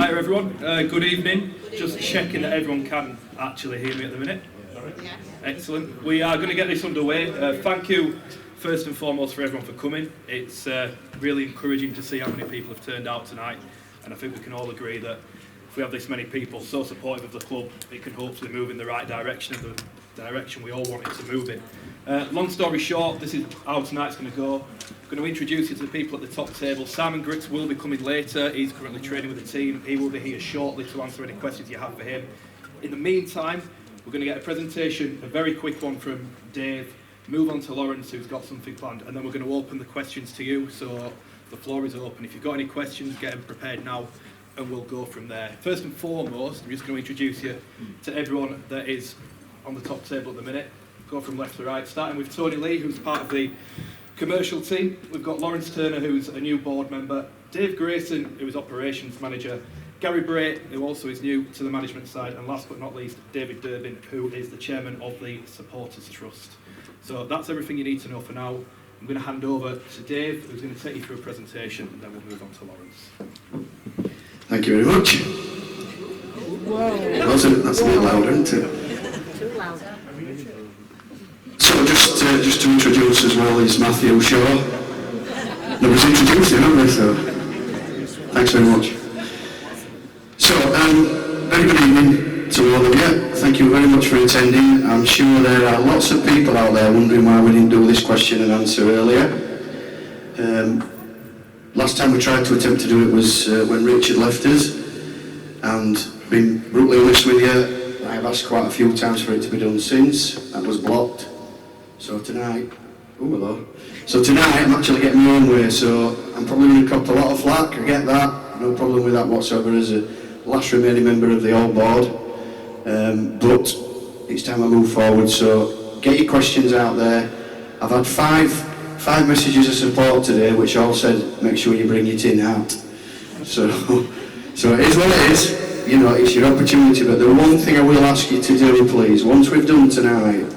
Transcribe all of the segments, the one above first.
Hi everyone, good evening. Just checking that everyone can actually hear me at the minute. Yes. Excellent. We are going to get this underway. Thank you first and foremost for everyone for coming. It's really encouraging to see how many people have turned out tonight, and I think we can all agree that if we have this many people so supportive of the club, it can hopefully move in the right direction, and the direction we all want it to move in. Long story short, this is how tonight's going to go. I'm going to introduce you to the people at the top table. Simon Griggs will be coming later. He's currently training with the team. He will be here shortly to answer any questions you have for him. In the meantime, we're going to get a presentation, a very quick one from Dave, move on to Lawrence, who's got something planned, and then we're going to open the questions to you. So the floor is open. If you've got any questions, get them prepared now, and we'll go from there. First and foremost, I'm just going to introduce you to everyone that is on the top table at the minute. Go from left to right, starting with Tony Lee, who's part of the commercial team. We've got Lawrence Turner, who's a new board member, Dave Grayson, who is operations manager, Gary Bray, who also is new to the management side, and last but not least, David Durbin, who is the chairman of the Supporters Trust. So that's everything you need to know for now. I'm going to hand over to Dave, who's going to take you through a presentation, and then we'll move on to Lawrence. Thank you very much. Whoa. That's a bit louder, isn't it? Too loud. So just to introduce as well is Matthew Shaw. Nobody's introduced him, haven't they? So thanks very much. So very good evening to all of you. Thank you very much for attending. I'm sure there are lots of people out there wondering why we didn't do this question and answer earlier. Last time we tried to attempt to do it was when Richard left us, and being brutally honest with you, I have asked quite a few times for it to be done since. That was blocked. So tonight, I'm actually getting my own way, so I'm probably going to cop a lot of flack. I get that, no problem with that whatsoever as a last remaining member of the old board. But it's time I move forward, so get your questions out there. I've had five messages of support today, which all said, make sure you bring your tin hat. So it is what it is, you know, it's your opportunity, but the one thing I will ask you to do, please, once we've done tonight,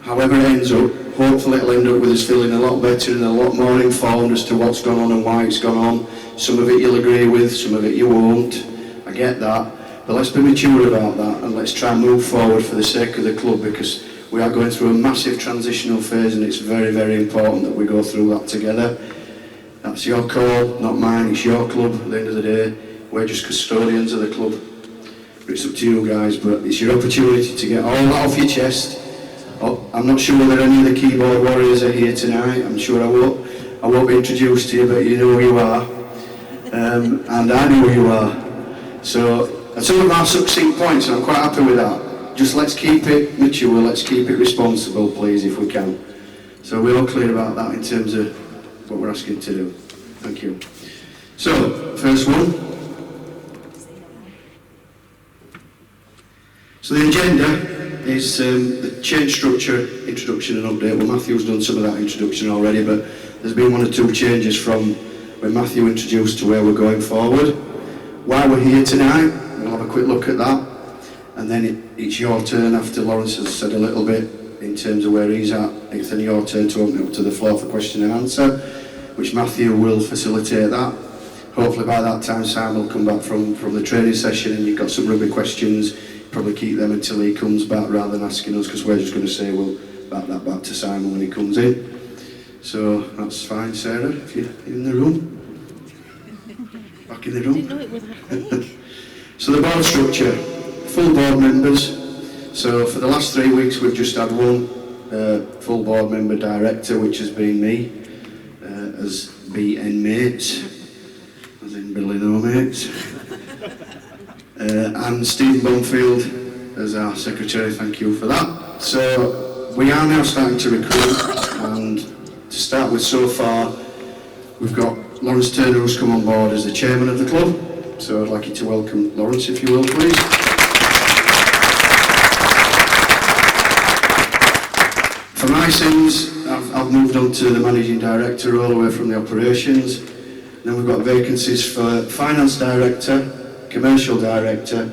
however it ends up, hopefully it'll end up with us feeling a lot better and a lot more informed as to what's gone on and why it's gone on. Some of it you'll agree with, some of it you won't, I get that, but let's be mature about that and let's try and move forward for the sake of the club, because we are going through a massive transitional phase and it's very, very important that we go through that together. That's your call, not mine, it's your club at the end of the day. We're just custodians of the club. It's up to you guys, but it's your opportunity to get all that off your chest. I'm not sure whether any of the keyboard warriors are here tonight. I'm sure I won't be introduced to you, but you know who you are. And I know who you are. So, some of our succinct points, and I'm quite happy with that. Just let's keep it mature, let's keep it responsible, please, if we can. So we're all clear about that in terms of what we're asking to do. Thank you. So, first one. So the agenda is the change structure, introduction and update. Well, Matthew's done some of that introduction already, but there's been one or two changes from when Matthew introduced to where we're going forward. Why we're here tonight, we'll have a quick look at that, and then it's your turn after Lawrence has said a little bit in terms of where he's at. It's then your turn to open it up to the floor for question and answer, which Matthew will facilitate that. Hopefully by that time Simon will come back from the training session and you've got some rugby questions. Probably keep them until he comes back rather than asking us, because we're just going to say we'll back that back to Simon when he comes in. So that's fine, Sarah, if you're in the room. Back in the room. I didn't know it was that quick. So the board structure, full board members. So for the last 3 weeks we've just had one full board member director, which has been me, as BN mates, as in Billy No Mates. And Stephen Bonfield as our secretary, thank you for that. So we are now starting to recruit, and to start with, so far we've got Lawrence Turner, who's come on board as the chairman of the club. So I'd like you to welcome Lawrence, if you will, please. For my sins, I've moved on to the managing director all the way from the operations. Then we've got vacancies for finance director, commercial director.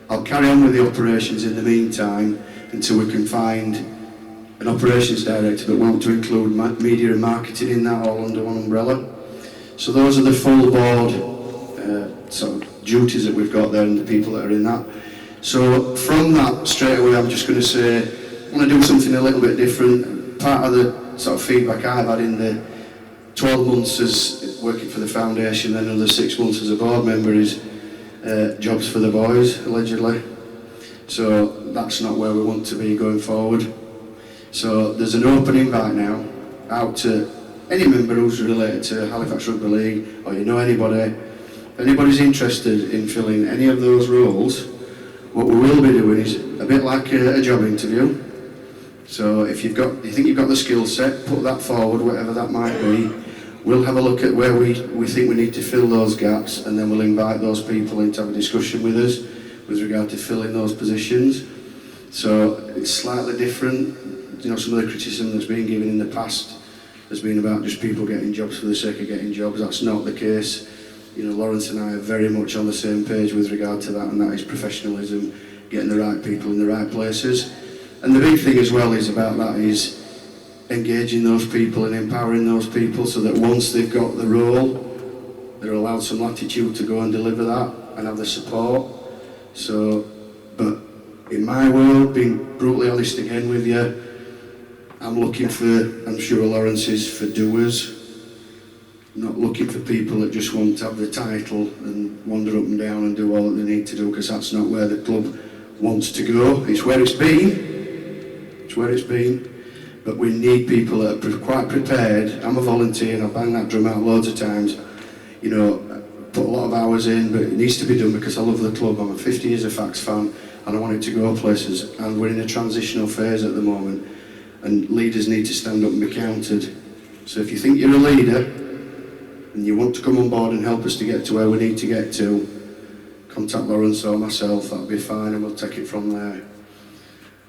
I'll carry on with the operations in the meantime until we can find an operations director, but want to include media and marketing in that, all under one umbrella. So those are the full board sort of duties that we've got there and the people that are in that. So from that, straight away, I'm just going to say, I want to do something a little bit different. Part of the sort of feedback I've had in the 12 months as working for the foundation, then another 6 months as a board member is jobs for the boys, allegedly. So that's not where we want to be going forward. So there's an open invite now out to any member who's related to Halifax Rugby League, or you know anybody. If anybody's interested in filling any of those roles, what we will be doing is a bit like a job interview. So if you think you've got the skill set, put that forward, whatever that might be. We'll have a look at where we think we need to fill those gaps, and then we'll invite those people in to have a discussion with us with regard to filling those positions. So it's slightly different. You know, some of the criticism that's been given in the past has been about just people getting jobs for the sake of getting jobs. That's not the case. You know, Lawrence and I are very much on the same page with regard to that, and that is professionalism, getting the right people in the right places. And the big thing as well is about that is engaging those people and empowering those people so that once they've got the role, they're allowed some latitude to go and deliver that and have the support. So, but in my world, being brutally honest again with you, I'm looking for, I'm sure Lawrence is, for doers. Not looking for people that just want to have the title and wander up and down and do all that they need to do, because that's not where the club wants to go. It's where it's been. It's where it's been. But we need people that are quite prepared. I'm a volunteer and I bang that drum out loads of times. You know, put a lot of hours in, but it needs to be done because I love the club. I'm a 50 years a Fax fan and I want it to go places. And we're in a transitional phase at the moment. And leaders need to stand up and be counted. So if you think you're a leader and you want to come on board and help us to get to where we need to get to, contact Lawrence or myself, that'll be fine, and we'll take it from there.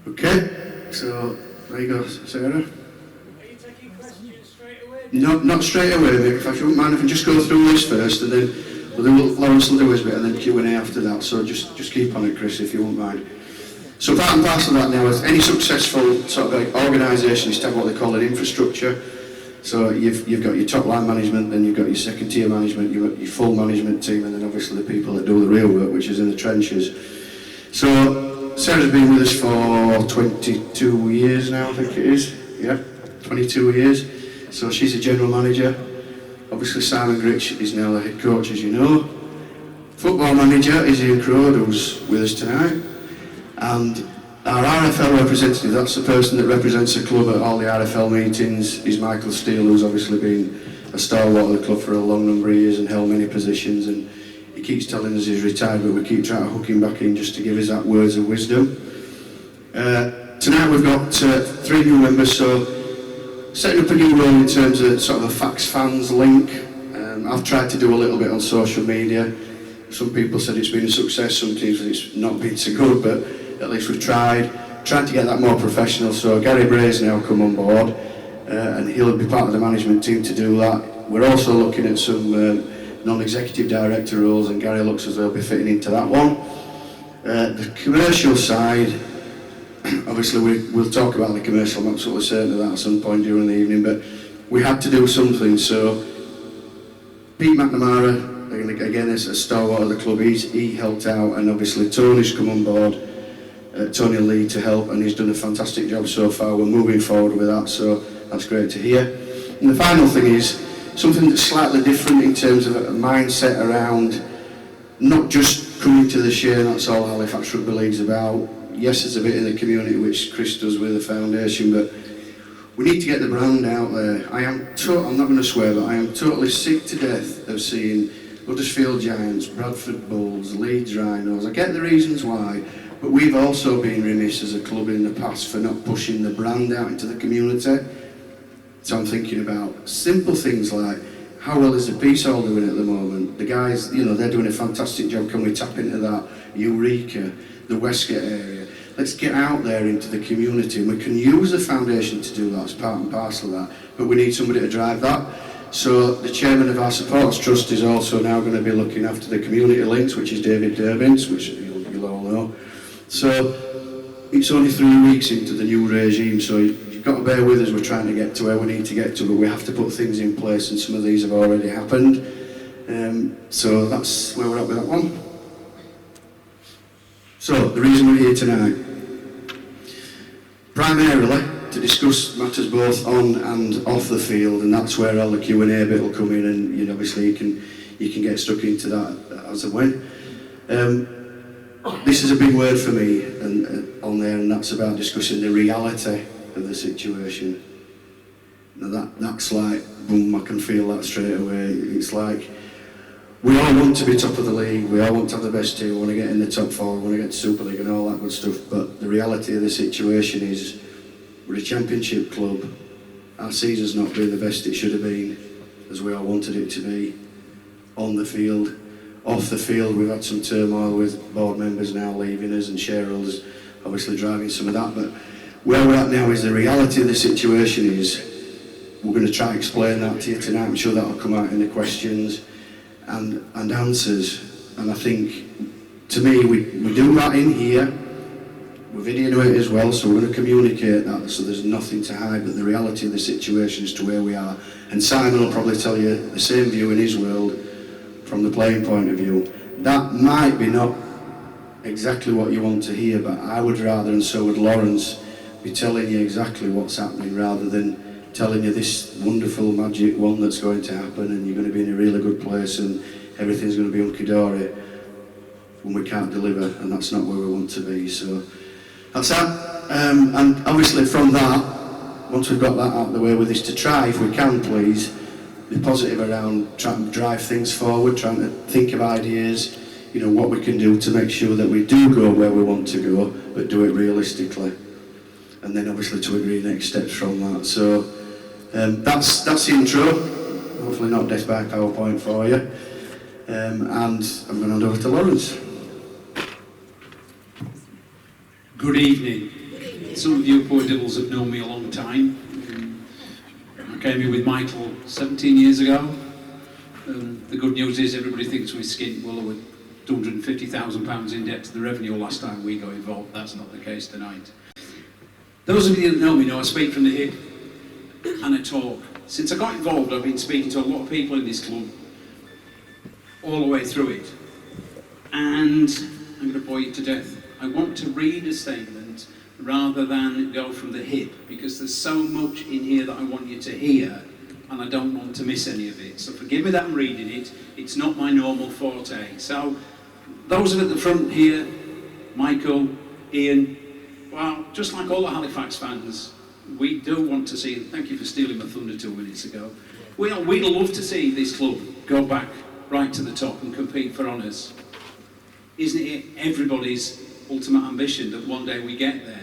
Okay, so there you go, Sarah. Are you taking questions straight away? No, not straight away, mate. If you wouldn't mind, if we just go through this first, and then Lawrence will do his bit, and then Q&A after that. So just keep on it, Chris, if you wouldn't mind. So part and parcel of that now is any successful sort of organisation is to have what they call an infrastructure. So you've got your top line management, then you've got your second tier management, you've got your full management team, and then obviously the people that do the real work, which is in the trenches. So Sarah's been with us for 22 years now, I think it is. Yeah, 22 years. So she's a general manager. Obviously Simon Gritch is now the head coach, as you know. Football manager is Ian Crode, who's with us tonight. And our RFL representative, that's the person that represents the club at all the RFL meetings, is Michael Steele, who's obviously been a stalwart of the club for a long number of years and held many positions, and he keeps telling us he's retired, but we keep trying to hook him back in just to give us that words of wisdom. Tonight we've got 3 new members, so setting up a new role in terms of sort of a Fax fans link. I've tried to do a little bit on social media. Some people said it's been a success, some teams said it's not been so good, but at least we've tried to get that more professional. So Gary Bray's now come on board, and he'll be part of the management team to do that. We're also looking at some non-executive director roles, and Gary looks as though he'll be fitting into that one. The commercial side, obviously we'll talk about the commercial, I'm absolutely certain of that at some point during the evening, but we had to do something. So Pete McNamara, again, as a stalwart of the club, he helped out, and obviously Tony's come on board. Tony Lee to help, and he's done a fantastic job so far. We're moving forward with that, so that's great to hear. And the final thing is something that's slightly different in terms of a mindset around not just coming to the Shane, that's all Halifax Rugby League's about. Yes, there's a bit in the community which Chris does with the foundation, but we need to get the brand out there. I'm not going to swear, but I am totally sick to death of seeing Huddersfield Giants, Bradford Bulls, Leeds Rhinos. I get the reasons why, but we've also been remiss as a club in the past for not pushing the brand out into the community. So I'm thinking about simple things like, how well is the Peace Hall doing at the moment? The guys, you know, they're doing a fantastic job. Can we tap into that? Eureka, the Westgate area. Let's get out there into the community, and we can use the foundation to do that as part and parcel of that, but we need somebody to drive that. So the chairman of our supporters trust is also now going to be looking after the community links, which is David Durbins, which you'll all know. So it's only 3 weeks into the new regime, so you've got to bear with us. We're trying to get to where we need to get to, but we have to put things in place, and some of these have already happened. So that's where we're at with that one. So, the reason we're here tonight, primarily to discuss matters both on and off the field, and that's where all the Q&A bit will come in, and you know, obviously you can get stuck into that as and when. This is a big word for me and on there, and that's about discussing the reality of the situation. Now that's like, boom, I can feel that straight away. It's like, we all want to be top of the league, we all want to have the best team, we want to get in the top four, we want to get to Super League and all that good stuff, but the reality of the situation is, we're a championship club, our season's not been the best it should have been, as we all wanted it to be, on the field. Off the field, we've had some turmoil with board members now leaving us and shareholders obviously driving some of that, but where we're at now is the reality of the situation is, we're going to try to explain that to you tonight. I'm sure that'll come out in the questions and answers, and I think, to me, we do that in here, we're videoing it as well, so we're going to communicate that, so there's nothing to hide, but the reality of the situation as to where we are, and Simon will probably tell you the same view in his world, from the playing point of view. That might be not exactly what you want to hear, but I would rather, and so would Lawrence, be telling you exactly what's happening rather than telling you this wonderful magic one that's going to happen and you're going to be in a really good place and everything's going to be hunky-dory when we can't deliver, and that's not where we want to be. So that's that. And obviously from that, once we've got that out of the way with this, to try, if we can please, be positive around trying to drive things forward, trying to think of ideas, you know, what we can do to make sure that we do go where we want to go, but do it realistically. And then obviously to agree next steps from that. So that's the intro. Hopefully not death by PowerPoint for you. And I'm going to hand over to Lawrence. Good evening. Some of you poor devils have known me a long time. I came here with Michael 17 years ago. The good news is everybody thinks we're skint. Well, we're £250,000 in debt to the revenue last time we got involved. That's not the case tonight. Those of you that know me know I speak from the hip and I talk. Since I got involved, I've been speaking to a lot of people in this club all the way through it. And I'm going to bore you to death. I want to read a statement rather than go from the hip, because there's so much in here that I want you to hear and I don't want to miss any of it. So forgive me that I'm reading it. It's not my normal forte. So those at the front here, Michael, Ian, well, just like all the Halifax fans, we do want to see, thank you for stealing my thunder 2 minutes ago, we'd love to see this club go back right to the top and compete for honours. Isn't it everybody's ultimate ambition that one day we get there?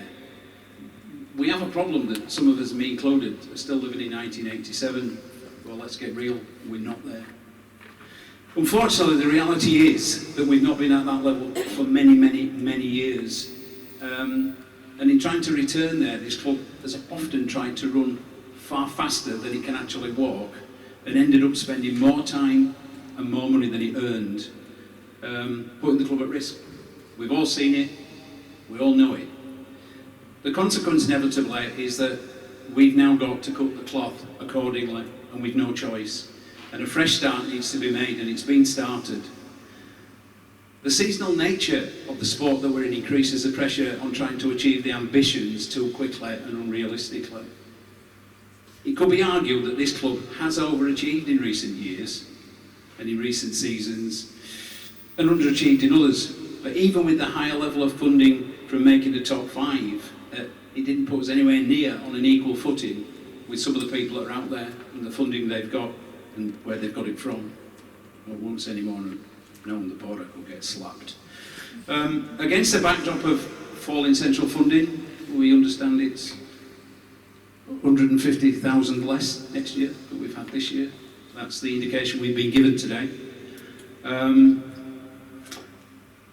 We have a problem that some of us, me included, are still living in 1987. Well, let's get real, we're not there. Unfortunately, the reality is that we've not been at that level for many, many, many years. And in trying to return there, this club has often tried to run far faster than it can actually walk, and ended up spending more time and more money than it earned, putting the club at risk. We've all seen it, we all know it. The consequence inevitably is that we've now got to cut the cloth accordingly, and we've no choice. And a fresh start needs to be made, and it's been started. The seasonal nature of the sport that we're in increases the pressure on trying to achieve the ambitions too quickly and unrealistically. It could be argued that this club has overachieved in recent years and in recent seasons, and underachieved in others. But even with the higher level of funding from making the top 5, it didn't put us anywhere near on an equal footing with some of the people that are out there and the funding they've got and where they've got it from. I won't say any more, knowing the board could get slapped. Against the backdrop of falling central funding, we understand it's 150,000 less next year than we've had this year. That's the indication we've been given today.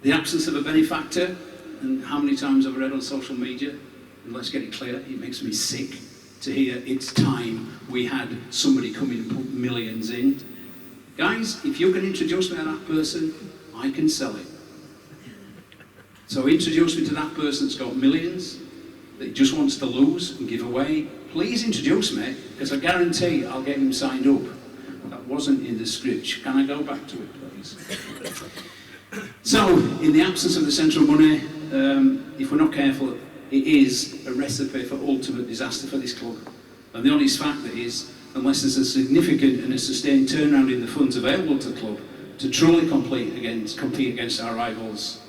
The absence of a benefactor, and how many times I've read on social media, and let's get it clear, it makes me sick to hear it's time we had somebody come in and put millions in. Guys, if you can introduce me to that person, I can sell it. So introduce me to that person that's got millions, that just wants to lose and give away. Please introduce me, because I guarantee I'll get him signed up. That wasn't in the script. Can I go back to it, please? So, in the absence of the central money, if we're not careful, it is a recipe for ultimate disaster for this club. And the honest fact that is, unless there's a significant and a sustained turnaround in the funds available to the club to truly compete against our rivals,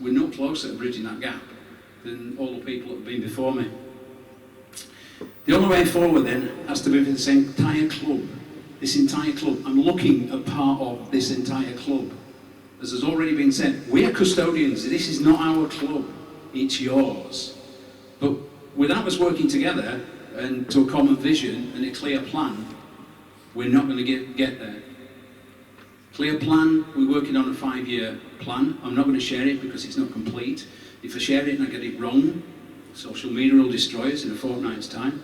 we're no closer to bridging that gap than all the people that have been before me. The only way forward then has to be for this entire club. This entire club. I'm looking at part of this entire club. As has already been said, we are custodians. This is not our club, it's yours. But without us working together and to a common vision and a clear plan, we're not going to get there. Clear plan, we're working on a 5-year plan. I'm not going to share it because it's not complete. If I share it and I get it wrong, social media will destroy us in a fortnight's time.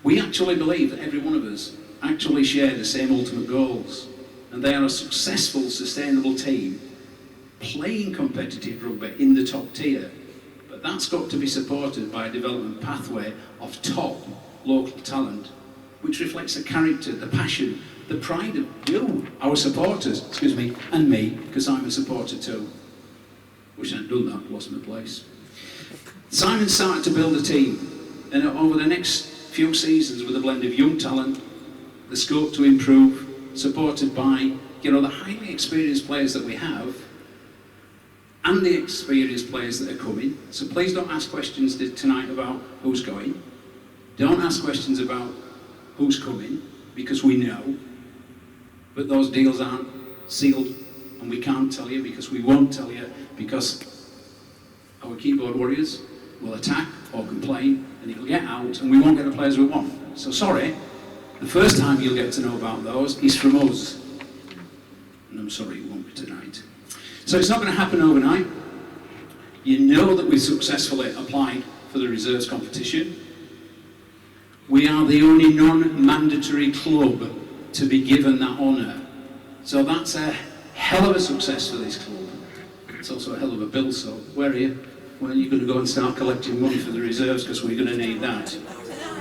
We actually believe that every one of us actually share the same ultimate goals, and they are a successful, sustainable team playing competitive rugby in the top tier. But that's got to be supported by a development pathway of top local talent, which reflects the character, the passion, the pride of you, our supporters, and me, because I'm a supporter too. Wish I'd done that, lost my place. Simon started to build a team, and over the next few seasons with a blend of young talent, the scope to improve, supported by, the highly experienced players that we have, and the experienced players that are coming. So please don't ask questions tonight about who's going. Don't ask questions about who's coming, because we know. But those deals aren't sealed, and we can't tell you because we won't tell you, because our keyboard warriors will attack or complain, and it'll get out, and we won't get the players we want. So sorry, the first time you'll get to know about those is from us. And I'm sorry it won't be tonight. So it's not going to happen overnight. You know that we successfully applied for the reserves competition. We are the only non-mandatory club to be given that honour. So that's a hell of a success for this club. It's also a hell of a bill, so where are you? Well, you're going to go and start collecting money for the reserves because we're going to need that.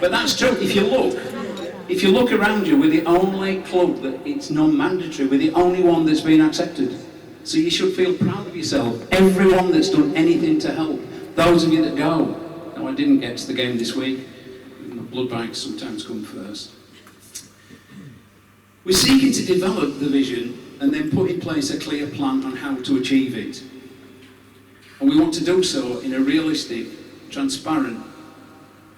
But that's true. If you look around you, we're the only club that it's non-mandatory. We're the only one that's been accepted. So you should feel proud of yourself. Everyone that's done anything to help. Those of you that go. No, I didn't get to the game this week. My blood bags sometimes come first. We're seeking to develop the vision and then put in place a clear plan on how to achieve it. And we want to do so in a realistic, transparent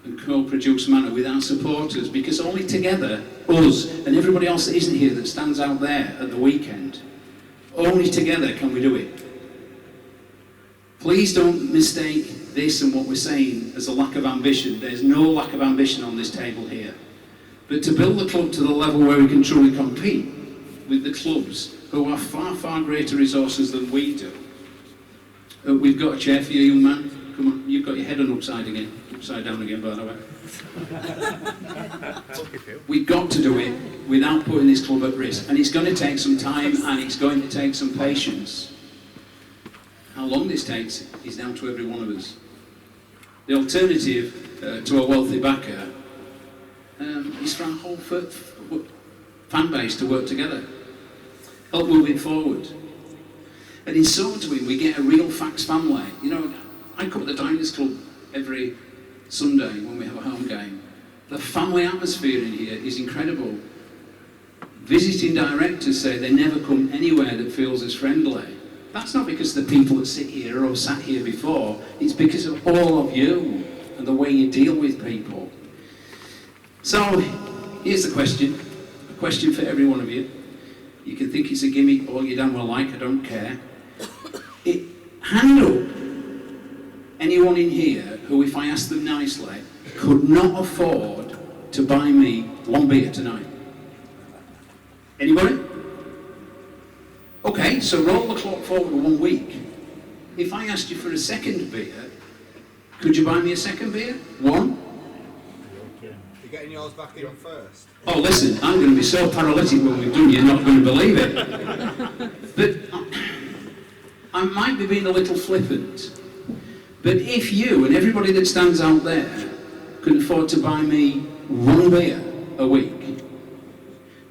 and co-produced manner with our supporters, because only together, us and everybody else that isn't here that stands out there at the weekend, only together can we do it. Please don't mistake this and what we're saying as a lack of ambition. There's no lack of ambition on this table here. But to build the club to the level where we can truly compete with the clubs who have far, far greater resources than we do. We've got a chair for you, young man. Come on, you've got your head on upside down again, by the way. We've got to do it without putting this club at risk. And it's going to take some time, and it's going to take some patience. How long this takes is down to every one of us. The alternative to a wealthy backer is for our whole fan base to work together, help move it forward. And in so doing, we get a real Fax family. I come to the Diners Club every Sunday when we have a home game. The family atmosphere in here is incredible. Visiting directors say they never come anywhere that feels as friendly. That's not because the people that sit here or sat here before, it's because of all of you and the way you deal with people. So, here's the question. A question for every one of you. You can think it's a gimmick or you damn well like, I don't care. Hand up anyone in here who, if I asked them nicely, could not afford to buy me one beer tonight. Anybody? Okay, so roll the clock forward 1 week. If I asked you for a second beer, could you buy me a second beer? One? You're getting yours back in first. Oh, listen, I'm going to be so paralytic when we've done, you're not going to believe it. But I might be being a little flippant. But if you and everybody that stands out there could afford to buy me one beer a week,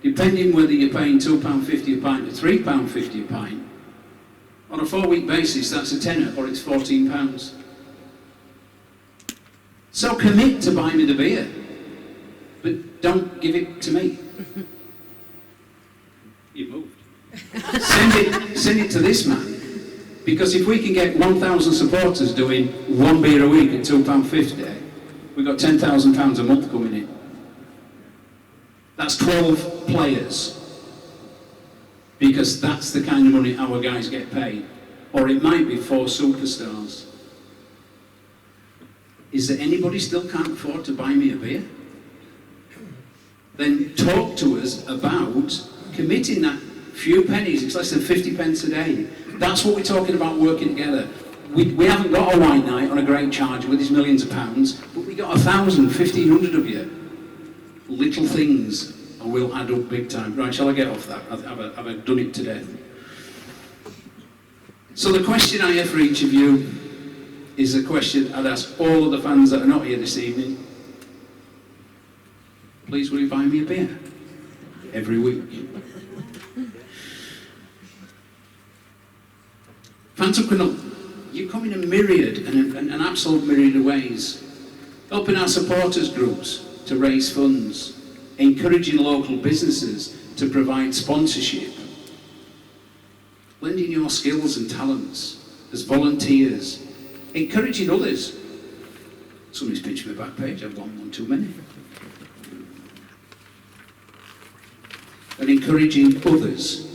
depending whether you're paying £2.50 a pint or £3.50 a pint, on a 4-week basis, that's a tenner, or it's £14. So commit to buy me the beer, but don't give it to me. You moved. Send it to this man, because if we can get 1,000 supporters doing one beer a week at £2.50, we've got £10,000 a month coming in. That's 12 players, because that's the kind of money our guys get paid. Or it might be 4 superstars. Is there anybody still can't afford to buy me a beer? Then talk to us about committing that few pennies. It's less than 50 pence a day. That's what we're talking about, working together. We haven't got a white night on a great charger with his millions of pounds, but we got 1,000, 1,500 of you. Little things will add up big time. Right, shall I get off that? Have I done it to death? So the question I have for each of you is a question I'd ask all of the fans that are not here this evening. Please, will you buy me a beer every week? Fans you come in a myriad, an absolute myriad of ways. Helping our supporters groups to raise funds, encouraging local businesses to provide sponsorship, lending your skills and talents as volunteers, encouraging others. Somebody's pinched my back page, I've gone one too many. And encouraging others.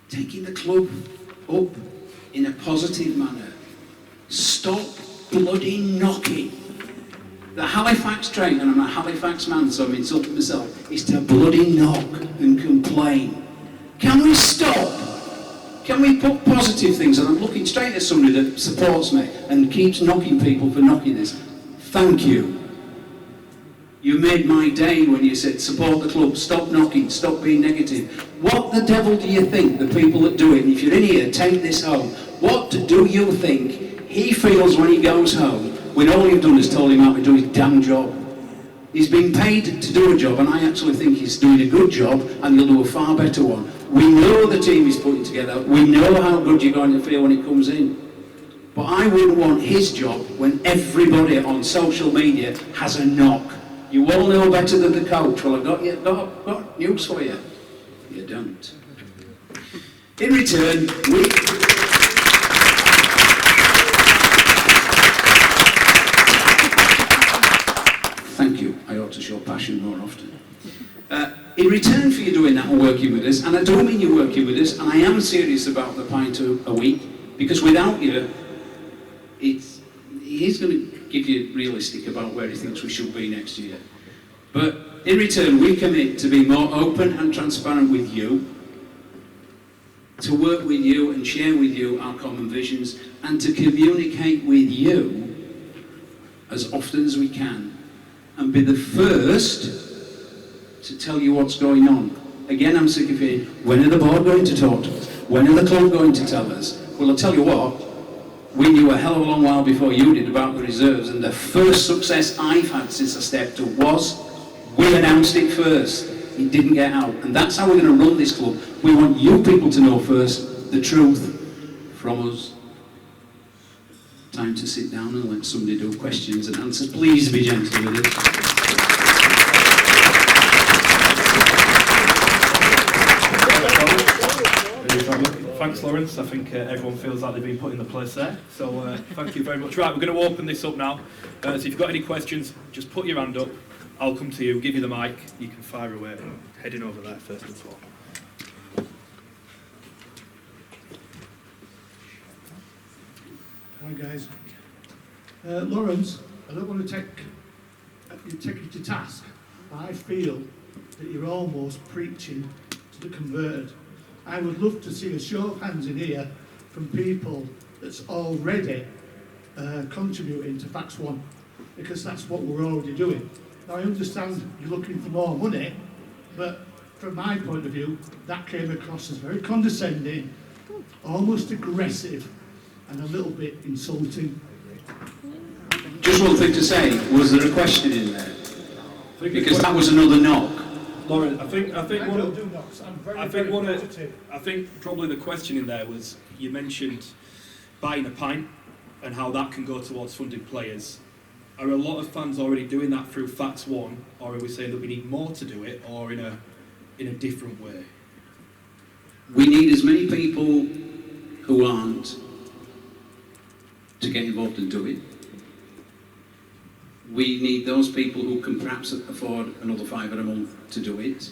Taking the club up in a positive manner. Stop bloody knocking. The Halifax train, and I'm a Halifax man, so I'm insulting myself, is to bloody knock and complain. Can we stop? Can we put positive things? And I'm looking straight at somebody that supports me and keeps knocking people for knocking this. Thank you. You made my day when you said support the club, stop knocking, stop being negative. What the devil do you think the people that do it, and if you're in here, take this home, what do you think he feels when he goes home when all you've done is told him how to do his damn job? He's been paid to do a job, and I actually think he's doing a good job, and he'll do a far better one. We know the team he's putting together, we know how good you're going to feel when he comes in. But I wouldn't want his job when everybody on social media has a knock. You all know better than the coach. Well, I've got news for you. You don't. In return, Thank you. I ought to show passion more often. In return for you doing that and working with us, and I don't mean you working with us, and I am serious about the pint a week, because without you, he's going to give you realistic about where he thinks we should be next year. But in return, we commit to be more open and transparent with you, to work with you and share with you our common visions, and to communicate with you as often as we can, and be the first to tell you what's going on. Again, I'm sick of hearing, when are the board going to talk to us? When are the club going to tell us? Well, I'll tell you what, we knew a hell of a long while before you did about the reserves, and the first success I've had since I stepped up was we announced it first. It didn't get out, and that's how we're going to run this club. We want you people to know first the truth from us. Time to sit down and let somebody do questions and answers. Please be gentle with it. Thanks, Lawrence. I think everyone feels like they've been put in the place there. So thank you very much. Right, we're going to open this up now. So if you've got any questions, just put your hand up. I'll come to you, give you the mic. You can fire away. Heading over there first and foremost. Hi guys. Lawrence, I don't want to take you to task. I feel that you're almost preaching to the converted. I would love to see a show of hands in here from people that's already contributing to Fax One, because that's what we're already doing. Now I understand you're looking for more money, but from my point of view, that came across as very condescending, almost aggressive, and a little bit insulting. Just one thing to say, was there a question in there? Because that was another knock. Lauren, I think I one don't of, do knocks. I'm very, I think very one of, positive. I think probably the question in there was you mentioned buying a pint and how that can go towards funding players. Are a lot of fans already doing that through Fax One, or are we saying that we need more to do it, or in a different way? We need as many people who aren't to get involved and do it. We need those people who can perhaps afford another £5 a month to do it.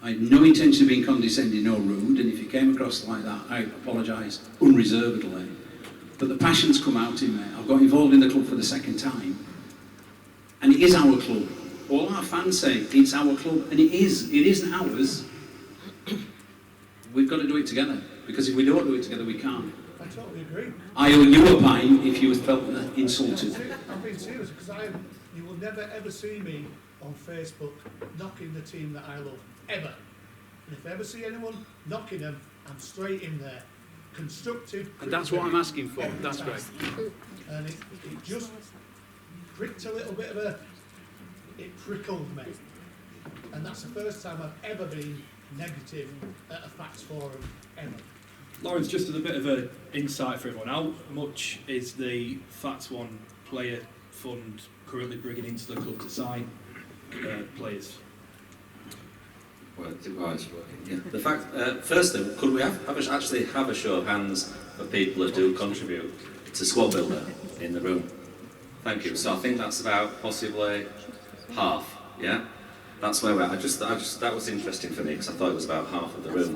I have no intention of being condescending or rude, and if you came across like that, I apologise unreservedly. But the passion's come out in me. I've got involved in the club for the second time, and it is our club. All our fans say it's our club, and it is. It isn't ours. We've got to do it together, because if we don't do it together, we can't. I totally agree. I owe you a pint if you felt insulted. I'm being serious because you will never ever see me on Facebook knocking the team that I love, ever. And if I ever see anyone knocking them, I'm straight in there. Constructive. And that's what I'm asking for. every That's time. great. And it just pricked a little bit of it prickled me. And that's the first time I've ever been negative at a Fax Forum, ever. Lawrence, just as a bit of an insight for everyone, how much is the Fax One player fund currently bringing into the club to sign players? Well, it's working. Yeah. The fact, first thing, could we actually have a show of hands for people that do contribute to squad builder in the room? Thank you. So I think that's about possibly half. Yeah, that's where we're at. That was interesting for me because I thought it was about half of the room.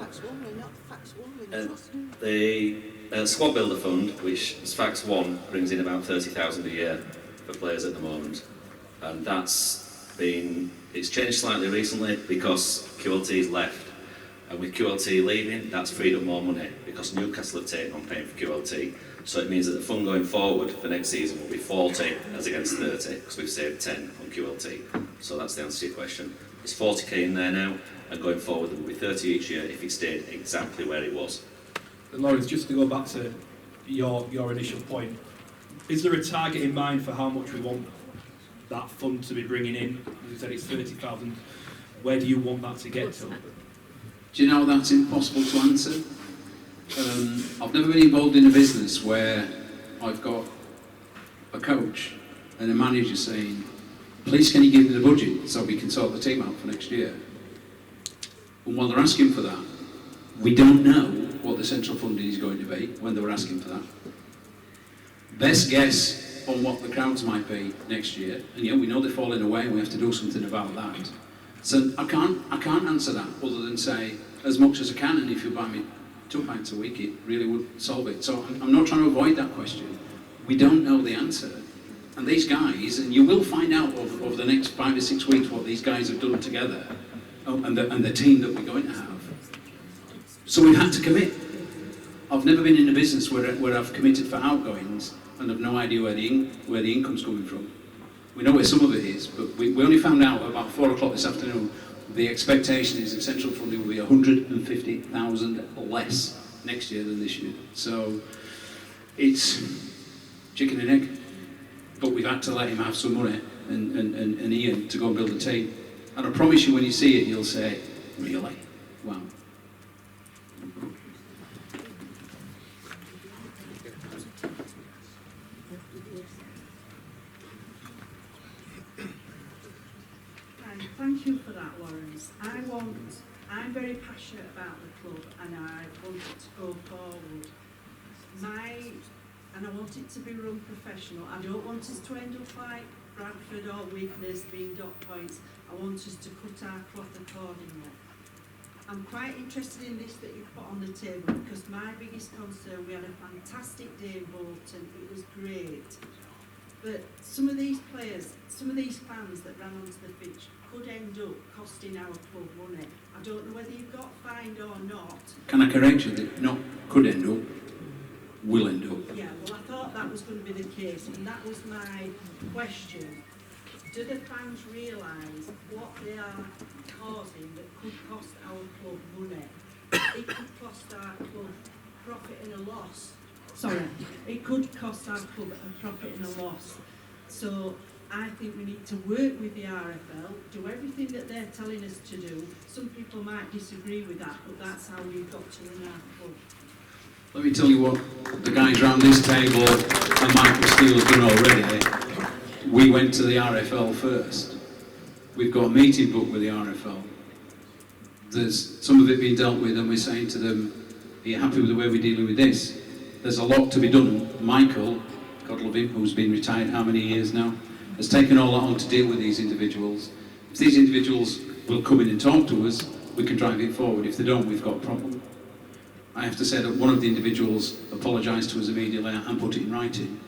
The squad builder fund, which is Fax One, brings in about 30,000 a year for players at the moment, and it's changed slightly recently because QLT's left, and with QLT leaving, that's freed up more money because Newcastle have taken on paying for QLT. So it means that the fund going forward for next season will be 40 as against 30 because we've saved 10 on QLT. So that's the answer to your question. There's 40k in there now, and going forward there will be 30 each year if it stayed exactly where it was. And Lawrence, just to go back to your initial point, is there a target in mind for how much we want that fund to be bringing in? As you said, it's 30,000. Where do you want that to get to? Do you know that's impossible to answer? I've never been involved in a business where I've got a coach and a manager saying, please can you give me the budget so we can sort the team out for next year? And while they're asking for that, we don't know what the central funding is going to be when they were asking for that. Best guess on what the crowds might be next year, and yeah, we know they're falling away and we have to do something about that. So I can't answer that other than say as much as I can, and if you buy me 2 pints a week, it really would solve it. So I'm not trying to avoid that question. We don't know the answer. And these guys, and you will find out over the next 5 or 6 weeks what these guys have done together, and the team that we're going to have. So we've had to commit. I've never been in a business where I've committed for outgoings and I've no idea where the income's coming from. We know where some of it is, but we only found out about 4 o'clock this afternoon. The expectation is that central funding will be 150,000 less next year than this year. So it's chicken and egg. But we've had to let him have some money and Ian to go and build a team. And I promise you when you see it, you'll say, really? Wow. Thank you for that, Lawrence. I'm very passionate about the club and I want it to go forward. And I want it to be run professional. I don't want us to end up like Bradford or Widnes being dot points. I want us to cut our cloth accordingly. I'm quite interested in this that you've put on the table because my biggest concern, we had a fantastic day in Bolton, it was great. But some of these players, some of these fans that ran onto the pitch could end up costing our club money. I don't know whether you've got fined or not. Can I correct you that not could end up, will end up? Yeah, well I thought that was going to be the case and that was my question. Do the fans realise what they are causing that could cost our club money? It could cost our club profit and a loss. Sorry, it could cost our club a profit and a loss. So I think we need to work with the RFL, do everything that they're telling us to do. Some people might disagree with that, but that's how we've got to run our club. Let me tell you what the guys round this table and Michael Steele have done already. We went to the RFL first. We've got a meeting booked with the RFL. There's some of it being dealt with, and we're saying to them, are you happy with the way we're dealing with this? There's a lot to be done. Michael, God love him, who's been retired how many years now, has taken all that on to deal with these individuals. If these individuals will come in and talk to us, we can drive it forward. If they don't, we've got a problem. I have to say that one of the individuals apologised to us immediately and put it in writing.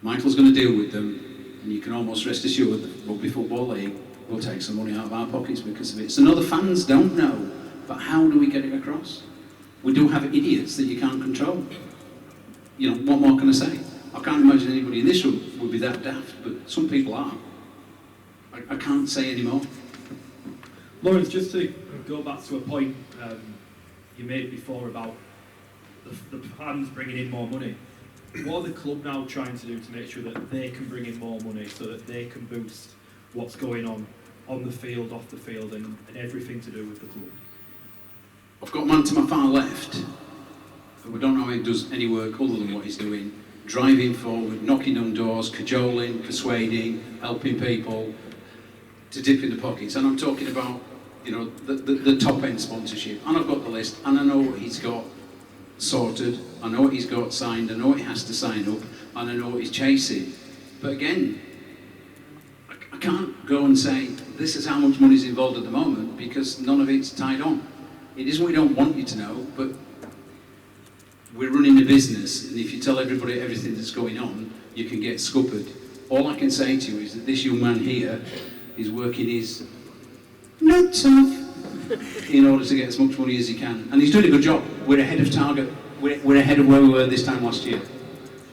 Michael's going to deal with them, and you can almost rest assured that the Rugby Football League will take some money out of our pockets because of it. So no, the fans don't know, but how do we get it across? We do have idiots that you can't control. You know, what more can I say? I can't imagine anybody in this room would be that daft, but some people are. I can't say any more. Lawrence, just to go back to a point you made before about the fans bringing in more money. What are the club now trying to do to make sure that they can bring in more money so that they can boost what's going on the field, off the field, and everything to do with the club? I've got a man to my far left, and we don't know how he does any work other than what he's doing. Driving forward, knocking on doors, cajoling, persuading, helping people to dip in the pockets. And I'm talking about, you know, the top end sponsorship. And I've got the list, and I know what he's got sorted, I know what he's got signed, I know what he has to sign up, and I know what he's chasing. But again, I can't go and say this is how much money is involved at the moment because none of it's tied on. It isn't we don't want you to know, but we're running a business, and if you tell everybody everything that's going on, you can get scuppered. All I can say to you is that this young man here is working his nuts off in order to get as much money as he can, and he's doing a good job. We're ahead of target. We're ahead of where we were this time last year.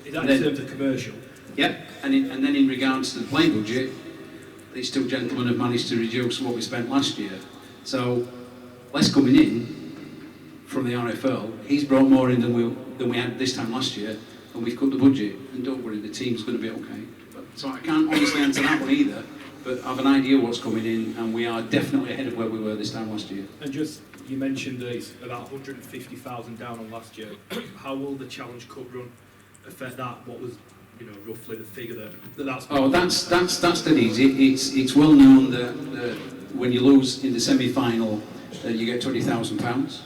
Is that in terms of commercial? Yep, and then in regards to the play budget, these two gentlemen have managed to reduce what we spent last year. So, less coming in from the RFL. He's brought more in than we had this time last year, and we've cut the budget. And don't worry, the team's going to be okay. So I can't honestly answer that one either, but I have an idea what's coming in, and we are definitely ahead of where we were this time last year. And just, you mentioned that it's about 150,000 down on last year. How will the Challenge Cup run affect that? What was, you know, roughly the figure that's... Oh, that's dead easy. It's well known that when you lose in the semi-final, you get £20,000.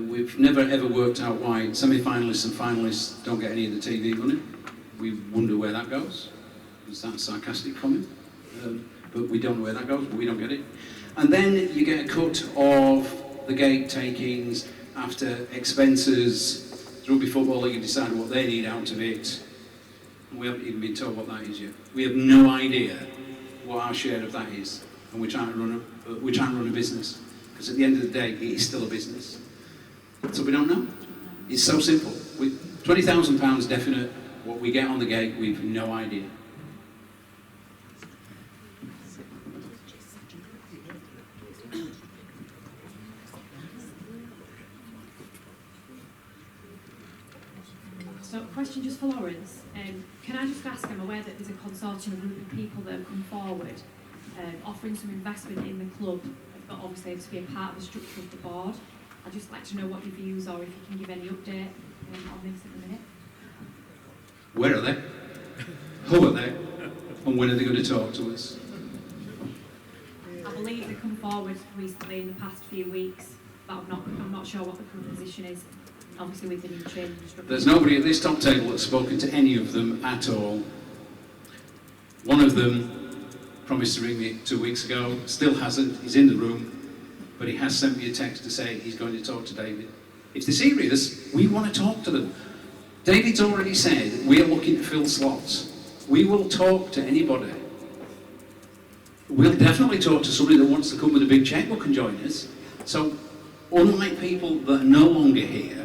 We've never ever worked out why semi-finalists and finalists don't get any of the TV money. We wonder where that goes. Is that sarcastic comment? But we don't know where that goes, but we don't get it. And then you get a cut of the gate takings after expenses. The Rugby Football League have decided what they need out of it. And we haven't even been told what that is yet. We have no idea what our share of that is. And we're trying to run a business. Because at the end of the day, it is still a business. So we don't know. It's so simple. With £20,000 definite, what we get on the gate, we've no idea. So, question just for Lawrence. Can I just ask, I'm aware that there's a consortium, a group of people that have come forward offering some investment in the club, but obviously able to be a part of the structure of the board. I'd just like to know what your views are, if you can give any update on this at the minute. Where are they? Who are they? And when are they going to talk to us? I believe they come forward recently in the past few weeks, but I'm not sure what the current position is. Obviously with the new training structure. There's nobody at this top table that's spoken to any of them at all. One of them promised to ring me 2 weeks ago, still hasn't. He's in the room, but he has sent me a text to say he's going to talk to David. If they're serious, we want to talk to them. David's already said we're looking to fill slots. We will talk to anybody. We'll definitely talk to somebody that wants to come with a big checkbook and join us. So, unlike people that are no longer here,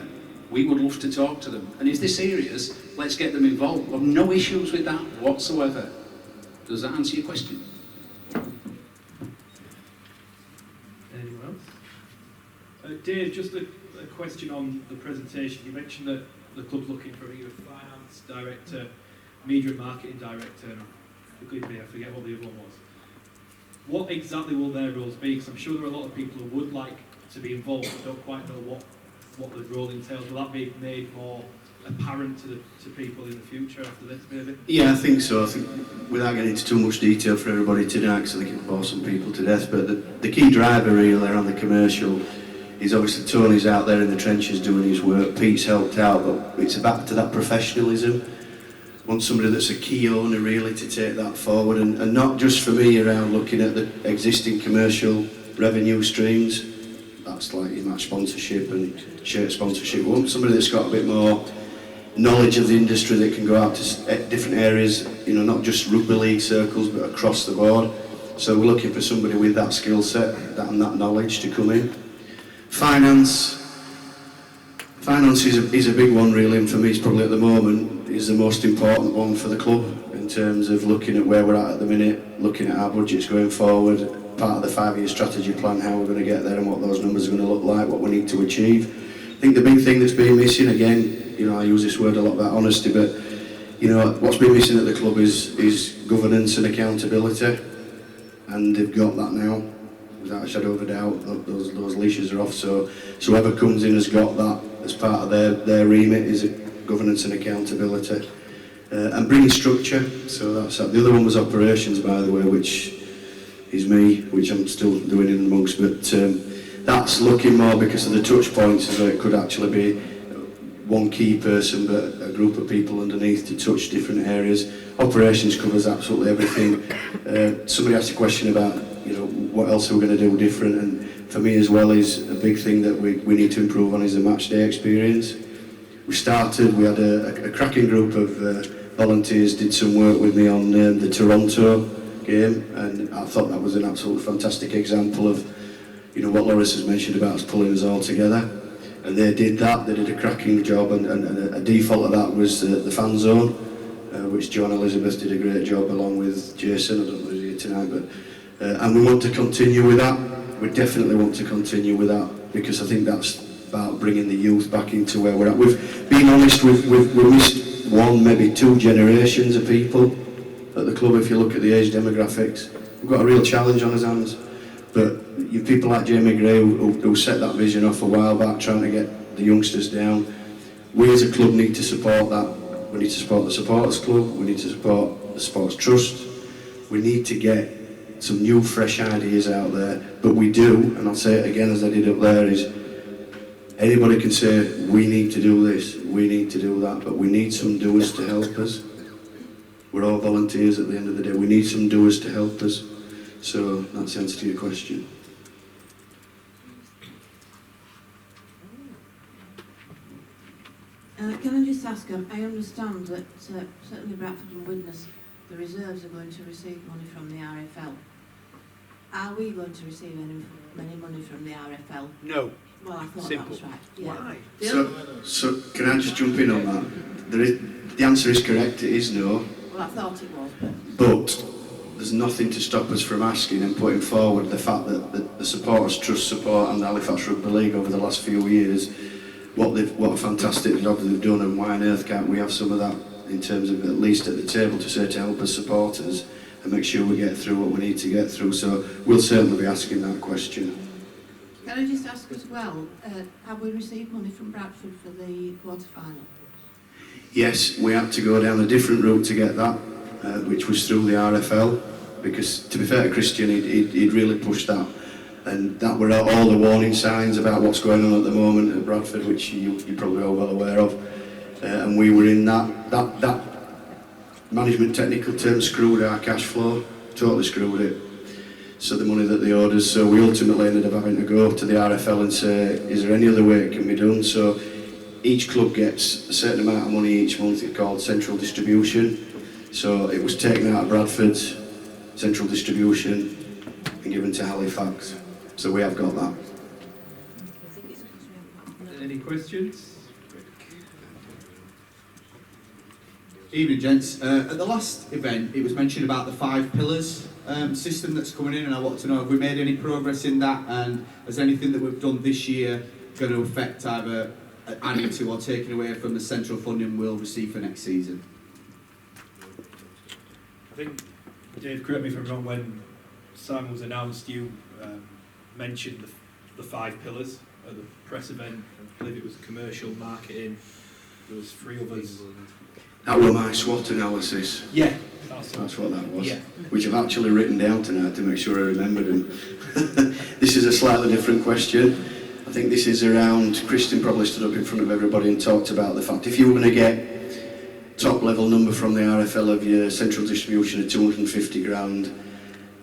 we would love to talk to them. And if they're serious, let's get them involved. We've no issues with that whatsoever. Does that answer your question? Anyone else? Dave, just a question on the presentation. You mentioned that the club's looking for either a finance director media and marketing director, and forgive me, I forget what the other one was. What exactly will their roles be? Because I'm sure there are a lot of people who would like to be involved but don't quite know what the role entails. Will that be made more apparent to people in the future after this, maybe? Yeah, I think so. I think without getting into too much detail for everybody tonight, because I think it will bore some people to death, but the key driver really around the commercial is obviously Tony's out there in the trenches doing his work, Pete's helped out, but it's back to that professionalism. Want somebody that's a key owner really to take that forward, and not just for me around looking at the existing commercial revenue streams. That's like your match sponsorship and shirt sponsorship. We want somebody that's got a bit more knowledge of the industry that can go out to different areas, you know, not just rugby league circles but across the board. So we're looking for somebody with that skill set and that knowledge to come in. Finance is a big one really, and for me it's probably at the moment is the most important one for the club in terms of looking at where we're at the minute, looking at our budgets going forward, part of the 5-year strategy plan, how we're going to get there and what those numbers are going to look like, what we need to achieve. I think the big thing that's been missing, again, you know, I use this word a lot about honesty, but you know, what's been missing at the club is governance and accountability, and they've got that now. Without a shadow of a doubt, those leashes are off, so whoever comes in has got that as part of their remit, is governance and accountability. And bringing structure, so that's that. The other one was operations, by the way, which is me, which I'm still doing in amongst, but that's looking more because of the touch points, as though it could actually be one key person, but a group of people underneath to touch different areas. Operations covers absolutely everything. Somebody asked a question about, you know, what else are we going to do different, and for me as well is a big thing that we need to improve on is the match day experience. We had a cracking group of volunteers did some work with me on the Toronto game, and I thought that was an absolutely fantastic example of, you know, what Loris has mentioned about us pulling us all together. And they did that, they did a cracking job, and a default of that was the fan zone, which John Elizabeth did a great job along with Jason. I don't know if he's here tonight, but and we want to continue with that. We definitely want to continue with that, because I think that's about bringing the youth back into where we're at. We've been honest, we've missed one, maybe two generations of people at the club. If you look at the age demographics, we've got a real challenge on our hands. But you people like Jamie Gray who set that vision off a while back, trying to get the youngsters down. We as a club need to support that. We need to support the supporters club. We need to support the sports trust. We need to get some new fresh ideas out there. But we do, and I'll say it again as I did up there, is anybody can say we need to do this, we need to do that, but we need some doers to help us. We're all volunteers at the end of the day. We need some doers to help us. So that's the answer to your question. Can I just ask, I understand that certainly Bradford and Widnes, the reserves are going to receive money from the RFL. Are we going to receive any money from the RFL? No. Well, I thought Simple. that was right. Yeah. Why? So can I just jump in on that? The answer is correct, it is no. Well, I thought it was, But there's nothing to stop us from asking and putting forward the fact that the Supporters Trust support and the Halifax Rugby League over the last few years, what a fantastic job they've done, and why on earth can't we have some of that in terms of at least at the table to say to help us supporters and make sure we get through what we need to get through. So we'll certainly be asking that question. Can I just ask as well, have we received money from Bradford for the quarter-final? Yes, we had to go down a different route to get that, which was through the RFL, because to be fair to Christian, he'd really pushed that. And that were all the warning signs about what's going on at the moment at Bradford, which you're probably all well aware of. And we were in that management technical term screwed our cash flow, totally screwed it. So the money that they owed us, so we ultimately ended up having to go to the RFL and say, is there any other way it can be done? So each club gets a certain amount of money each month, it's called central distribution. So it was taken out of Bradford's central distribution and given to Halifax. So we have got that. Any questions? Evening, gents. At the last event, it was mentioned about the 5 pillars system that's coming in, and I want to know, have we made any progress in that, and has anything that we've done this year going to affect either adding to or taking away from the central funding we'll receive for next season? think, Dave, correct me if I'm wrong, when Simon was announced, you mentioned the 5 pillars at the press event. I believe it was commercial, marketing, there was 3 others. That were my SWOT analysis. Yeah. That's what that was. Yeah. Which I've actually written down tonight to make sure I remembered them. This is a slightly different question. I think this is around, Christian probably stood up in front of everybody and talked about the fact if you were going to get top level number from the RFL of your central distribution of 250 grand,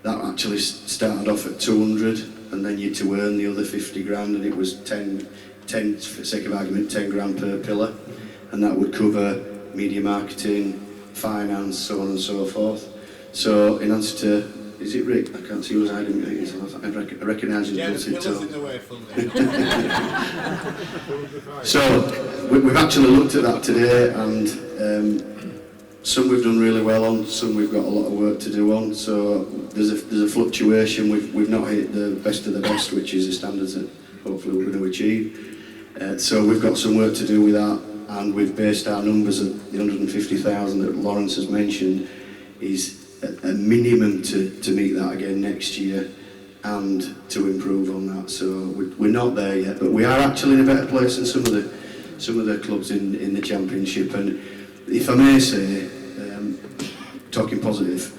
that actually started off at 200 and then you had to earn the other 50 grand and it was 10 for the sake of argument, 10 grand per pillar, and that would cover media marketing, finance, so on and so forth. So in answer to, is it Rick? I can't see who's hiding me. I recognise his dotted toe. in the way, So we've actually looked at that today, and some we've done really well on, some we've got a lot of work to do on. So there's a fluctuation. We've not hit the best of the best, which is the standards that hopefully we're going to achieve. So we've got some work to do with that, and we've based our numbers at the 150,000 that Lawrence has mentioned is a minimum to meet that again next year and to improve on that. So we're not there yet, but we are actually in a better place than some of the clubs in the championship. And if I may say, talking positive,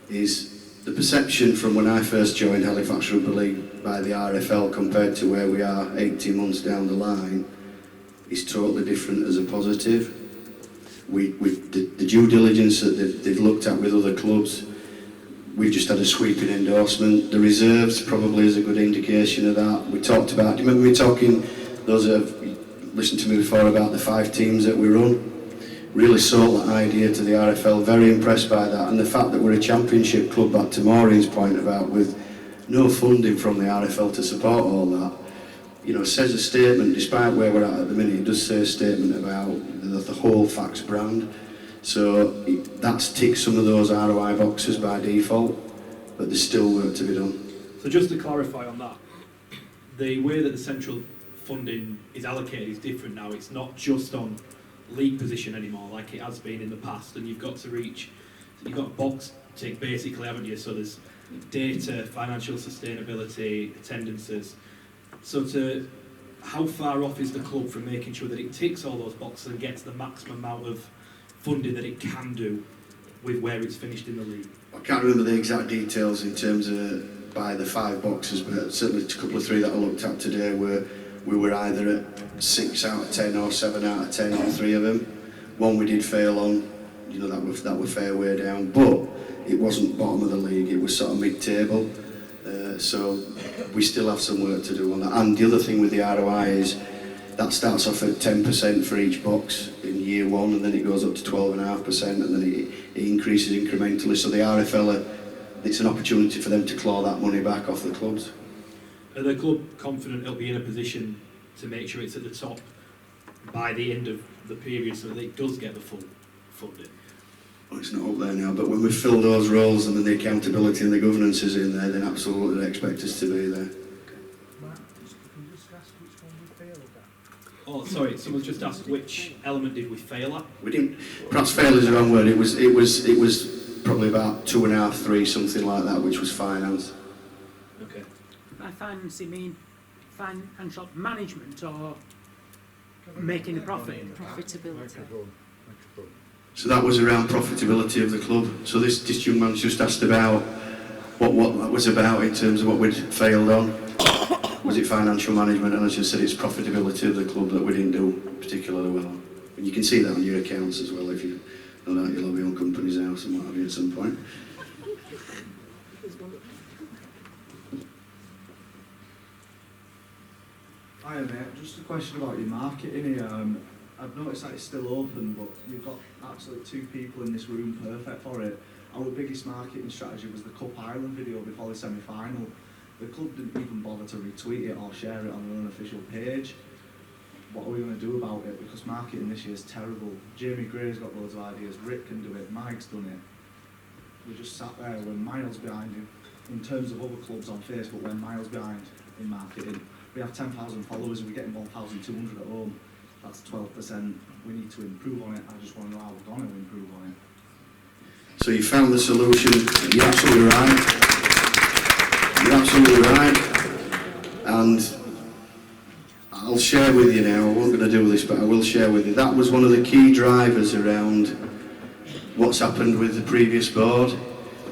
is the perception from when I first joined Halifax Rugby League by the RFL compared to where we are 18 months down the line is totally different as a positive. The due diligence that they've looked at with other clubs, we've just had a sweeping endorsement. The reserves probably is a good indication of that. We talked about, do you remember me talking, those who have listened to me before, about the 5 teams that we run? Really sold that idea to the RFL, very impressed by that. And the fact that we're a championship club, back to Maureen's point about with no funding from the RFL to support all that, you know, says a statement, despite where we're at the minute, it does say a statement about the whole Fax brand. So that's ticked some of those ROI boxes by default, but there's still work to be done. So just to clarify on that, the way that the central funding is allocated is different now. It's not just on league position anymore, like it has been in the past, and you've got to reach, you've got a box tick basically, haven't you? So there's data, financial sustainability, attendances. So how far off is the club from making sure that it ticks all those boxes and gets the maximum amount of funding that it can do with where it's finished in the league? I can't remember the exact details in terms of by the 5 boxes, but certainly a couple of 3 that I looked at today were we were either at 6 out of 10 or 7 out of 10 on 3 of them. One we did fail on, you know, that were fair way down, but it wasn't bottom of the league, it was sort of mid-table. So we still have some work to do on that. And the other thing with the ROI is that starts off at 10% for each box in year 1, and then it goes up to 12.5%, and then it increases incrementally. So the RFL, it's an opportunity for them to claw that money back off the clubs. Are the club confident it'll be in a position to make sure it's at the top by the end of the period so that it does get the full funding? Well, it's not up there now, but when we fill those roles and then the accountability and the governance is in there, then absolutely they expect us to be there. Mark, can you just ask which one we failed at? Oh, sorry, someone's just asked which element did we fail at? We didn't. Perhaps fail is the wrong word. It was probably about 2.5, 3, something like that, which was finance. Okay. By finance, you mean financial management or making a profit? Profitability. So that was around profitability of the club. So this young man's just asked about what that was about in terms of what we'd failed on. Was it financial management? And I just said it's profitability of the club that we didn't do particularly well on. And you can see that on your accounts as well if you know that you'll be on Company's House and what have you at some point. Hi mate, just a question about your marketing here. I've noticed that it's still open, but you've got absolutely 2 people in this room perfect for it. Our biggest marketing strategy was the Cup Ireland video before the semi-final. The club didn't even bother to retweet it or share it on their own official page. What are we going to do about it? Because marketing this year is terrible. Jamie Gray's got loads of ideas, Rick can do it, Mike's done it. We just sat there, we're miles behind him. In terms of other clubs on Facebook, we're miles behind in marketing. We have 10,000 followers, we're getting 1,200 at home. That's 12%. We need to improve on it. I just want to know how we're going to improve on it. So you found the solution. You're absolutely right. You're absolutely right. And I'll share with you now, I wasn't going to do this, but I will share with you. That was one of the key drivers around what's happened with the previous board,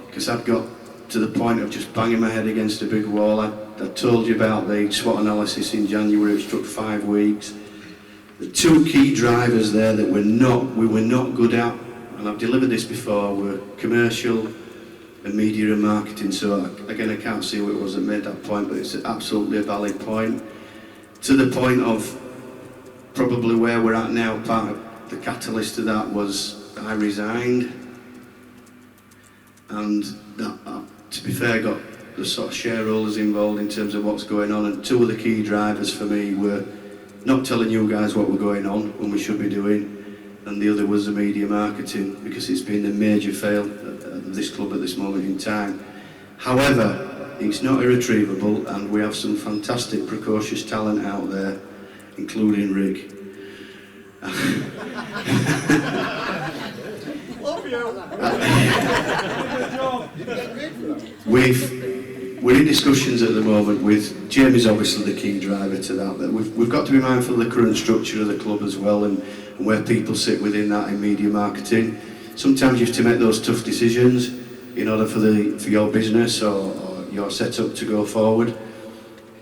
because I'd got to the point of just banging my head against a big wall. I told you about the SWOT analysis in January, it took 5 weeks. The 2 key drivers there that we were not good at, and I've delivered this before, were commercial and media and marketing. So again, I can't see who it was that made that point, but it's absolutely a valid point. To the point of probably where we're at now, part of the catalyst to that was I resigned, and that, to be fair, got the sort of shareholders involved in terms of what's going on, and 2 of the key drivers for me were not telling you guys what we're going on when we should be doing, and the other was the media marketing, because it's been a major fail at this club at this moment in time. However, it's not irretrievable, and we have some fantastic precocious talent out there, including Rick. We're in discussions at the moment with Jamie's obviously the key driver to that, but we've got to be mindful of the current structure of the club as well, and where people sit within that in media marketing. Sometimes you have to make those tough decisions in order for your business or your setup to go forward.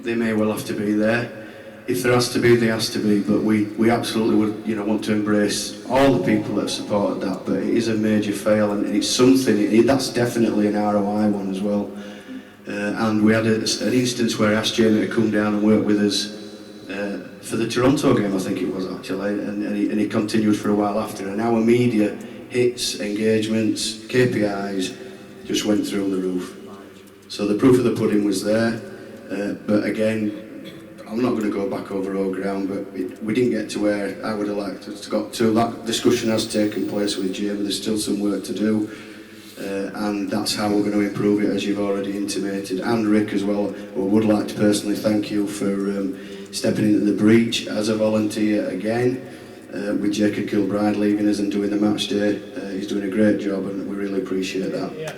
They may well have to be there. If there has to be, there has to be, but we absolutely would want to embrace all the people that supported that, but it is a major fail, and it's something, that's definitely an ROI one as well. And we had an instance where I asked Jamie to come down and work with us for the Toronto game, I think it was actually, and he continued for a while after, and our media hits, engagements, KPIs just went through the roof. So the proof of the pudding was there, but again, I'm not going to go back over old ground, but we didn't get to where I would have liked us to got to. That discussion has taken place with Jamie, there's still some work to do, and that's how we're going to improve it, as you've already intimated, and Rick as well. I would like to personally thank you for stepping into the breach as a volunteer again, with Jacob Kilbride leaving us and doing the match day. He's doing a great job, and we really appreciate that. Yeah.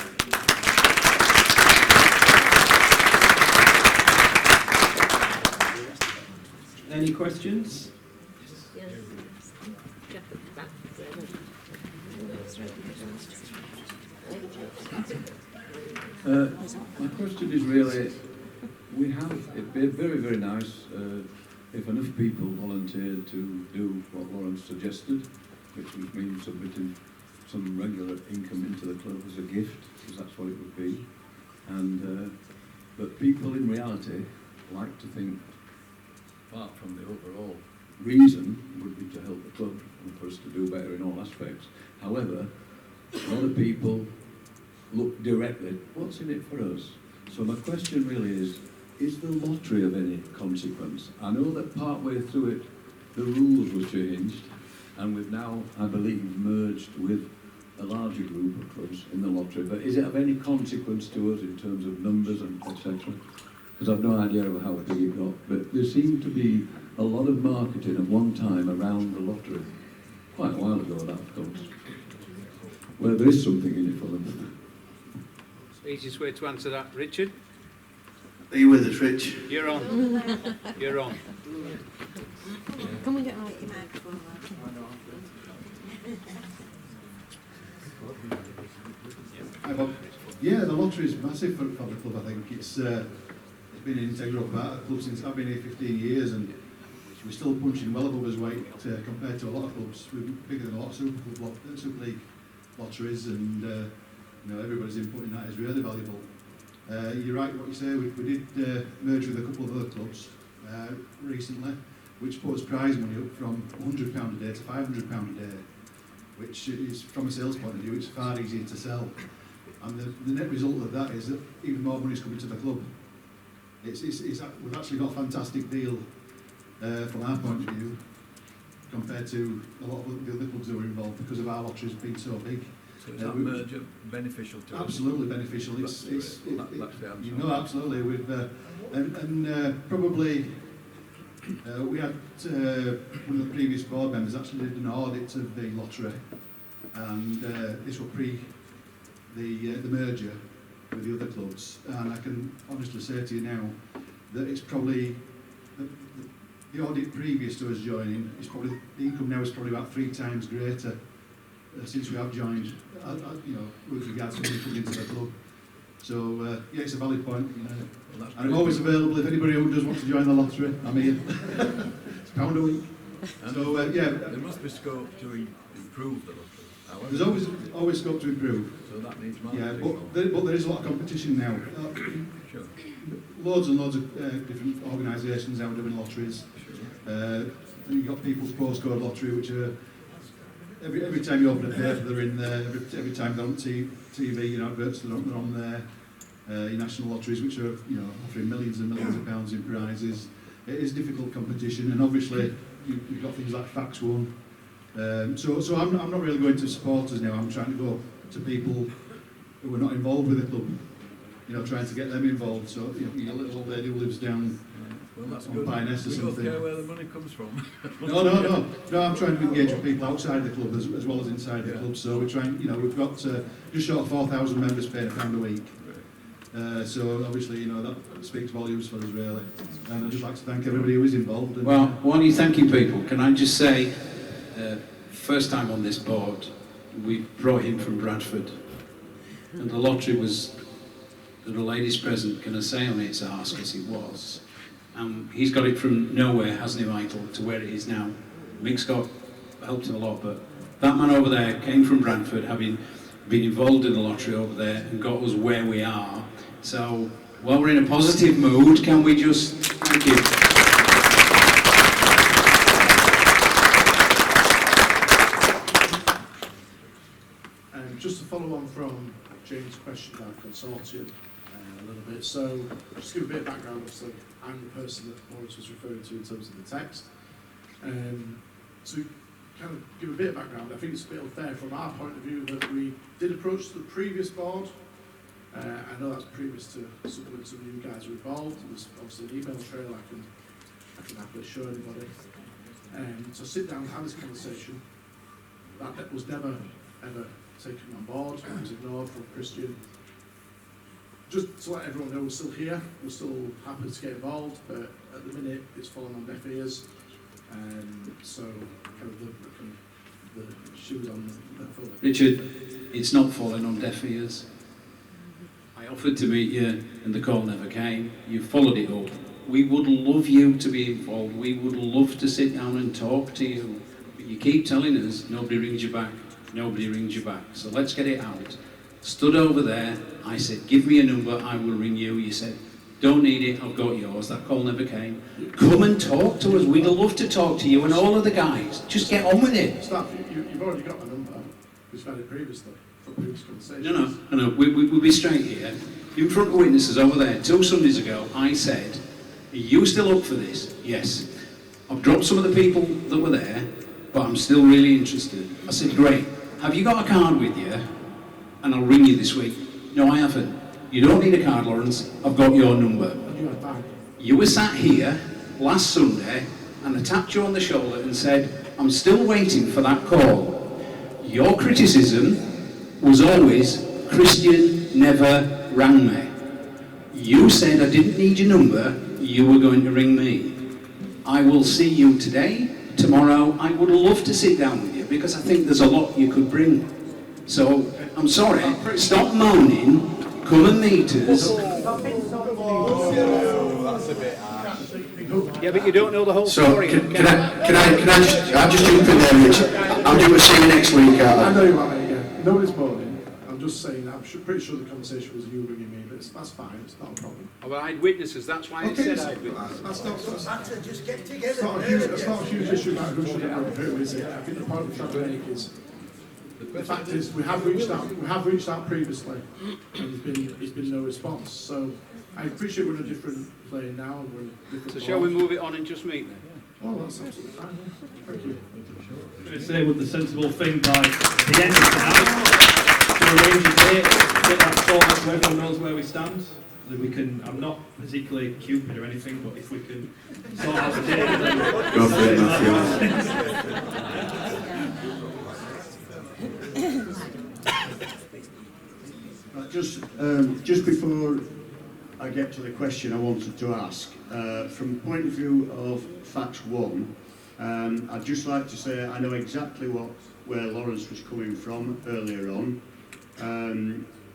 Any questions? My question is really, it'd be very, very nice if enough people volunteered to do what Lawrence suggested, which would mean submitting some regular income into the club as a gift, because that's what it would be. And but people in reality like to think, apart from the overall reason would be to help the club and for us to do better in all aspects. However, a lot of people look directly, what's in it for us? So my question really is the lottery of any consequence? I know that partway through it, the rules were changed, and we've now, I believe, merged with a larger group of clubs in the lottery, but is it of any consequence to us in terms of numbers and etc.? Because I've no idea of how big it got, but there seemed to be a lot of marketing at one time around the lottery, quite a while ago that, of course, where there is something in it for them. Easiest way to answer that, Richard? Are you with us, Rich? You're on. You're on. Come and get my microphone. Hi Bob. Yeah, the lottery is massive for the club. I think it's been an integral part of the club since I've been here 15 years, and we're still punching well above his weight compared to a lot of clubs. We're bigger than a lot of Super League lotteries, and everybody's input in that is really valuable. You're right what you say. We did merge with a couple of other clubs recently, which puts prize money up from £100 a day to £500 a day, which is, from a sales point of view, it's far easier to sell. And the net result of that is that even more money is coming to the club. We've actually got a fantastic deal from our point of view compared to a lot of the other clubs that were involved, because of our lotteries being so big. So is that merger beneficial to us? Absolutely beneficial. That's the answer. Absolutely. Probably we had one of the previous board members actually did an audit of the lottery, and this was the merger with the other clubs, and I can honestly say to you now that it's probably the audit previous to us joining. It's probably the income now is probably about 3 times greater since we have joined. With regards to money coming into the club. So yeah, it's a valid point. And I'm always available if anybody who does want to join the lottery. I'm here. It's £1 a week. So yeah, there must be scope to improve the lottery. There's always scope to improve. So that needs marketing. Yeah, but there is a lot of competition now. Sure. Loads and loads of different organisations now doing lotteries. Sure. You've got People's Postcode Lottery, which are every time you open a paper, they're in there. Every time they're on TV, adverts, they're on there. Your national lotteries, which are offering millions and millions of pounds in prizes. It is difficult competition, and obviously you've got things like Fax Forum. So I'm not really going to supporters now. I'm trying to go to people who are not involved with the club. Trying to get them involved. So a little old lady who lives down on Pine Nest or something. We don't care where the money comes from. No. I'm trying to engage with people outside the club as well as inside the club. So we're trying. We've got just short of 4,000 members paying £1 a week. So obviously, that speaks volumes for us, really. And I'd just like to thank everybody who is involved. And, well, while you're thanking people, can I just say, first time on this board, we brought him from Bradford, and the lottery was, there were ladies present, can I say on its arse, because it was. He's got it from nowhere, hasn't he, Michael, to where it is now. Mick's helped him a lot, but that man over there came from Bradford, having been involved in the lottery over there, and got us where we are. So, while we're in a positive mood, can we just thank you? Just to follow on from James' question about consortium a little bit, so just to give a bit of background, obviously I'm the person that Lawrence was referring to in terms of the text. So kind of give a bit of background, I think it's a bit unfair from our point of view that we did approach the previous board. I know that's previous to some of you guys were involved. There's obviously an email trail I can happily show anybody. So sit down and have this conversation. That was never ever taken on board. It was ignored from Christian. Just to let everyone know, we're still here. We're still happy to get involved, but at the minute it's fallen on deaf ears. So kind of the shoes on the foot. Richard, it's not falling on deaf ears. I offered to meet you and the call never came. You followed it up. We would love you to be involved. We would love to sit down and talk to you. But you keep telling us nobody rings you back. Nobody rings you back. So let's get it out. Stood over there. I said, give me a number, I will ring you. You said, don't need it, I've got yours. That call never came. Come and talk to us. We'd love to talk to you and all of the guys. Just get on with it. Staff, you've already got my number. We've had it previously. Previous conversations. No. We'll be straight here. In front of witnesses over there, 2 Sundays ago, I said, are you still up for this? Yes. I've dropped some of the people that were there, but I'm still really interested. I said, great. Have you got a card with you? And I'll ring you this week. No, I haven't. You don't need a card, Lawrence. I've got your number. You were sat here last Sunday, and I tapped you on the shoulder and said, I'm still waiting for that call. Your criticism was always, Christian never rang me. You said I didn't need your number, you were going to ring me. I will see you today, tomorrow. I would love to sit down with you because I think there's a lot you could bring. So, I'm sorry, stop moaning, come and meet us. Yeah, but you don't know the whole So, story. can I just jump in there, Rich? I'll do a see you next week, I know you are, yeah. Nobody's moaning. I'm just saying, pretty sure the conversation was you ringing me, but that's fine, it's not a problem. Oh, well, I'd witnesses, that's why I said I'd witnesses. That's not Just get together. It's not a huge issue about who should get out of who, is it? I think the point we're trying to make is, the fact is, we have reached out previously, and there's been no response. So I appreciate we're in a different plane now, and we're in a different. So shall we move it on and just meet then? Oh, that's absolutely fine. Thank you. I'm going to say with the sensible thing by the end of tonight to arrange a date, get that sorted so everyone knows where we stand. That we can. I'm not particularly Cupid or anything, but if we can sort out a date, then Go for it, Matthew. Just before I get to the question I wanted to ask, from the point of view of Fax 1, I'd just like to say I know exactly where Lawrence was coming from earlier on.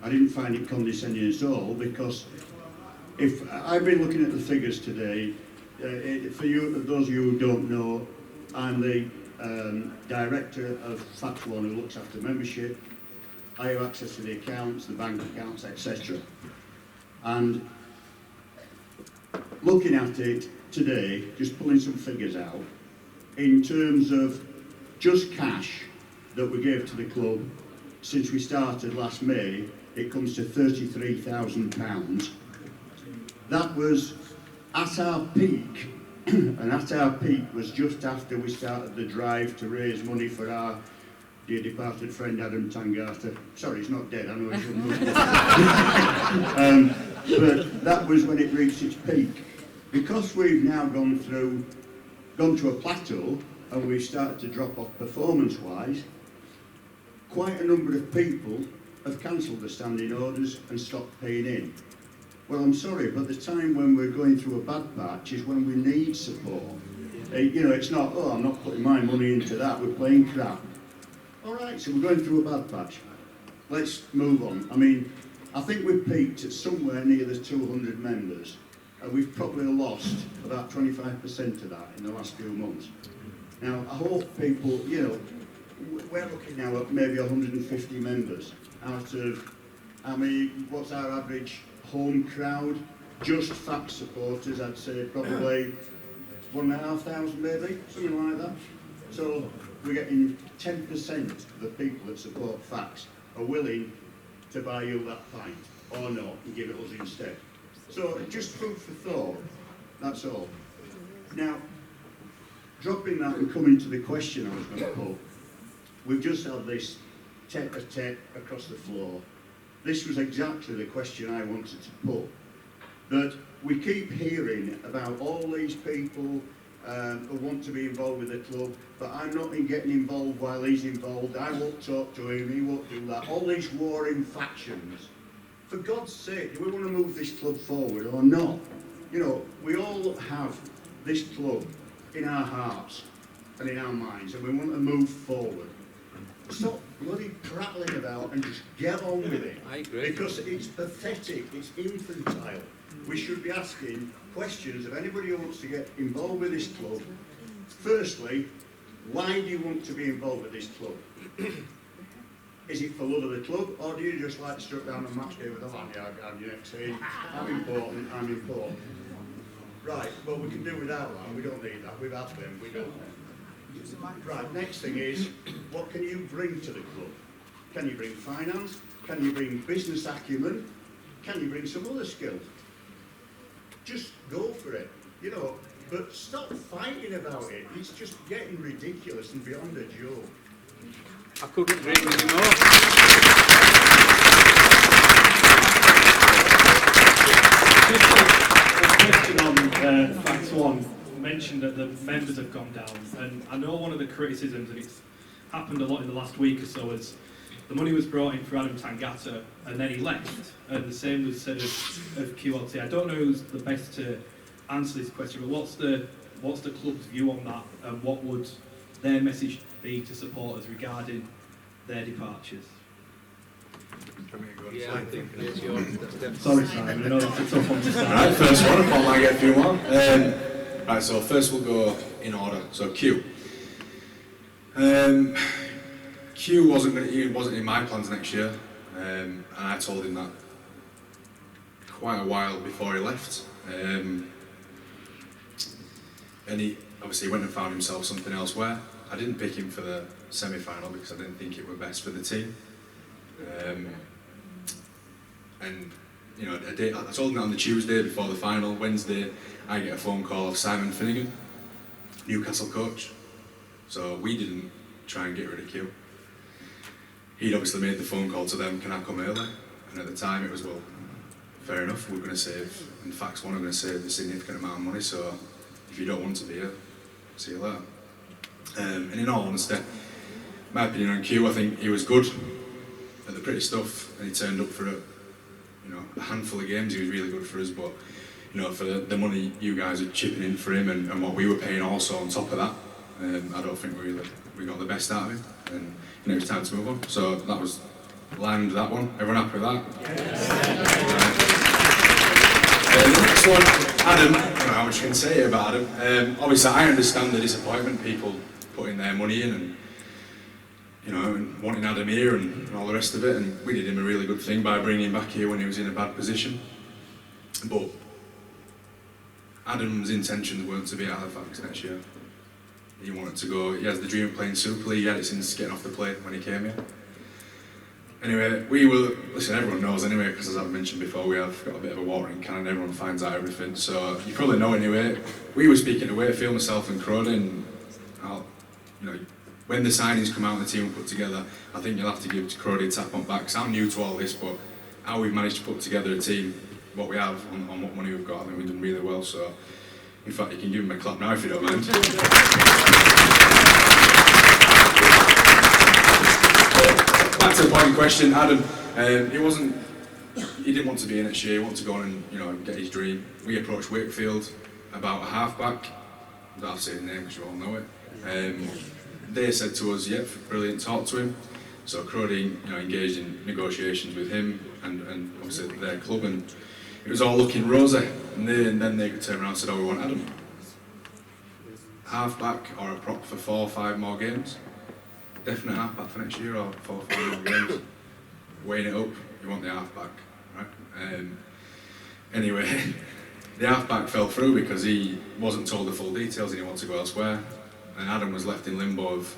I didn't find it condescending at all, because if I've been looking at the figures today, for those of you who don't know, I'm the director of Fax 1 who looks after membership. I have access to the accounts, the bank accounts, etc. And looking at it today, just pulling some figures out, in terms of just cash that we gave to the club since we started last May, it comes to £33,000. That was at our peak, and at our peak was just after we started the drive to raise money for our dear departed friend Adam Tangata. Sorry, he's not dead, I know he's unmoved. But that was when it reached its peak. Because we've now gone to a plateau and we've started to drop off performance-wise, quite a number of people have cancelled the standing orders and stopped paying in. Well, I'm sorry, but the time when we're going through a bad patch is when we need support. You know, it's not, oh, I'm not putting my money into that, we're playing crap. All right, so we're going through a bad patch. Let's move on. I mean, I think we've peaked at somewhere near the 200 members, and we've probably lost about 25% of that in the last few months. Now, I hope people, you know, we're looking now at maybe 150 members out of, I mean, what's our average home crowd? Just Fax supporters, I'd say probably 1,500 maybe, something like that. So we're getting 10% of the people that support Fax are willing to buy you that pint, or not, and give it us instead. So just food for thought, that's all. Now, dropping that and coming to the question I was going to put, we've just had this tete-a-tete across the floor. This was exactly the question I wanted to put. That we keep hearing about all these people who want to be involved with the club, but I'm not getting involved while he's involved. I won't talk to him, he won't do that. All these warring factions. For God's sake, do we want to move this club forward or not? You know, we all have this club in our hearts and in our minds, and we want to move forward. Stop bloody prattling about and just get on with it. I agree. Because it's pathetic, it's infantile. We should be asking questions of anybody who wants to get involved with this club. Firstly, why do you want to be involved with this club? Is it for love of the club, or do you just like to strip down a match day with a lanyard and you're saying, I'm important, I'm important? Right, well we can do without that, we don't need that, we've had them, we don't. Right, next thing is, what can you bring to the club? Can you bring finance? Can you bring business acumen? Can you bring some other skills? Just go for it, you know, but stop fighting about it. It's just getting ridiculous and beyond a joke. I couldn't agree with you more. A question on Fax 1 mentioned that the members have gone down, and I know one of the criticisms, and it's happened a lot in the last week or so, is the money was brought in for Adam Tangata and then he left, and the same was said of QLT. I don't know who's the best to answer this question, but what's the club's view on that, and what would their message be to supporters regarding their departures? Yeah, I think it's yours. Sorry, Simon, I know that's a tough one to start. Right, first one, I thought I might get a few more. Right, so first we'll go in order. So Q. Q wasn't in my plans next year, and I told him that quite a while before he left. And he obviously went and found himself something elsewhere. I didn't pick him for the semi-final because I didn't think it would be best for the team. And you know, I told him that on the Tuesday before the final. Wednesday, I get a phone call of Simon Finnegan, Newcastle coach. So we didn't try and get rid of Q. He'd obviously made the phone call to them, can I come early? And at the time it was, well, fair enough, we're going to save, in Fax 1 I'm going to save a significant amount of money, so if you don't want to be here, see you later. And in all honesty, my opinion on Q, I think he was good at the pretty stuff, and he turned up for it a handful of games he was really good for us, but for the money you guys are chipping in for him and what we were paying also on top of that, I don't think we got the best out of him, and it was time to move on. So that was land that one. Everyone happy with that? The next one, Adam. I don't know how much you can say about Adam. Obviously, I understand the disappointment, people putting their money in and and wanting Adam here and all the rest of it, and we did him a really good thing by bringing him back here when he was in a bad position. But Adam's intentions weren't to be at Halifax next year. He wanted to go, he has the dream of playing Super League, he had it since getting off the plane when he came here. Anyway, listen, everyone knows anyway, because as I've mentioned before, we have got a bit of a watering can and everyone finds out everything, so you probably know anyway. We were speaking to Wakefield, myself and Crowley, and when the signings come out and the team were put together, I think you'll have to give Crowley a tap on back, because I'm new to all this, but how we've managed to put together a team, what we have, on what money we've got, I think we've done really well, so in fact you can give him a clap now if you don't mind. Back to the point in question, Adam, he didn't want to be in next year, he wanted to go on and get his dream. We approached Wakefield about a half-back, I don't have to say his name because you all know it. They said to us, yep, brilliant, talk to him. So Crowley engaged in negotiations with him and obviously their club, and it was all looking rosy. And then they could turn around and said, oh, we want Adam. Half-back or a prop for 4 or 5 more games. Definite half-back for next year or 4 or 5 more games. Weighing it up, you want the half-back, right? Anyway, the half-back fell through because he wasn't told the full details and he wanted to go elsewhere. And Adam was left in limbo of,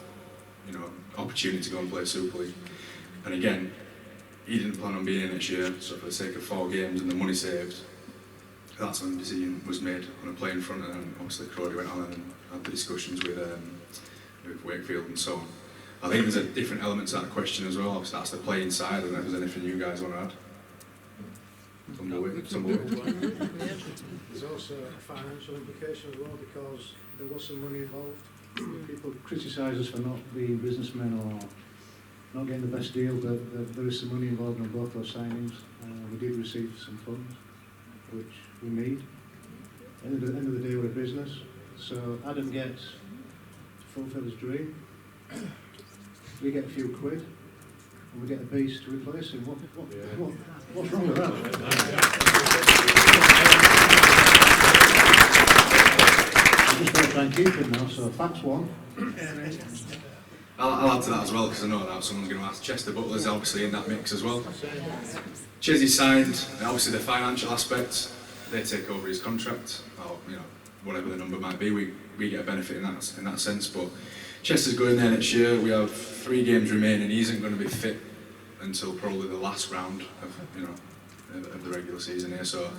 opportunity to go and play Super League. And again, he didn't plan on being in next year, so for the sake of 4 games and the money saved, that's when the decision was made on a playing front, and obviously Crowley went on and had the discussions with Wakefield and so on. I think there's a different element to that question as well, obviously that's the playing side, I don't know if there's anything you guys want to add. There's also a financial implication as well, because there was some money involved. People criticise us for not being businessmen or not getting the best deal, but there is some money involved in both those signings. We did receive some funds, which we need. At the end of the day, we're a business. So Adam gets to fulfil his dream. We get a few quid, and we get a beast to replace him. What's wrong with that? I just want to try and keep it now, so Fax one. I'll add to that as well, because I know that someone's going to ask. Chester Butler's obviously in that mix as well. Chesney signed, and obviously the financial aspect, they take over his contract, or whatever the number might be, we get a benefit in that sense. But Chester's going there next year, we have 3 games remaining, he isn't going to be fit until probably the last round of the regular season here, so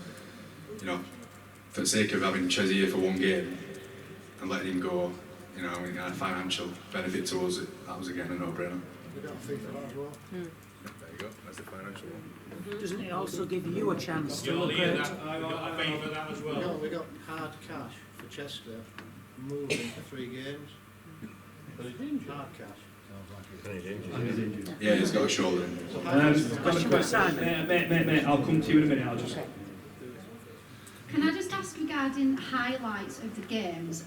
for the sake of having Chesney here for 1 game and letting him go, a financial benefit to us, that was again a no-brainer. We got a fee for that as well. There you go, that's the financial one. Doesn't it also give you a chance to look at... I fee for that as well. We got hard cash for Chester moving for 3 games. Hard cash. Yeah, he's got a shoulder injury. Question for Simon. Mate, I'll come to you in a minute, I'll just... Can I just ask regarding highlights of the games?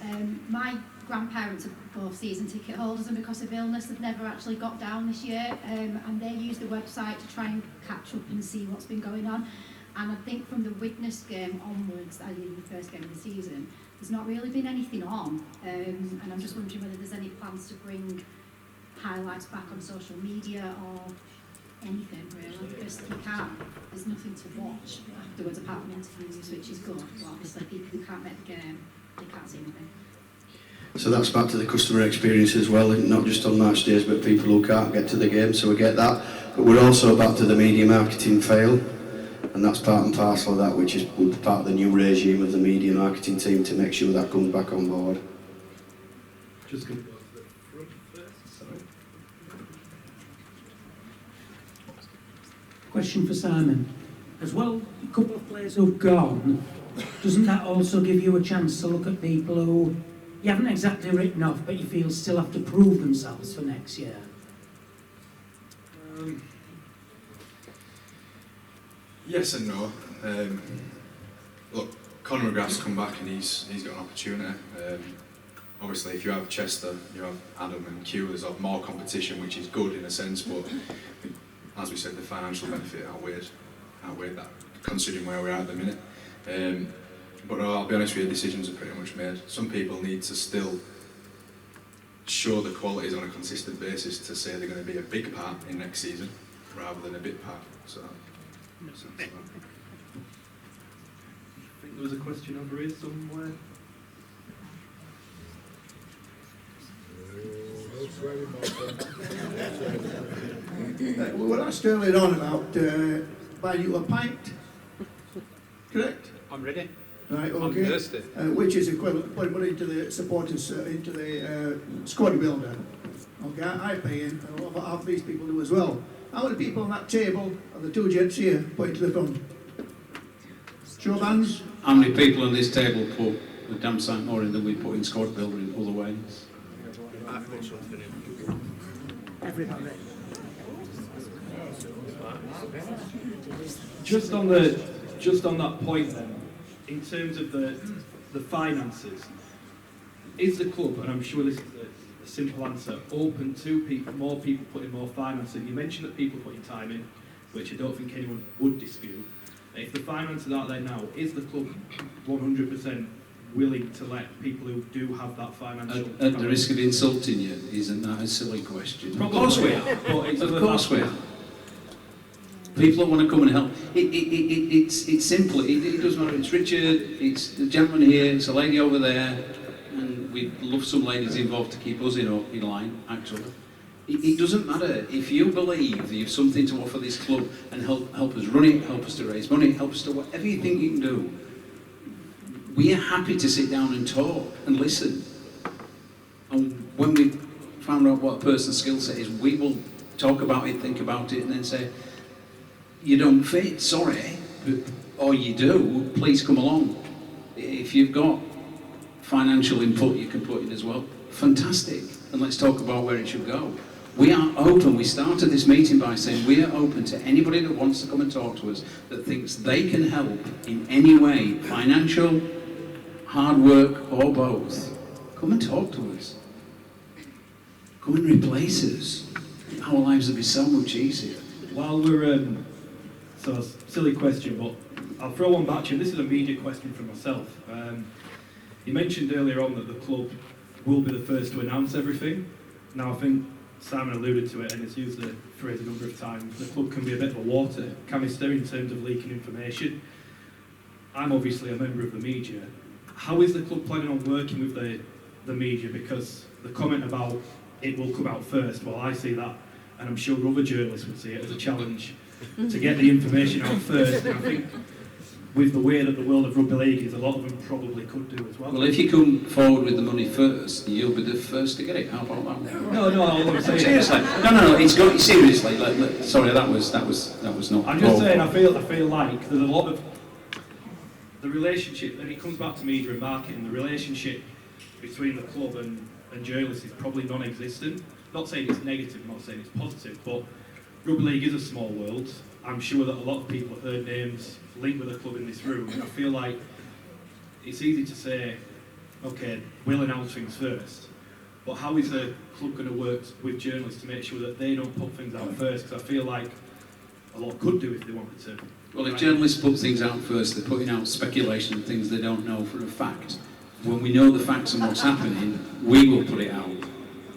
My grandparents are both season ticket holders, and because of illness they've never actually got down this year, and they use the website to try and catch up and see what's been going on. And I think from the Widnes game onwards, i.e. the first game of the season, there's not really been anything on, and I'm just wondering whether there's any plans to bring highlights back on social media or anything really, because there's nothing to watch afterwards apart from interviews, which is good, but obviously people who can't make the game, they can't see anything. So that's back to the customer experience as well, not just on match days, but people who can't get to the game, so we get that. But we're also back to the media marketing fail, and that's part and parcel of that, which is part of the new regime of the media marketing team to make sure that comes back on board. Just good. Question for Simon. As well, a couple of players who've gone, doesn't that also give you a chance to look at people who you haven't exactly written off, but you feel still have to prove themselves for next year? Yes and no. Look, Conor McGrath's come back and he's got an opportunity. Obviously, if you have Chester, you have Adam and Q, there's more competition, which is good in a sense, but as we said, the financial benefit outweighed that, considering where we are at the minute. But no, I'll be honest with you, decisions are pretty much made. Some people need to still show the qualities on a consistent basis to say they're going to be a big part in next season, rather than a bit part. So I think there was a question over here somewhere. We were asked earlier on about buying you a pint, correct? I'm ready. Right, I'm okay. thirsty. Which is equivalent, putting money into the supporters, into the squad builder. Okay, I pay in, and a lot of half these people do as well. How many people on that table are the two gents here put into the fund? Show of hands. How many people on this table put a damn sight more in than we put in squad builder in other ways? Everybody. Just on that point then, in terms of the finances, is the club, and I'm sure this is a simple answer, open to more people putting more finance in? You mentioned that people putting time in, which I don't think anyone would dispute. If the finances aren't there now, is the club 100% willing to let people who do have that financial... At the risk of insulting you, isn't that a silly question? Probably of course we are. Of course we are. People that want to come and help. It's simple. It doesn't matter. It's Richard, it's the gentleman here, it's a lady over there, and we'd love some ladies involved to keep us in line, actually. It doesn't matter. If you believe you have something to offer this club and help us run it, help us to raise money, help us to whatever you think you can do, we are happy to sit down and talk and listen. And when we found out what a person's skill set is, we will talk about it, think about it, and then say, you don't fit, sorry, or you do, please come along. If you've got financial input you can put in as well, fantastic, and let's talk about where it should go. We are open. We started this meeting by saying we are open to anybody that wants to come and talk to us, that thinks they can help in any way, financial, hard work, or both. Come and talk to us. Come and replace us. Our lives will be so much easier. While we're... So, silly question, but I'll throw one back to you. This is a media question for myself. You mentioned earlier on that the club will be the first to announce everything. Now, I think Simon alluded to it and has used the phrase a number of times. The club can be a bit of a water canister in terms of leaking information. I'm obviously a member of the media. How is the club planning on working with the media? Because the comment about it will come out first, well, I see that, and I'm sure other journalists would see it as a challenge to get the information out first. And I think with the way that the world of rugby league is, a lot of them probably could do as well. Well, if you come forward with the money first, you'll be the first to get it. How about that? No, all I'm saying. Seriously, no. It's got seriously. Sorry, that was not. I'm just saying. I feel like there's a lot of the relationship, and it comes back to media and marketing. The relationship between the club and journalists is probably non-existent. Not saying it's negative, not saying it's positive, but rugby league is a small world. I'm sure that a lot of people have heard names linked with the club in this room, and I feel like it's easy to say, okay, we'll announce things first, but how is the club going to work with journalists to make sure that they don't put things out first? Because I feel like a lot could do if they wanted to. Well, if journalists put things out first, they're putting out speculation and things they don't know for a fact. When we know the facts and what's happening, we will put it out.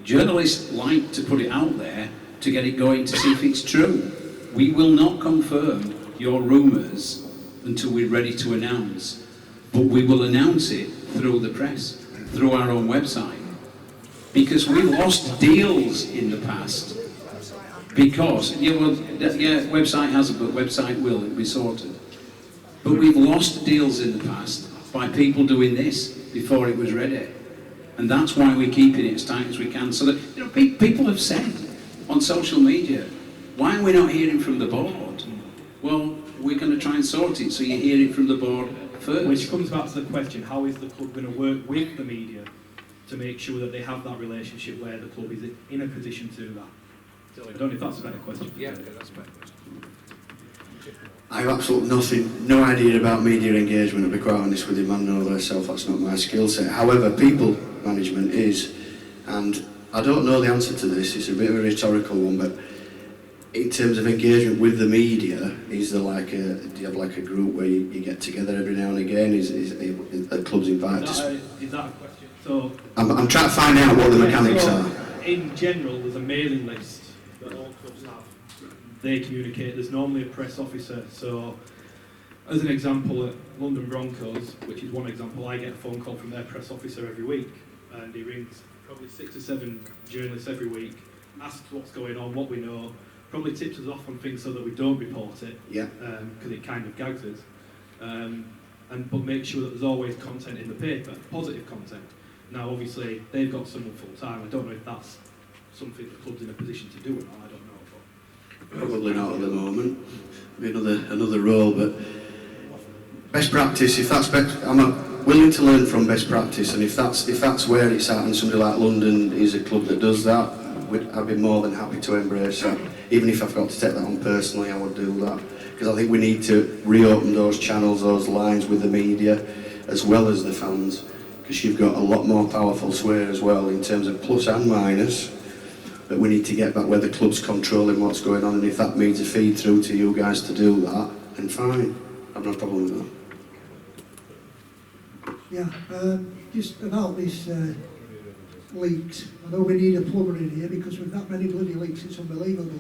Journalists like to put it out there to get it going to see if it's true. We will not confirm your rumours until we're ready to announce, but we will announce it through the press, through our own website, because we've lost deals in the past. Because, website hasn't, but website will, it'll be sorted. But we've lost deals in the past by people doing this before it was ready. And that's why we're keeping it as tight as we can. So that, people have said on social media, why are we not hearing from the board? Well, we're going to try and sort it so you hear it from the board first. Which comes back to the question, how is the club going to work with the media to make sure that they have that relationship where the club is in a position to do that? I don't know if that's a better question. Yeah, okay, that's a better question. I have absolutely nothing, no idea about media engagement, I'll be quite honest with you, man, know thyself, that's not my skill set. However, people management is, and I don't know the answer to this, it's a bit of a rhetorical one, but in terms of engagement with the media, is there like do you have like a group where you get together every now and again? Is the clubs invited to... Is that a question? So, I'm trying to find out what the mechanics so, are. In general, there's a mailing list that all clubs have. They communicate. There's normally a press officer. So, as an example, at London Broncos, which is one example, I get a phone call from their press officer every week, and he rings probably 6 or 7 journalists every week, asks what's going on, what we know, probably tips us off on things so that we don't report it, because it kind of gags us, but make sure that there's always content in the paper, positive content. Now, obviously, they've got someone full-time. I don't know if that's something the club's in a position to do or not, I don't know. But Probably not at the moment. Maybe another role, but best practice, if that's I'm willing to learn from best practice, and if that's where it's at, and somebody like London is a club that does that, I'd be more than happy to embrace that. Even if I've got to take that on personally, I would do that. Because I think we need to reopen those channels, those lines with the media, as well as the fans. Because you've got a lot more powerful sway as well, in terms of plus and minus. But we need to get back where the club's controlling what's going on, and if that means a feed through to you guys to do that, then fine. I've no problem with that. Yeah, just about this leaks. I know we need a plumber in here because with that many bloody leaks, it's unbelievable.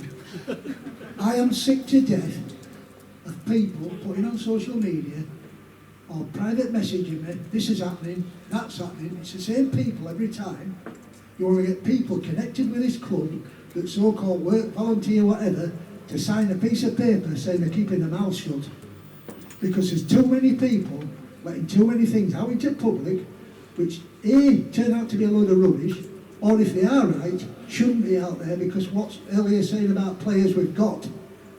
I am sick to death of people putting on social media or private messaging me, this is happening, that's happening. It's the same people every time. You want to get people connected with this club that so-called work, volunteer, whatever, to sign a piece of paper saying they're keeping their mouth shut. Because there's too many people letting too many things out into public, which A, turn out to be a load of rubbish, or if they are right, shouldn't be out there, because what's earlier saying about players we've got,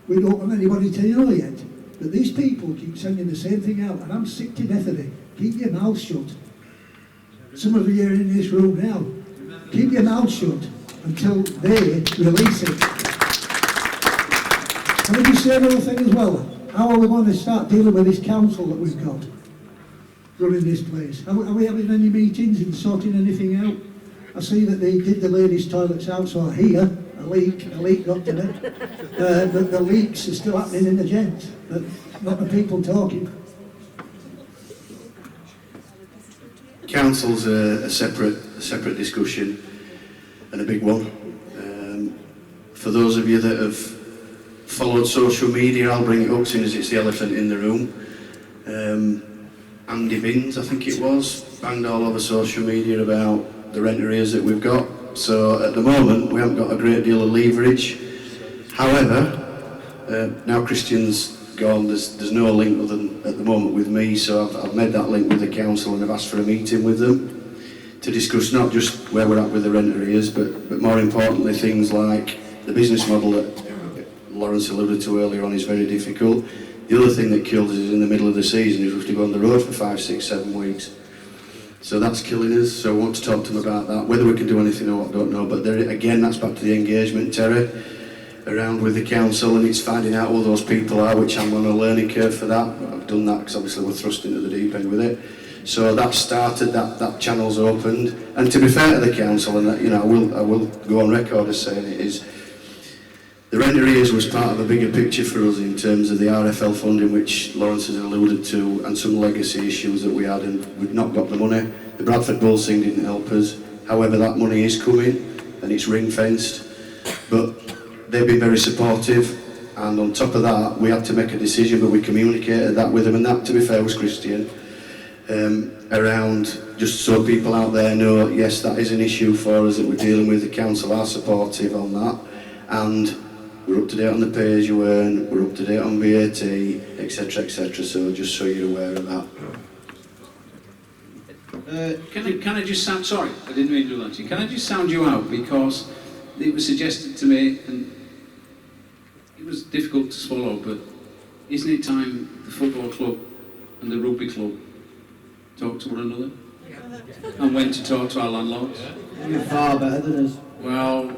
we don't want anybody to know yet. But these people keep sending the same thing out, and I'm sick to death of it. Keep your mouth shut. Some of you are in this room now. Keep your mouth shut until they release it. And let me say another thing as well. How are we going to start dealing with this council that we've got running this place? Are we having any meetings and sorting anything out? I see that they did the ladies' toilets out, so I hear a leak got to it. But the leaks are still happening in the gents, but not the people talking. Council's a separate discussion, and a big one. For those of you that have followed social media, I'll bring it up soon as it's the elephant in the room. Andy Binns, I think it was, banged all over social media about the rent arrears that we've got. So at the moment, we haven't got a great deal of leverage. However, now Christian's gone, there's no link other than at the moment with me, so I've made that link with the council, and I've asked for a meeting with them to discuss not just where we're at with the rent arrears, but more importantly things like the business model that Lawrence alluded to earlier on is very difficult. The other thing that kills us is in the middle of the season is we have to go on the road for 5, 6, 7 weeks. So that's killing us, so I want to talk to them about that. Whether we can do anything or what, I don't know, but there, again, that's back to the engagement, Terry, around with the council, and it's finding out who those people are, which I'm on a learning curve for that. I've done that because obviously we're thrust into the deep end with it. So that started, that channel's opened, and to be fair to the council, and you know, I will go on record as saying it is, the rent arrears was part of a bigger picture for us in terms of the RFL funding, which Lawrence has alluded to, and some legacy issues that we had, and we've not got the money. The Bradford Bulls thing didn't help us. However, that money is coming, and it's ring-fenced. But they've been very supportive, and on top of that, we had to make a decision, but we communicated that with them, and that, to be fair, was Christian. Around, just so people out there know, yes, that is an issue for us that we're dealing with. The council are supportive on that, and we're up to date on the pay as you earn, we're up to date on VAT, etc, etc. So just so you're aware of that. Can I just sound, sorry, I didn't mean to do that to you. Can I just sound you out, because it was suggested to me, and it was difficult to swallow, but isn't it time the football club and the rugby club talk to one another? And when to talk to our landlords? You're far better than us. Well,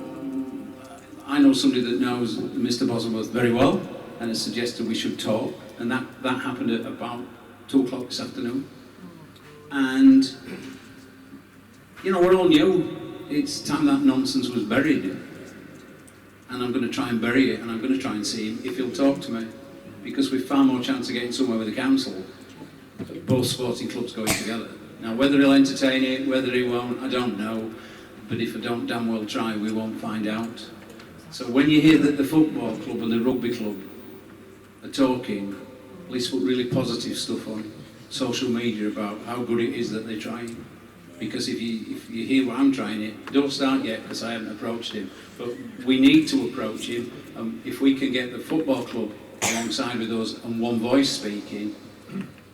I know somebody that knows Mr. Bosworth very well, and has suggested we should talk, and that happened at about 2 o'clock this afternoon. And, you know, we're all new. It's time that nonsense was buried. And I'm going to try and bury it, and I'm going to try and see if he'll talk to me. Because we've far more chance of getting somewhere with the council, both sporting clubs going together. Now, whether he'll entertain it, whether he won't, I don't know. But if I don't damn well try, we won't find out. So when you hear that the football club and the rugby club are talking, at least put really positive stuff on social media about how good it is that they're trying. Because if you hear what I'm trying it, don't start yet because I haven't approached him. But we need to approach him. If we can get the football club alongside with us and one voice speaking,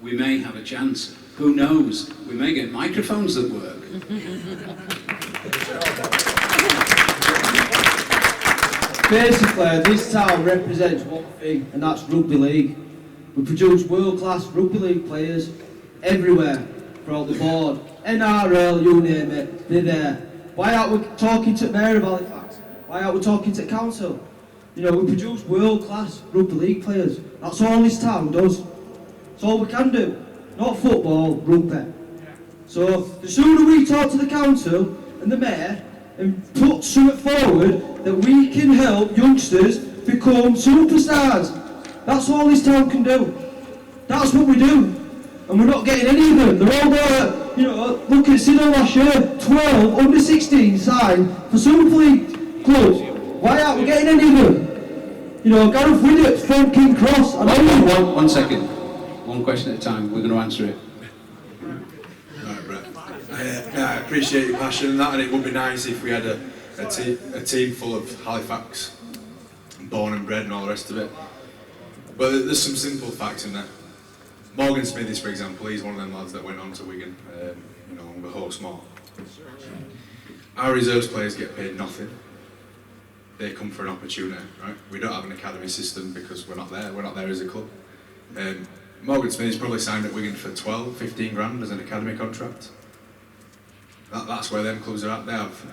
we may have a chance. Who knows? We may get microphones that work. Basically, this town represents one thing, and that's rugby league. We produce world-class rugby league players everywhere, throughout the board. NRL, you name it, they're there. Why aren't we talking to Mayor of Halifax? Why aren't we talking to Council? You know, we produce world-class rugby league players. That's all this town does. That's all we can do. Not football, rugby. So, the sooner we talk to the Council and the Mayor and put something forward that we can help youngsters become superstars. That's all this town can do. That's what we do. And we're not getting any of them. They're all there, you know, look at Siddle last year, 12 under 16 signed for Super League clubs. Why aren't we getting any of them? You know, Gareth Widdop's from King Cross. One second. One question at a time. We're going to answer it. Right, Brett. I appreciate your passion and that, and it would be nice if we had a team full of Halifax, born and bred and all the rest of it. But there's some simple facts in there. Morgan Smithies, for example, he's one of them lads that went on to Wigan, you know, with Horse Small. Our reserves players get paid nothing. They come for an opportunity, right? We don't have an academy system because we're not there as a club. Morgan Smithies probably signed at Wigan for 12, 15 grand as an academy contract. That's where them clubs are at. They have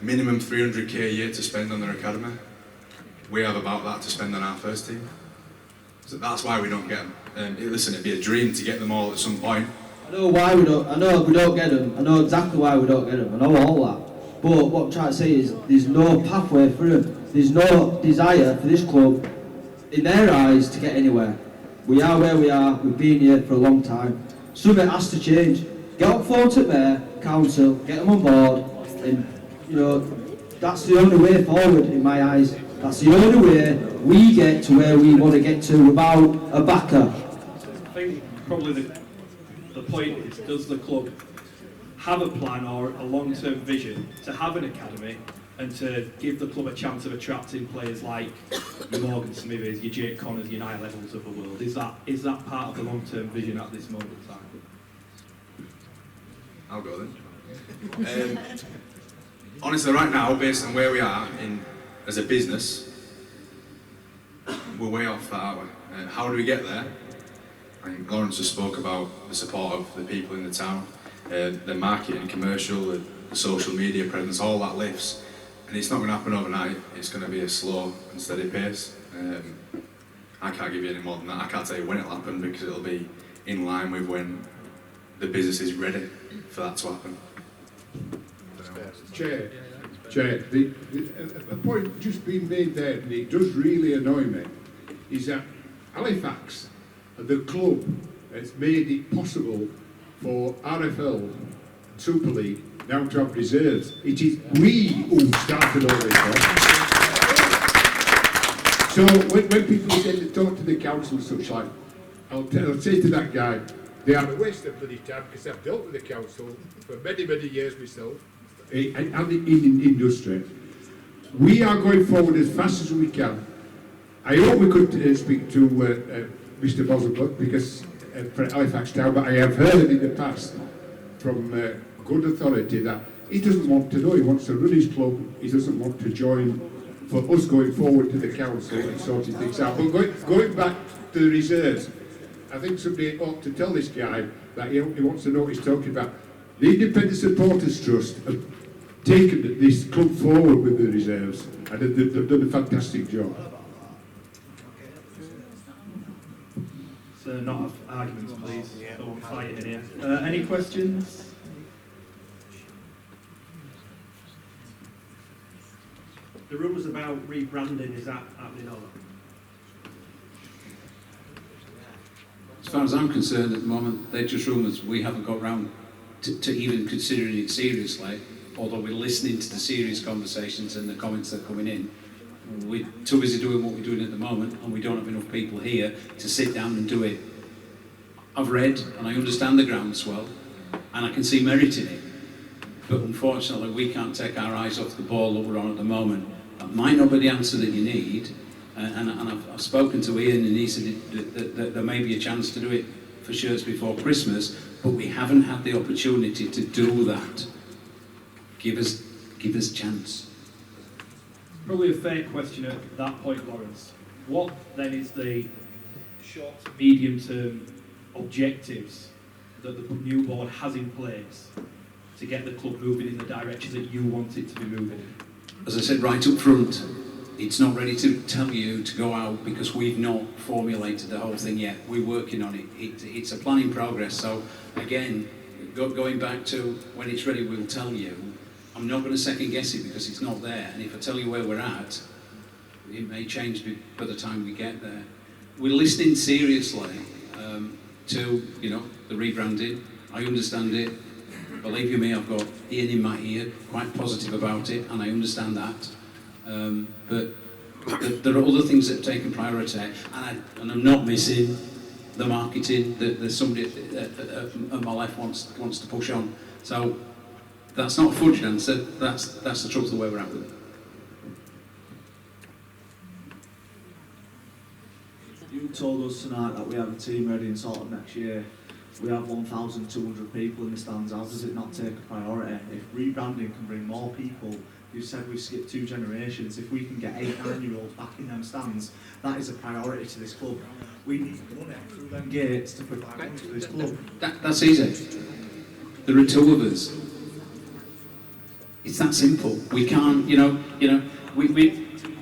minimum 300k a year to spend on their academy. We have about that to spend on our first team. So that's why we don't get them. Listen, it'd be a dream to get them all at some point. I know why we don't. I know we don't get them. I know exactly why we don't get them. I know all that. But what I'm trying to say is, there's no pathway for them. There's no desire for this club, in their eyes, to get anywhere. We are where we are. We've been here for a long time. Something has to change. Get on phone to Mayor, Council, get them on board, and you know, that's the only way forward in my eyes. That's the only way we get to where we want to get to without a backer. I think probably the point is, does the club have a plan or a long-term vision to have an academy and to give the club a chance of attracting players like your Morgan Smithies, your Jake Connors, your Niall Levels of the world? Is that part of the long-term vision at this moment in time? I'll go then. Honestly, right now, based on where we are as a business, we're way off that, aren't we? How do we get there? I think Lawrence just spoke about the support of the people in the town, the marketing, commercial, the social media presence, all that lifts. And it's not going to happen overnight. It's going to be a slow and steady pace. I can't give you any more than that. I can't tell you when it'll happen because it'll be in line with when the business is ready for that to happen. Chair, a point just being made there, and it does really annoy me, is that Halifax, the club, has made it possible for RFL Super League now to have reserves. It is we who started all this. So when people talk to the council and such like, I'll say to that guy, they are a waste of bloody time because I've dealt with the council for many, many years myself and in industry. We are going forward as fast as we can. I hope we could speak to Mr. Boselbuck because for Halifax Town, but I have heard in the past from good authority that he doesn't want to do. He wants to run his club. He doesn't want to join for us going forward to the council and sorting things out. But going back to the reserves, I think somebody ought to tell this guy that he wants to know what he's talking about. The Independent Supporters Trust have taken this club forward with the reserves and they've done a fantastic job. not have arguments, please. Don't fight in here. Any questions? The rumours about rebranding, is that happening or not? As far as I'm concerned at the moment, they're just rumours. We haven't got round to even considering it seriously, although we're listening to the serious conversations and the comments that are coming in. We're too busy doing what we're doing at the moment, and we don't have enough people here to sit down and do it. I've read and I understand the groundswell, and I can see merit in it. But unfortunately, we can't take our eyes off the ball that we're on at the moment. That might not be the answer that you need, and I've spoken to Ian, and he said that there may be a chance to do it for shirts before Christmas, but we haven't had the opportunity to do that. Give us a chance. Probably a fair question at that point, Lawrence. What then is the short to medium term objectives that the new board has in place to get the club moving in the direction that you want it to be moving in? As I said right up front, it's not ready to tell you to go out because we've not formulated the whole thing yet. We're working on it. It's a plan in progress. So again, going back to when it's ready, we'll tell you. I'm not going to second guess it because it's not there. And if I tell you where we're at, it may change by the time we get there. We're listening seriously to the rebranding. I understand it. Believe you me, I've got Ian in my ear, quite positive about it, and I understand that. But there are other things that have taken priority, and I'm not missing the marketing that somebody at my left wants to push on. So that's not a fudged answer. That's the truth of the way we're at with it. You told us tonight that we have a team ready in sort of next year. We have 1,200 people in the stands. How does it not take a priority? If rebranding can bring more people, you said we've skipped 2 generations. If we can get 8, 9-year-olds back in them stands, that is a priority to this club. We need money through them gates to provide money to this club. That's easy. There are 2 of us. It's that simple. We can't, we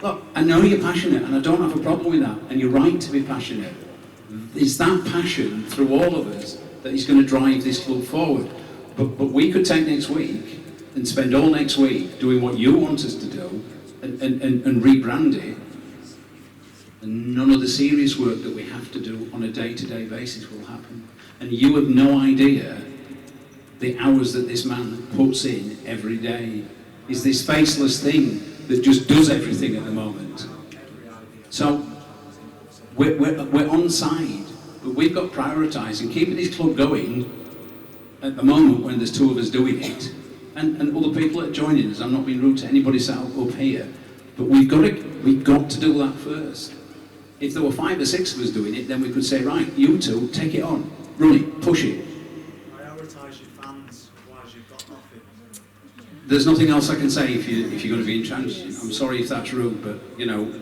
look, I know you're passionate, and I don't have a problem with that, and you're right to be passionate. It's that passion through all of us that is going to drive this club forward. But we could take next week and spend all next week doing what you want us to do and rebrand it, and none of the serious work that we have to do on a day-to-day basis will happen. And you have no idea the hours that this man puts in every day. Is this faceless thing that just does everything at the moment. So we're on side, but we've got prioritising, keeping this club going at the moment when there's 2 of us doing it, and other people that are joining us. I'm not being rude to anybody sat up here, but we've got to do that first. If there were 5 or 6 of us doing it, then we could say, right, you 2, take it on, run it, push it. Prioritise your fans, otherwise you've got nothing. There's nothing else I can say if you're going to be intransigent. I'm sorry if that's rude, but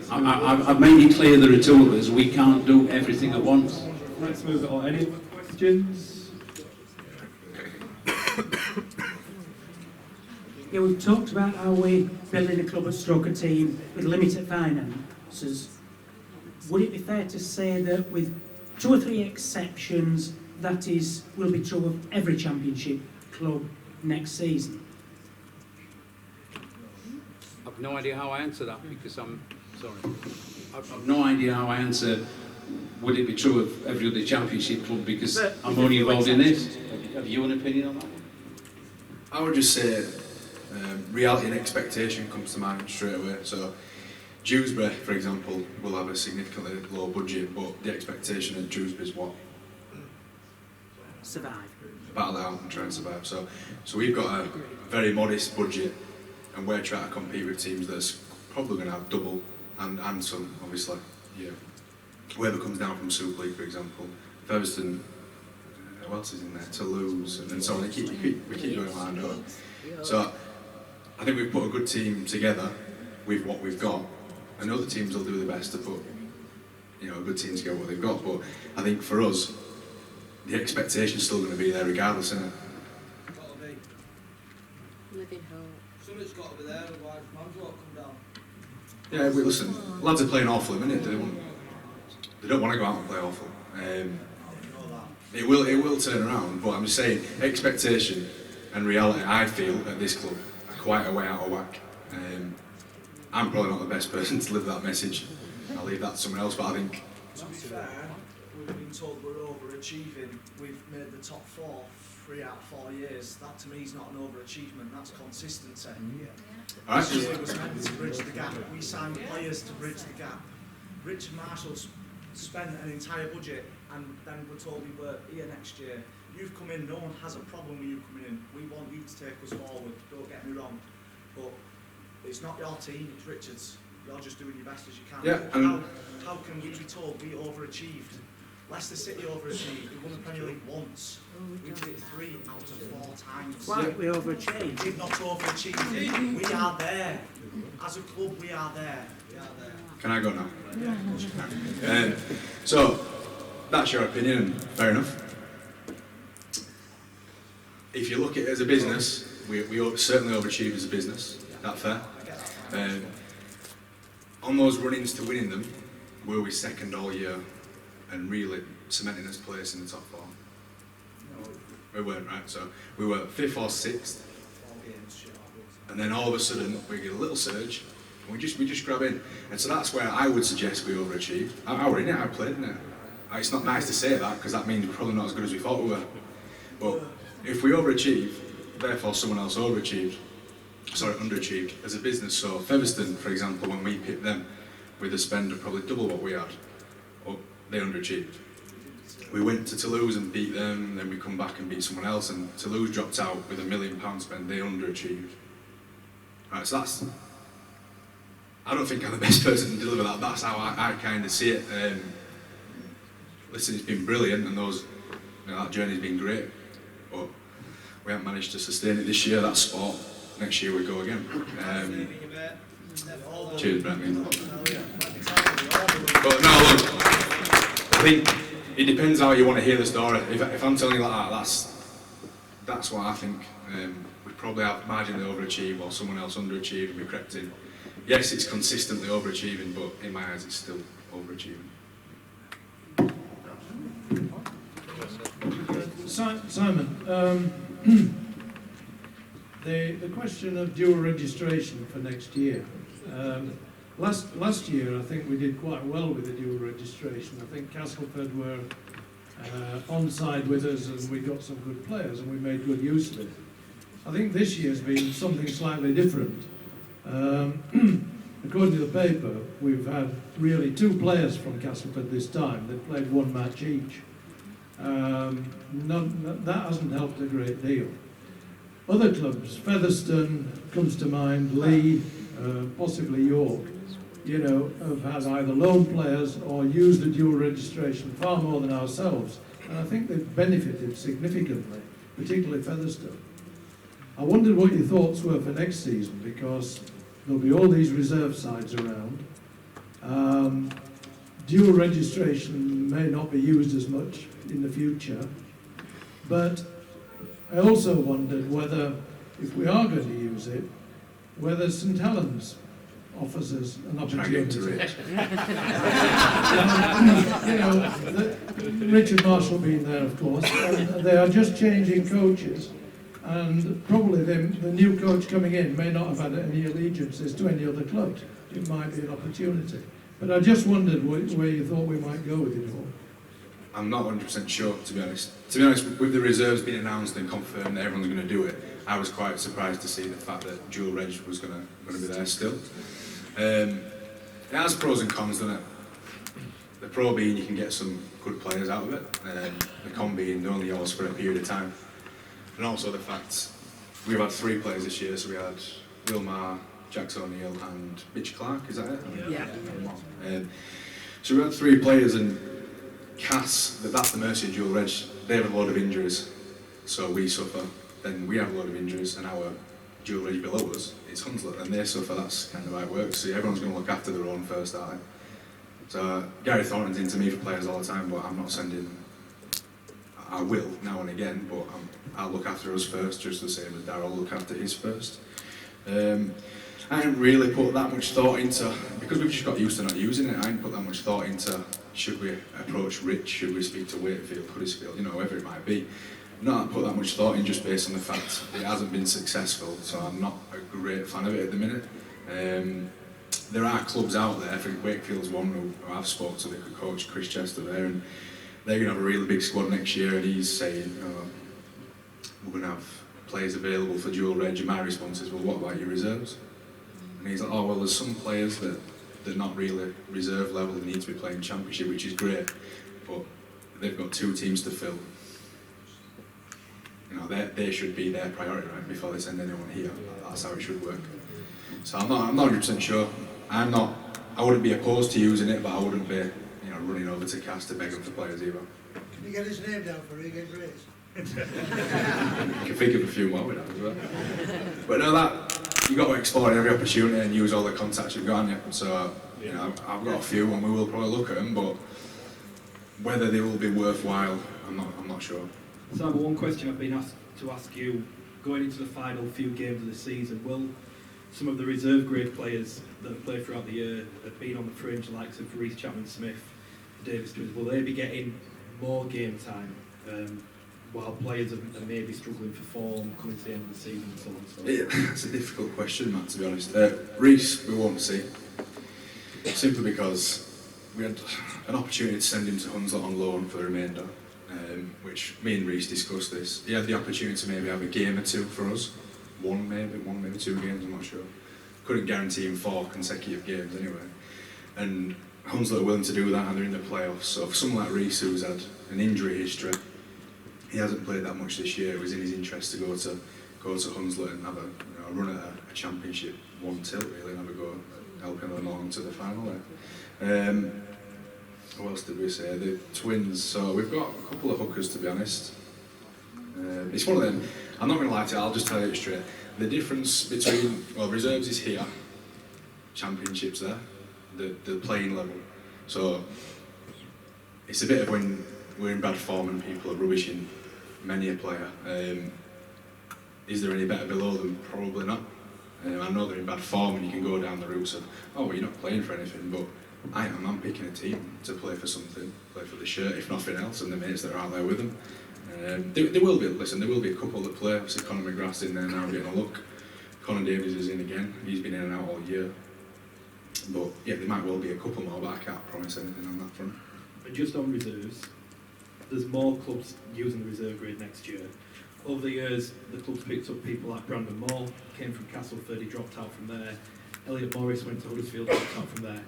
I've made it clear there are 2 of us. We can't do everything at once. Let's move it on. Any other questions? Yeah, we've talked about how we're building a club at stroke a team with limited finances. Would it be fair to say that with 2 or 3 exceptions, that will be true of every championship club next season? I've no idea how I answer that because I'm sorry. I've no idea how I answer. Would it be true of every other championship club because I'm only involved in this? Have you an opinion on that one? I would just say reality and expectation comes to mind straight away. So Dewsbury, for example, will have a significantly low budget, but the expectation at Dewsbury is what? Survive. Battle it out and try and survive. So we've got a very modest budget, and we're trying to compete with teams that's probably going to have double and some, obviously. Yeah. Whoever comes down from Super League, for example, Featherstone, who else is in there? Toulouse, and so on. We keep going on and on. So I think we've put a good team together with what we've got, and other teams will do their best to put a good team together what they've got. But I think for us, the expectation's still going to be there regardless, isn't it? Living hope. Something's got to be there, otherwise man's will come down. Yeah, listen, lads are playing awful at the minute. They don't want to go out and play awful. It will turn around, but I'm just saying, expectation and reality, I feel, at this club, are quite a way out of whack. I'm probably not the best person to deliver that message. I'll leave that to someone else, but I think... To be fair, we've been told we're overachieving. We've made the top 4 3 out of 4 years. That to me is not an overachievement, that's consistency. Right. This year was meant to bridge the gap. We signed players to bridge the gap. Richard Marshall's spent an entire budget and then we're told we were here next year. You've come in, no one has a problem with you coming in. We want you to take us forward, don't get me wrong. But it's not your team, it's Richard's. You're just doing your best as you can. Yeah, how can we be told we overachieved? Leicester City overachieved. We won the Premier League once. We did it 3 out of 4 times. Why we overachieved? We did not overachieve. We are there. As a club, we are there. We are there. Can I go now? So, that's your opinion, fair enough. If you look at it as a business, we certainly overachieved as a business. That fair? On those run-ins to winning them, were we second all year and really cementing us place in the top 4? No. We weren't, right? So we were 5th or 6th, and then all of a sudden we get a little surge, and we just grab in. And so that's where I would suggest we overachieved. I were in it, I played in it. It's not nice to say that, because that means we're probably not as good as we thought we were. But if we overachieve, therefore someone else underachieved. As a business. So Featherstone, for example, when we picked them with a spend of probably double what we had, they underachieved. We went to Toulouse and beat them, then we come back and beat someone else, and Toulouse dropped out with £1 million spend, they underachieved. Right, so that's... I don't think I'm the best person to deliver that, that's how I kind of see it. Listen, it's been brilliant, and that journey's been great, but we haven't managed to sustain it this year, that's sport. Next year we go again. Cheers, Brent. But no, look, I think it depends how you want to hear the story. If I'm telling you like that, that's what I think. We probably have marginally overachieved or someone else underachieved and we crept in. Yes, it's consistently overachieving, but in my eyes it's still overachieving. Simon, the question of dual registration for next year. Last year, I think we did quite well with the dual registration. I think Castleford were on side with us, and we got some good players, and we made good use of it. I think this year's been something slightly different. According to the paper, we've had really 2 players from Castleford this time. They've played 1 match each. That hasn't helped a great deal. Other clubs, Featherstone comes to mind, Lee, possibly York, have had either loan players or used the dual registration far more than ourselves. And I think they've benefited significantly, particularly Featherstone. I wondered what your thoughts were for next season, because there'll be all these reserve sides around. Dual registration may not be used as much in the future, but I also wondered whether, if we are going to use it, whether St Helens offers us an opportunity. Richard Marshall being there, of course, and they are just changing coaches, and probably the new coach coming in may not have had any allegiances to any other club. It might be an opportunity. But I just wondered where you thought we might go with it all. I'm not 100% sure, to be honest. To be honest, with the reserves being announced and confirmed that everyone's going to do it, I was quite surprised to see the fact that dual reg was going to be there still. It has pros and cons, doesn't it? The pro being you can get some good players out of it, the con being they're only yours for a period of time. And also the fact we've had 3 players this year, so we had Wilmar, Jackson O'Neill and Mitch Clark, is that it? Yeah. So we had 3 players, and Cass, that's the mercy of dual reg, they have a load of injuries, so we suffer. Then we have a load of injuries, and our dual reg below us is Hunslet, and they suffer. That's kind of how it works. So everyone's going to look after their own first, aren't they? So Gary Thornton's into me for players all the time, but I'm not sending. I will now and again, but I'll look after us first, just the same as Darryl will look after his first. I haven't really put that much thought into, because we've just got used to not using it, I haven't put that much thought into, should we approach Rich, should we speak to Wakefield, Huddersfield, you know, whoever it might be. Not put that much thought in just based on the fact it hasn't been successful, so I'm not a great fan of it at the minute. There are clubs out there, I think Wakefield's one who I've spoken to, that could coach Chris Chester there, and they're going to have a really big squad next year, and he's saying, we're going to have players available for dual reg, and my response is, well, what about your reserves? And he's like, oh, well, there's some players that they're not really reserve level, they need to be playing championship, which is great, but they've got 2 teams to fill. You know, they should be their priority, right, before they send anyone here. That's how it should work. So I'm not 100% sure. I wouldn't be opposed to using it, but I wouldn't be, you know, running over to Cas to beg them for players either. Can you get his name down for Regan Grace? You can think of a few more with that as well. But no, you've got to explore every opportunity and use all the contacts you've got, haven't you? So, you know, I've got a few and we will probably look at them, but whether they will be worthwhile, I'm not sure. Simon, one question I've been asked to ask you, going into the final few games of the season, will some of the reserve grade players that have played throughout the year, have been on the fringe, the likes of Reece Chapman-Smith, Davis Twins, will they be getting more game time while players are maybe struggling for form coming to the end of the season and so on and so on? Yeah, it's a difficult question, Matt, to be honest. Reece, we won't see, simply because we had an opportunity to send him to Hunslet on loan for the remainder, which me and Reece discussed this. He had the opportunity to maybe have a game or 2 for us, one maybe 2 games, I'm not sure. Couldn't guarantee him 4 consecutive games anyway. And Hunslet are willing to do that, and they're in the playoffs. So for someone like Reece, who's had an injury history, he hasn't played that much this year. It was in his interest to go to Hunslet and have a run at a championship 1 tilt really, and have a go at helping them along to the final there. What else did we say? The Twins. So we've got a couple of hookers, to be honest. It's one of them. I'm not going to lie to you, I'll just tell you it straight. The difference between, well, reserves is here, championships there, the playing level. So it's a bit of when we're in bad form and people are rubbishing many a player. Is there any better below them? Probably not. I know they're in bad form and you can go down the routes of, oh, well, you're not playing for anything, but I'm picking a team to play for something, play for the shirt, if nothing else, and the mates that are out there with them. There will be a couple that play. Obviously, Conor McGrath's in there now getting a look. Conor Davies is in again. He's been in and out all year. But yeah, there might well be a couple more, but I can't promise anything on that front. And just on reserves, there's more clubs using the reserve grade next year. Over the years, the club's picked up people like Brandon Moore, came from Castleford, he dropped out from there. Elliot Morris went to Huddersfield, dropped out from there.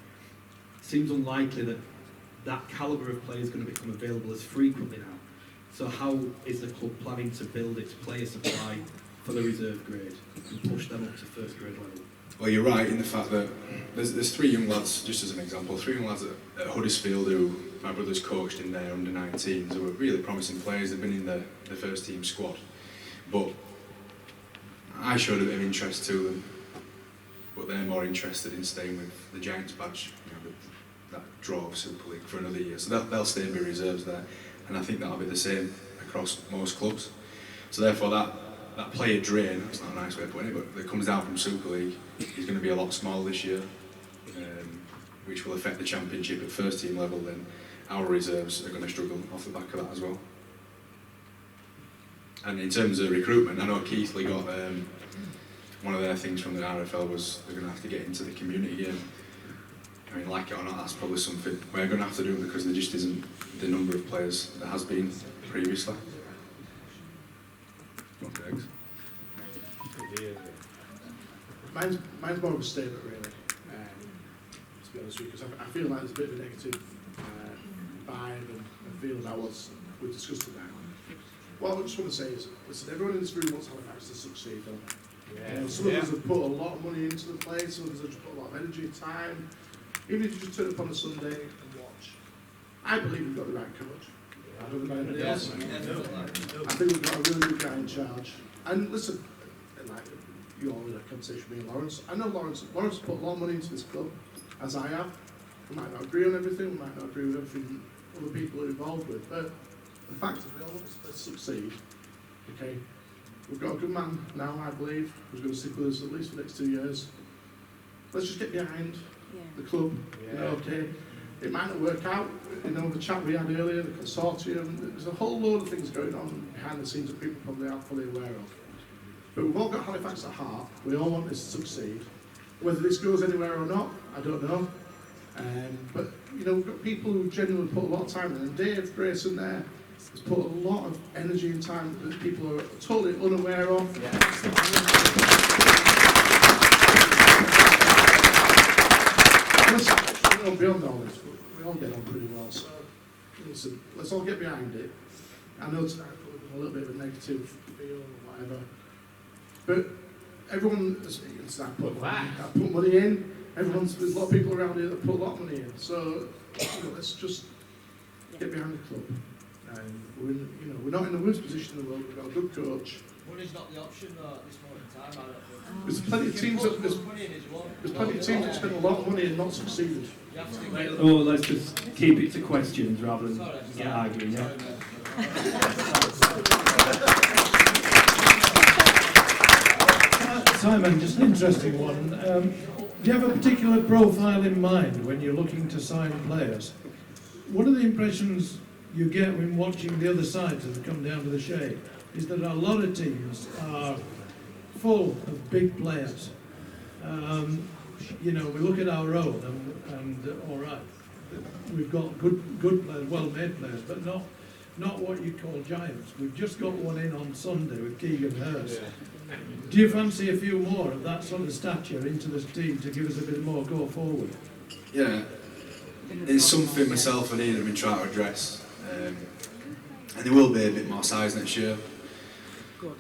Seems unlikely that calibre of player is going to become available as frequently now. So how is the club planning to build its player supply for the reserve grade and push them up to first grade level? Well, you're right in the fact that there's 3 young lads, just as an example, 3 young lads at Huddersfield who my brother's coached in their under-19s who are really promising players. They've been in the first team squad. But I showed a bit of interest to them, but they're more interested in staying with the Giants badge, you know, that draw of Super League for another year. So they'll stay and be reserves there. And I think that'll be the same across most clubs. So therefore that player drain, that's not a nice way of putting it, but that comes down from Super League is going to be a lot smaller this year, which will affect the championship at first team level. Then our reserves are going to struggle off the back of that as well. And in terms of recruitment, I know Keithley got one of their things from the RFL was they're going to have to get into the community game. I mean, like it or not, that's probably something we're going to have to do because there just isn't the number of players there has been previously. Okay. Mine's more of a statement, really, to be honest with you, because I feel like there's a bit of a negative vibe and feel about what we've discussed today. What I just want to say is, listen, everyone in this room wants Halifax to succeed, don't they? Some of us have put a lot of money into the place, some of us have just put a lot of energy, time. Even if you just turn up on a Sunday and watch, I believe we've got the right coach. I don't know about anybody else. I think we've got a really good guy in charge. And listen, like you all in a conversation with me and Lawrence, I know Lawrence put a lot of money into this club, as I have. We might not agree on everything, we might not agree with everything other people are involved with, but the fact is we all want to succeed. Okay, we've got a good man now, I believe, who's going to stick with us at least for the next 2 years. let's just get behind the club. You know, okay, it might not work out. You know, the chat we had earlier, the consortium, there's a whole load of things going on behind the scenes that people probably aren't fully aware of. But we've all got Halifax at heart. We all want this to succeed. Whether this goes anywhere or not, I don't know. But, you know, we've got people who genuinely put a lot of time in. And Dave Grayson there has put a lot of energy and time that people are totally unaware of. You know, beyond all this, we all get on pretty well. So, listen, let's all get behind it. I know tonight a little bit of a negative feel or whatever. But everyone has put money in. There's a lot of people around here that put a lot of money in. So, you know, let's just get behind the club. And we're not in the worst position in the world. We've got a good coach. Money's not the option though at this moment in time, I don't think. There's plenty of teams that spend a lot of money and not succeeded. Let's just keep it to questions rather than arguing. Yeah. Simon, just an interesting one. Do you have a particular profile in mind when you're looking to sign players? What are the impressions you get when watching the other sides as they come down to the shade? Is that a lot of teams are full of big players. You know, we look at our own and all right, we've got good players, well-made players, but not what you call giants. We've just got one in on Sunday with Keegan Hurst. Do you fancy a few more of that sort of stature into this team to give us a bit more go forward? Yeah, it's something myself and Ian have been trying to address. And there will be a bit more size next year.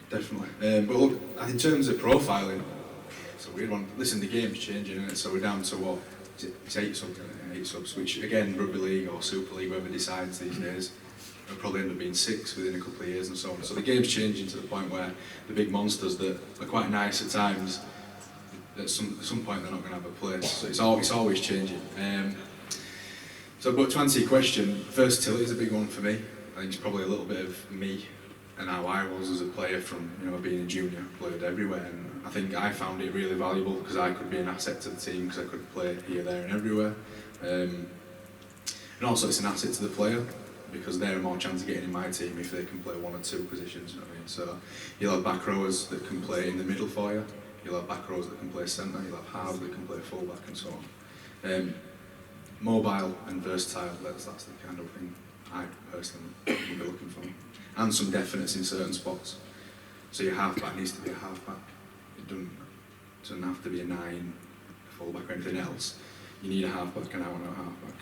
Definitely. But look, in terms of profiling, it's a weird one. Listen, the game's changing, isn't it? So we're down to what? It's 8 subs, which again, rugby league or Super League, whoever decides these days, will probably end up being 6 within a couple of years and so on. So the game's changing to the point where the big monsters that are quite nice at times, at some point they're not going to have a place. So it's always changing. But to answer your question, versatility is a big one for me. I think it's probably a little bit of me and how I was as a player from, you know, being a junior, played everywhere, and I think I found it really valuable because I could be an asset to the team because I could play here, there and everywhere. And also it's an asset to the player because they're more chance of getting in my team if they can play 1 or 2 positions, you know what I mean? So you'll have back rowers that can play in the middle for you, you'll have back rowers that can play centre, you'll have halves that can play full-back and so on. Mobile and versatile, that's the kind of thing I personally would be looking for. And some definites in certain spots. So your half-back needs to be a half-back. It doesn't have to be a 9, a full-back or anything else. You need a half-back and I want a half-back.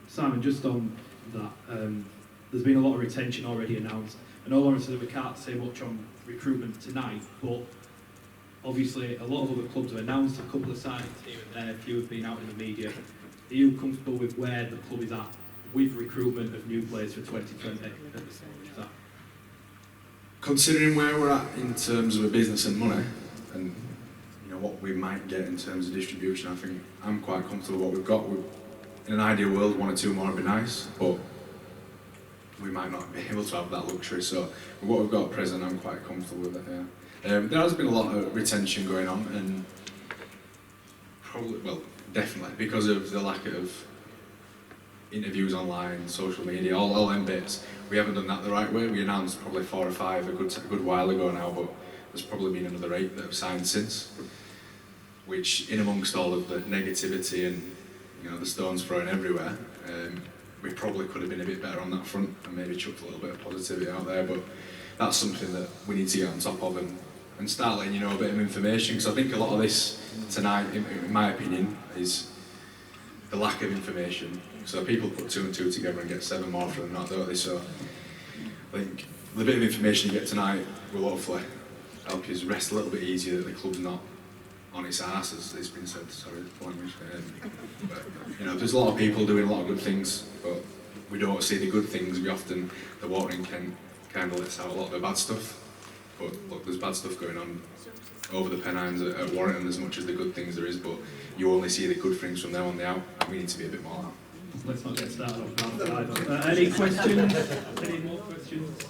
Simon, just on that, there's been a lot of retention already announced. I know, Lawrence, that we can't say much on recruitment tonight, but obviously a lot of other clubs have announced a couple of signings here and there, a few have been out in the media. Are you comfortable with where the club is at with recruitment of new players for 2020 at this stage? Considering where we're at in terms of a business and money, and you know what we might get in terms of distribution, I think I'm quite comfortable with what we've got. In an ideal world, 1 or 2 more would be nice, but we might not be able to have that luxury. So with what we've got at present, I'm quite comfortable with it. Yeah. There has been a lot of retention going on, and definitely because of the lack of interviews online, social media, all them bits. We haven't done that the right way. We announced probably 4 or 5 a good while ago now, but there's probably been another 8 that have signed since. Which, in amongst all of the negativity and the stones thrown everywhere, we probably could have been a bit better on that front and maybe chucked a little bit of positivity out there. But that's something that we need to get on top of and start letting you know a bit of information. Because I think a lot of this tonight, in my opinion, is the lack of information. So people put 2 and 2 together and get 7 more from that, don't they? So I think the bit of information you get tonight will hopefully help you rest a little bit easier that the club's not on its arse, as it's been said. Sorry, language. But, there's a lot of people doing a lot of good things, but we don't see the good things. The watering can kind of lets out a lot of the bad stuff. But look, there's bad stuff going on over the Pennines at Warrington as much as the good things there is, but you only see the good things from there on the out, and we need to be a bit more. Let's not get started on that. Any questions? Any more questions?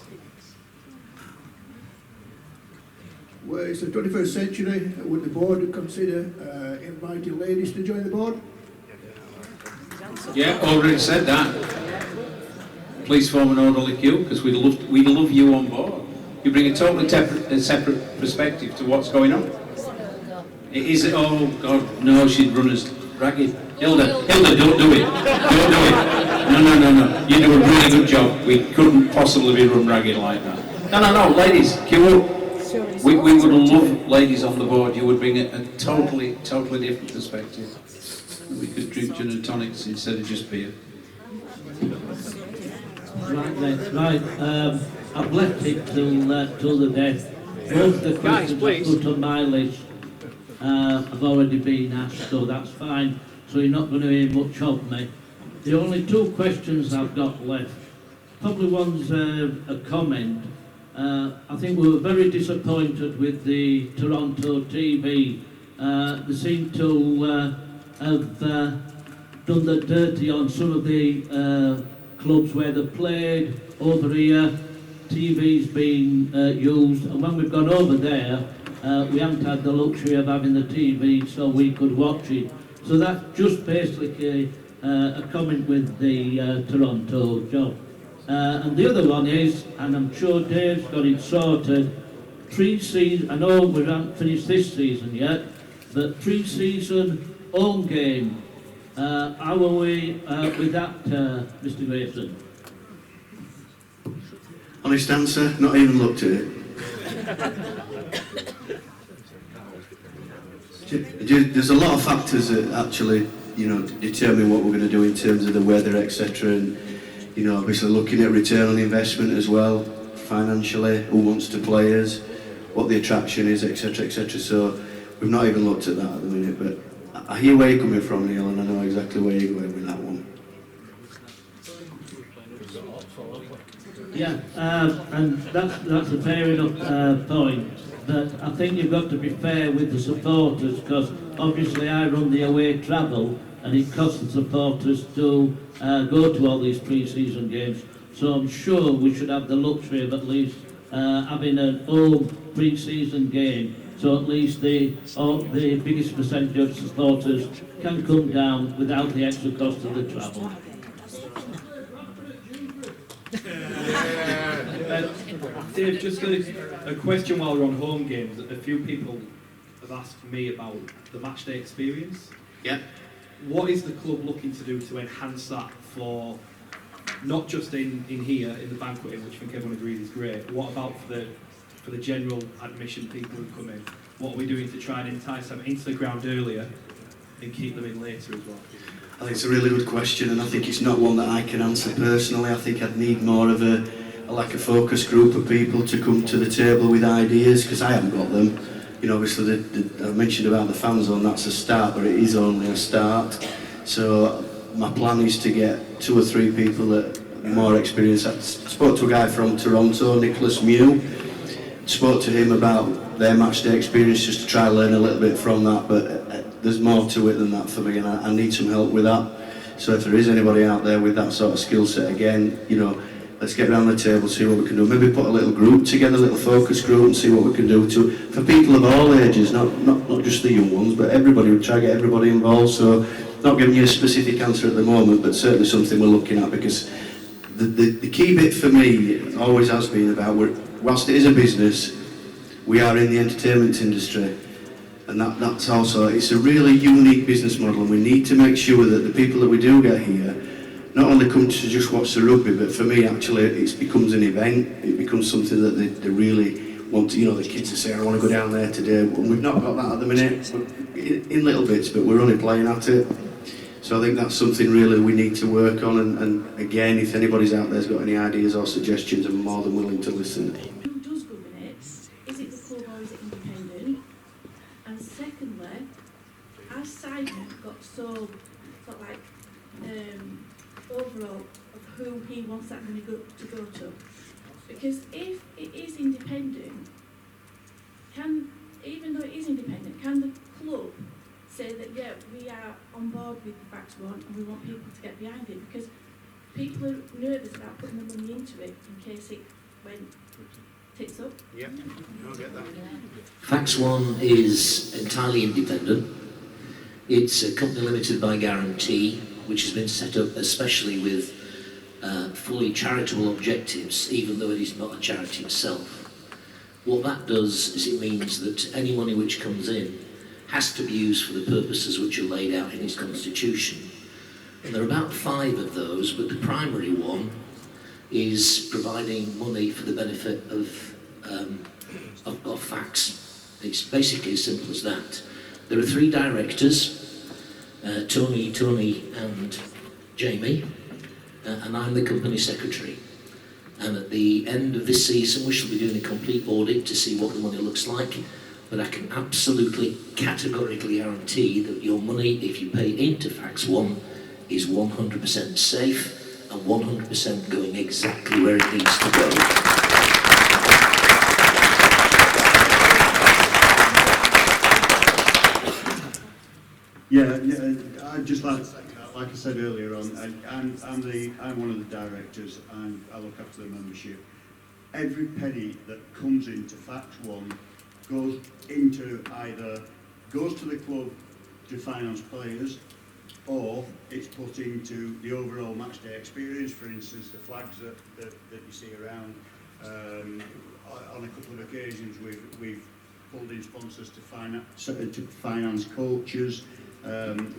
Well, it's the 21st century. Would the board consider inviting ladies to join the board? Yeah, already said that. Please form an orderly queue, because we'd love you on board. You bring a totally separate perspective to what's going on. Is it? Oh God, no! She'd run us ragged. Hilda, don't do it. Don't do it. No. You do a really good job. We couldn't possibly be run ragged like that. No, ladies, queue up. We would love ladies on the board. You would bring a totally different perspective. We could drink gin and tonics instead of just beer. Right. I've left it till the death. Both the questions I put on my list have already been asked, so that's fine. So you're not going to hear much of me. The only two questions I've got left, probably one's a comment. I think we were very disappointed with the Toronto TV. They seem to have done the dirty on some of the clubs where they played. Over here, TV's been used, and when we've gone over there, we haven't had the luxury of having the TV so we could watch it. So that's just basically a comment with the Toronto job. And the other one is, and I'm sure Dave's got it sorted, pre-season, I know we haven't finished this season yet, but pre-season home game, how are we with that, Mr. Grayson? Honest answer, not even looked at it. There's a lot of factors that actually, determine what we're going to do in terms of the weather, etc. And, obviously looking at return on investment as well, financially, who wants to play us, what the attraction is, etc., etc. So we've not even looked at that at the minute, but I hear where you're coming from, Neil, and I know exactly where you're going with that one. Yeah, and that's a fair enough point, but I think you've got to be fair with the supporters, because obviously I run the away travel and it costs the supporters to go to all these pre-season games, so I'm sure we should have the luxury of at least having an home pre-season game, so at least the biggest percentage of supporters can come down without the extra cost of the travel. Dave, just a question while we're on home games. A few people have asked me about the matchday experience. Yeah. What is the club looking to do to enhance that for not just in here in the banquet, which I think everyone agrees is great? What about for the general admission people who come in? What are we doing to try and entice them into the ground earlier and keep them in later as well? I think it's a really good question, and I think it's not one that I can answer personally. I think I'd need more of a focus group of people to come to the table with ideas, because I haven't got them. Obviously I mentioned about the fan zone, that's a start, but it is only a start. So my plan is to get 2 or 3 people that are more experienced. I spoke to a guy from Toronto, Nicholas Mew, spoke to him about their matchday experience just to try and learn a little bit from that, but there's more to it than that for me, and I need some help with that. So if there is anybody out there with that sort of skill set, again, let's get around the table, see what we can do. Maybe put a little group together, a little focus group, and see what we can do for people of all ages, not just the young ones, but everybody. We try to get everybody involved. So, not giving you a specific answer at the moment, but certainly something we're looking at, because the key bit for me always has been about, whilst it is a business, we are in the entertainment industry, and that's also, it's a really unique business model, and we need to make sure that the people that we do get here not only come to just watch the rugby, but for me actually it becomes an event. It becomes something that they really want to, the kids are saying, I want to go down there today. And we've not got that at the minute, in little bits, but we're only playing at it. So I think that's something really we need to work on, and again, if anybody's out there's got any ideas or suggestions, I'm more than willing to listen. Who does govern it? Is it the club or is it independent? And secondly, has Simon got so overall of who he wants that money to go to? Because if it is independent, even though it is independent, can the club say that, yeah, we are on board with the Fax Forum and we want people to get behind it? Because people are nervous about putting the money into it in case it went Tits up. Yep, you'll get that. Fax One is entirely independent. It's a company limited by guarantee, which has been set up especially with fully charitable objectives, even though it is not a charity itself. What that does is it means that any money which comes in has to be used for the purposes which are laid out in its constitution. And there are about 5 of those, but the primary one is providing money for the benefit of Fax. It's basically as simple as that. There are 3 directors, Tony and Jamie, and I'm the company secretary. And at the end of this season, we shall be doing a complete audit to see what the money looks like. But I can absolutely, categorically guarantee that your money, if you pay into Fax One, is 100% safe and 100% going exactly where it needs to go. Yeah, I'd just like I said earlier on, I'm one of the directors and I look after the membership. Every penny that comes into Fax One goes to the club to finance players, or it's put into the overall match day experience. For instance, the flags that you see around. On a couple of occasions, we've pulled in sponsors to finance coaches.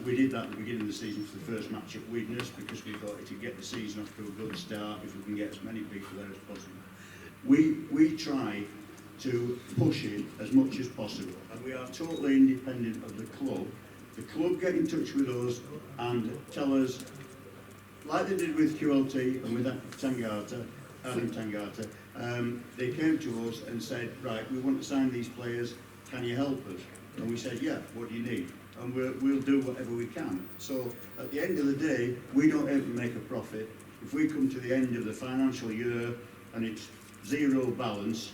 We did that at the beginning of the season for the first match at Widnes because we thought it would get the season off to a good start if we can get as many people there as possible. We try to push it as much as possible, and we are totally independent of the club. The club get in touch with us and tell us, like they did with QLT and with Adam Tangata, they came to us and said, right, we want to sign these players, can you help us? And we said, yeah, what do you need? And we'll do whatever we can. So at the end of the day, we don't ever make a profit. If we come to the end of the financial year and it's 0 balance,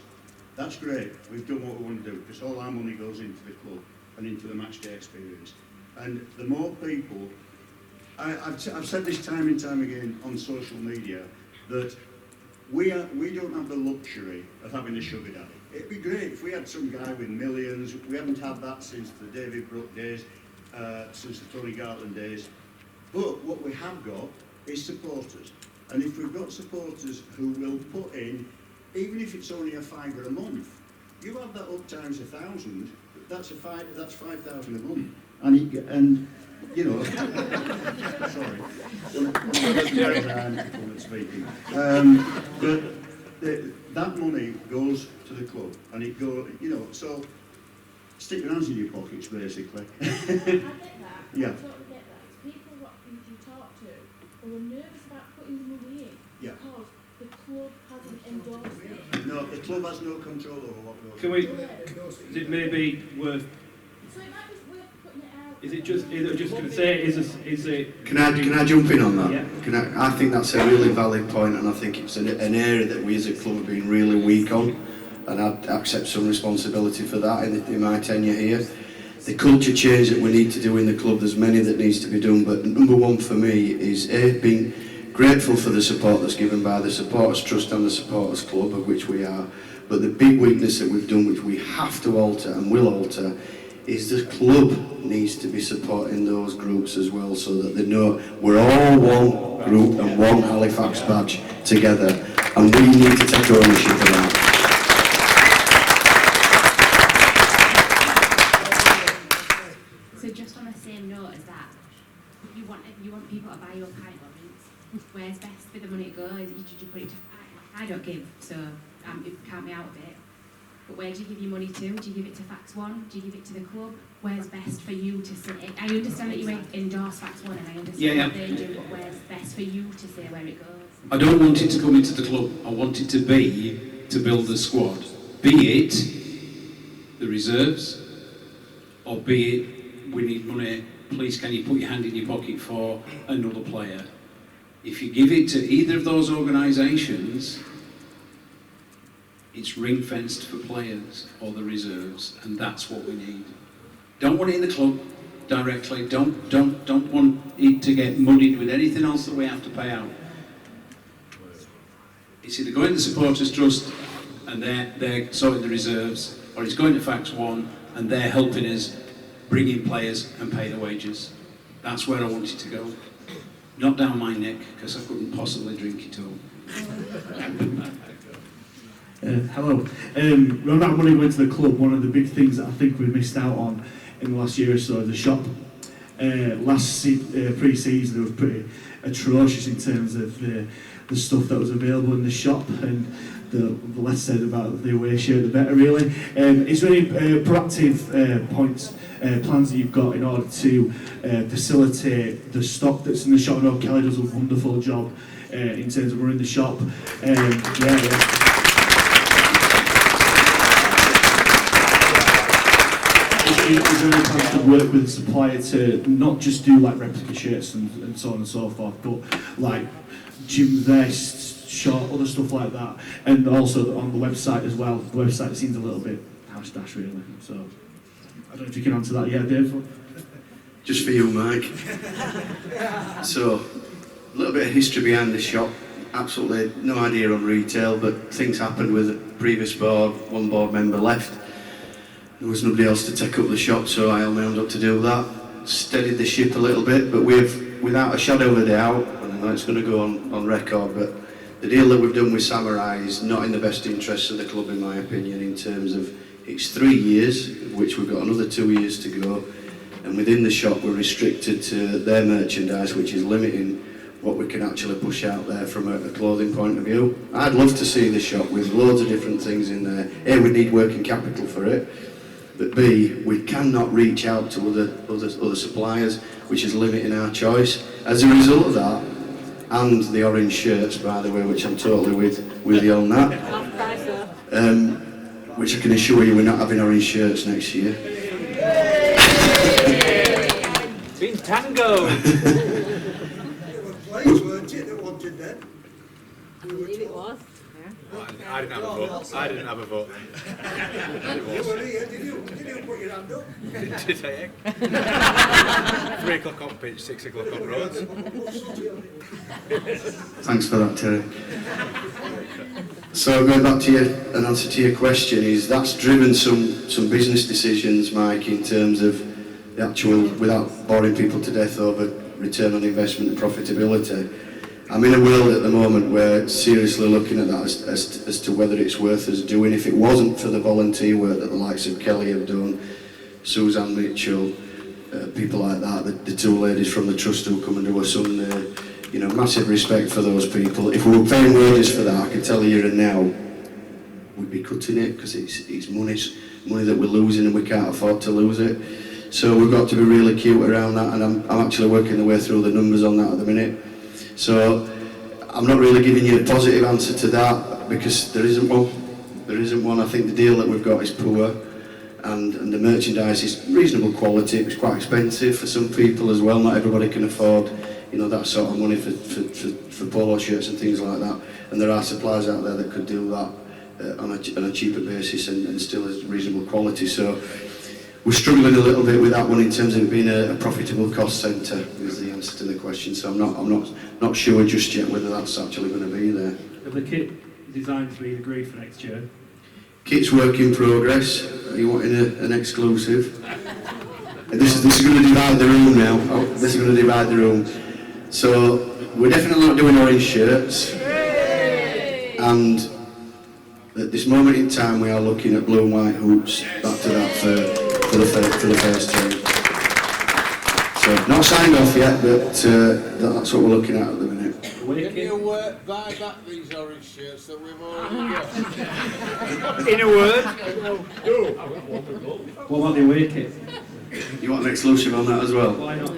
that's great. We've done what we want to do because all our money goes into the club and into the match day experience. And the more people, I've said this time and time again on social media, that we don't have the luxury of having a sugar daddy. It'd be great if we had some guy with millions. We haven't had that since the David Brooke days, since the Tony Gartland days. But what we have got is supporters. And if we've got supporters who will put in, even if it's only a £5 a month, you add that up times 1,000, that's 5,000 a month. And you know, sorry, I'm speaking. But that money goes to the club, and it goes, you know, so stick your hands in your pockets, basically. I get that. I Yeah. totally get that. It's people what you talk to who are nervous about putting the money in Yeah. because the club hasn't endorsed it. No, the club has no control over what goes. Can we? Is it maybe worth? So it might be worth putting it out. Is it just going to say? Is it? Can I jump in on that? Yeah. I think that's a really valid point, and I think it's an area that we as a club have been really weak on, and I'd accept some responsibility for that in my tenure here. The culture change that we need to do in the club, there's many that needs to be done, but number one for me is being grateful for the support that's given by the Supporters Trust and the Supporters Club, of which we are, but the big weakness that we've done, which we have to alter and will alter, is the club needs to be supporting those groups as well, so that they know we're all one group and one Halifax badge together, and we need to take ownership of that. So just on the same note as that, you want people to buy your pint or drinks. Where's best for the money to go? Is you put it to, I don't give, so it can't be out of it. But where do you give your money to? Do you give it to Fax One? Do you give it to the club? Where's best for you to say? I understand that you endorse Fax One and I understand what they do, but where's best for you to say where it goes? I don't want it to come into the club. I want it to be to build a squad. Be it the reserves, or be it we need money, please can you put your hand in your pocket for another player. If you give it to either of those organisations, it's ring-fenced for players or the reserves, and that's what we need. Don't want it in the club directly. Don't want it to get muddied with anything else that we have to pay out. It's either going to the Supporters Trust and they're sorting the reserves, or it's going to Fax 1 and they're helping us bring in players and pay the wages. That's where I wanted to go. Not down my neck, because I couldn't possibly drink it all. Hello. When that money went to the club, one of the big things that I think we missed out on in the last year or so is the shop. Last pre-season, it was pretty atrocious in terms of the stuff that was available in the shop, and the less said about the away shirt, the better, really. Is there any proactive plans that you've got in order to facilitate the stock that's in the shop? I know Kelly does a wonderful job in terms of running the shop. Is there any plans to work with the supplier to not just do like replica shirts and so on and so forth, but like gym vests, short, other stuff like that, and also on the website as well? The website seems a little bit house dash, really. So I don't know if you can answer that. Yeah, Dave. Just for you, Mike. So, a little bit of history behind the shop. Absolutely no idea on retail, but things happened with the previous board. One board member left. There was nobody else to take up the shop, so I held my hand up to do that. Steadied the ship a little bit, but we've, without a shadow of a doubt, and I know it's going to go on record, but the deal that we've done with Samurai is not in the best interests of the club, in my opinion, in terms of it's 3 years, of which we've got another 2 years to go, and within the shop we're restricted to their merchandise, which is limiting what we can actually push out there from a clothing point of view. I'd love to see the shop with loads of different things in there. A, we need working capital for it, but B, we cannot reach out to other suppliers, which is limiting our choice. As a result of that, and the orange shirts, by the way, which I'm totally with you on that, which I can assure you we're not having orange shirts next year. Been tango! Players weren't it that wanted them? I believe it was. I didn't have a vote. I didn't have a vote. You were here, did you put your hand up? Did I? 3 o'clock on pitch, 6 o'clock on roads. Thanks for that, Terry. So going back to an answer to your question, is that's driven some business decisions, Mike, in terms of the actual, without boring people to death over return on investment and profitability. I'm in a world at the moment where seriously looking at that as to whether it's worth us doing. If it wasn't for the volunteer work that the likes of Kelly have done, Suzanne Mitchell, people like that, the 2 ladies from the trust who come and do a Sunday, massive respect for those people. If we were paying wages for that, I can tell you here and now, we'd be cutting it, because it's money that we're losing and we can't afford to lose it. So we've got to be really cute around that, and I'm actually working the way through the numbers on that at the minute. So I'm not really giving you a positive answer to that, because there isn't one. There isn't one. I think the deal that we've got is poor, and the merchandise is reasonable quality. It was quite expensive for some people as well. Not everybody can afford, that sort of money for polo shirts and things like that. And there are suppliers out there that could do that on a cheaper basis and still as reasonable quality. So we're struggling a little bit with that one in terms of it being a profitable cost centre, is the answer to the question. So I'm not sure just yet whether that's actually going to be there. Have the kit designs been agreed for next year? Kit's work in progress. Are you wanting an exclusive? This is going to divide the room now. This is going to divide the room. So we're definitely not doing orange shirts. And at this moment in time, we are looking at blue and white hoops. Back to that for the first team. So not signed off yet, but that's what we're looking at the minute. Can you buy back these orange shirts that we've already got? In a word. What about the away kit? You want an exclusive on that as well? Why not?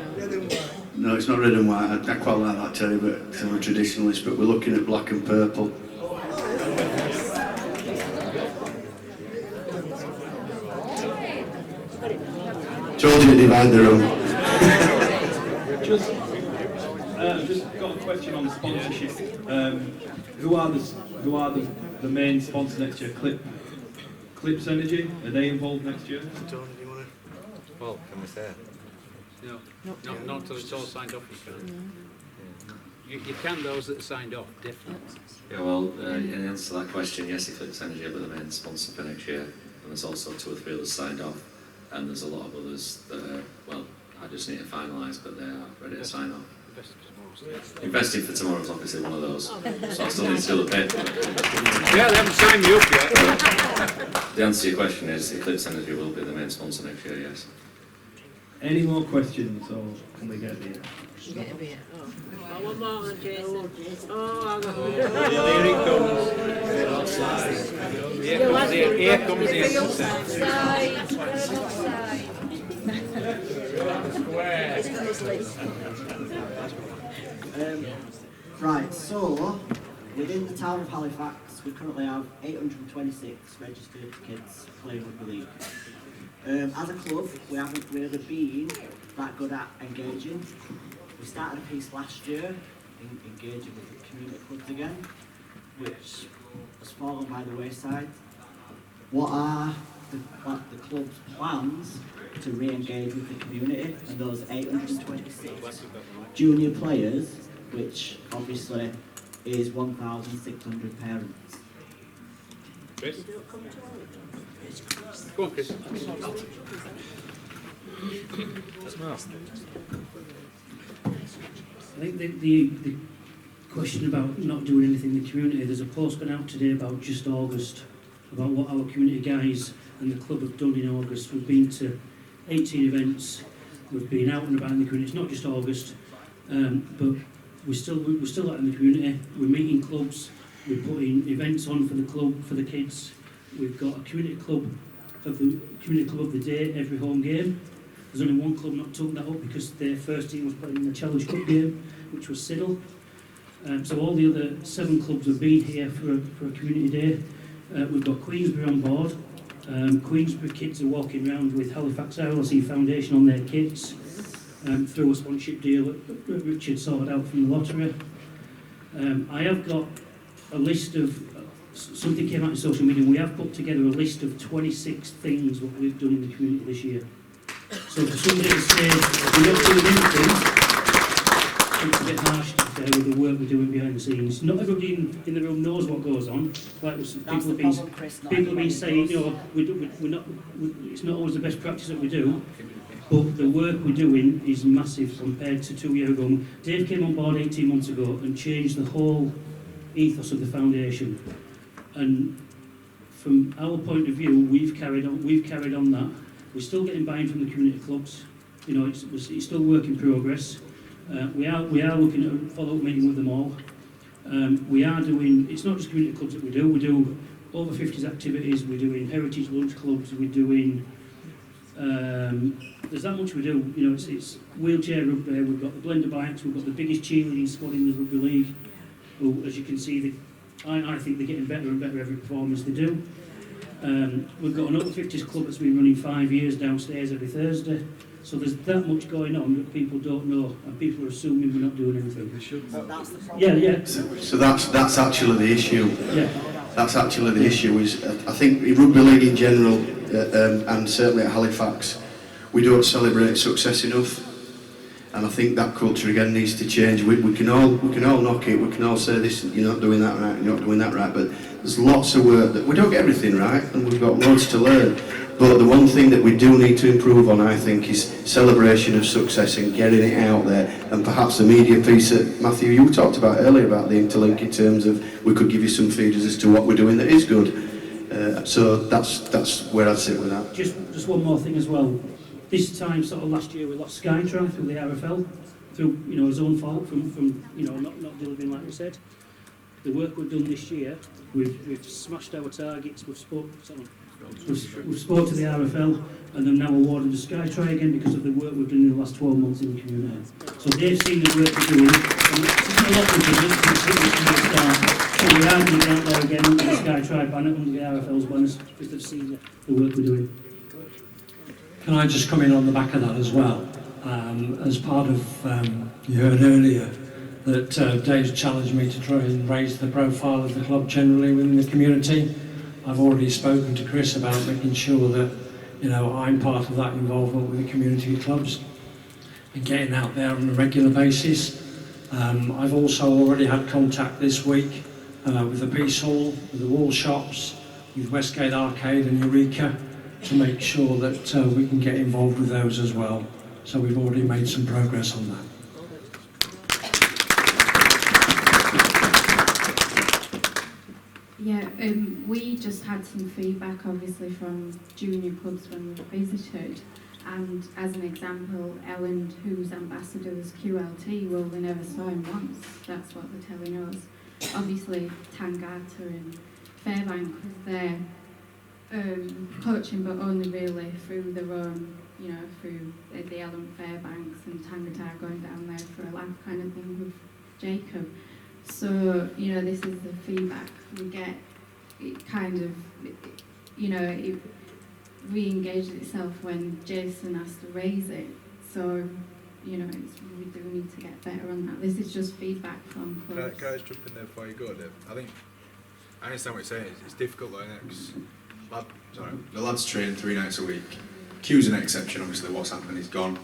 No, it's not red and white. I quite like that, Terry, but I'm a traditionalist. But we're looking at black and purple. Told you to divide the room. Just got a question on sponsorship. Who are the main sponsors next year? Clips Energy, are they involved next year? Well, can we say? No, not until it's all signed off. You You can those that are signed off, definitely. Yeah, well, in answer to that question, yes, Eclipse Energy are the main sponsor for next year, and there's also 2 or 3 others signed off, and there's a lot of others that are, well, I just need to finalise, but they are ready to sign off. Investing for tomorrow is obviously one of those, so I still need to do the paperwork. Yeah, they haven't signed me up yet. The answer to your question is Eclipse Energy will be the main sponsor next year, yes. Any more questions, or can we get the... Get a beer. Oh, one more than Jason. Oh, I'm Here he comes. Here comes Right, so within the town of Halifax, we currently have 826 registered kids playing rugby league. As a club, we haven't really been that good at engaging. We started a piece last year, engaging with the community clubs again, which has fallen by the wayside. What are the club's plans to re-engage with the community and those 826 junior players, which obviously is 1,600 parents? Chris? Go on, Chris. I think the question about not doing anything in the community, there's a post going out today about just August, about what our community guys and the club have done in August. We've been to 18 events, we've been out and about in the community. It's not just August, but we're still out in the community. We're meeting clubs, we're putting events on for the club, for the kids. We've got a community club of the day every home game. There's only one club not took that up because their first team was playing in the Challenge Cup game, which was Siddle. So all the other 7 clubs have been here for a community day. We've got Queensbury on board. Queensbury kids are walking around with Halifax RLFC Foundation on their kits through a sponsorship deal that Richard sorted out from the lottery. I have got a list of, something came out in social media, we have put together a list of 26 things what we've done in the community this year. So for somebody to say we're not doing anything, it's a bit harsh to be fair with the work we're doing behind the scenes. Not everybody in the room knows what goes on. Like people have been saying, you know, it's not always the best practice that we do, but the work we're doing is massive compared to 2 years ago. Dave came on board 18 months ago and changed the whole ethos of the foundation. And from our point of view, we've carried on that. We're still getting buy-in from the community clubs. You know, it's still work in progress. We are looking at a follow-up meeting with them all. We are doing, it's not just community clubs that we do over 50s activities, we're doing heritage lunch clubs, we're doing, there's that much we do. You know, it's wheelchair rugby, we've got the blender bikes, we've got the biggest cheerleading squad in the rugby league. Who, as you can see, I think they're getting better and better every performance they do. We've got an over 50s club that's been running 5 years downstairs every Thursday. So there's that much going on that people don't know, and people are assuming we're not doing anything. Yeah. So that's actually the issue. Yeah. That's actually the issue. Is I think in rugby league in general, and certainly at Halifax, we don't celebrate success enough. And I think that culture again needs to change. We can all knock it. We can all say this. You're not doing that right. You're not doing that right. But there's lots of work that we don't get everything right, and we've got loads to learn. But the one thing that we do need to improve on, I think, is celebration of success and getting it out there. And perhaps the media piece that Matthew you talked about earlier about the interlink in terms of we could give you some feeders as to what we're doing that is good. So that's where I'd sit with that. Just one more thing as well. This time, sort of last year, we lost Skytra through the RFL, through his own fault from not delivering like we said. The work we've done this year, we've smashed our targets. We've spoke to the RFL, and they've now awarded the Skytra again because of the work we've done in the last 12 months in the community. So they've seen the work we're doing. And it's a lot of business. So we are going to get out there again under the Skytra banner, under the RFL's banners, because they've seen the work we're doing. Can I just come in on the back of that as well? As part of, you heard earlier that Dave's challenged me to try and raise the profile of the club generally within the community. I've already spoken to Chris about making sure that, I'm part of that involvement with the community clubs and getting out there on a regular basis. I've also already had contact this week with the Peace Hall, with the Wall Shops, with Westgate Arcade and Eureka to make sure that we can get involved with those as well. So we've already made some progress on that. Yeah, we just had some feedback obviously from junior clubs when we visited, and as an example, Ellen, who's ambassador was QLT, well, we never saw him once. That's what they're telling us. Obviously Tangata and Fairbank was there coaching, but only really through their own, you know, through the Ellen Fairbanks, and Tangata going down there for a laugh kind of thing with Jacob. So, you know, this is the feedback we get. It kind of, you know, it re-engaged itself when Jason asked to raise it. So, you know, we do need to get better on that. This is just feedback from clubs. Can I just jump in there before you go, Dave? I understand what you're saying. It's difficult, though, isn't it? The lads train 3 nights a week. Q's an exception, obviously. What's happened, he's gone.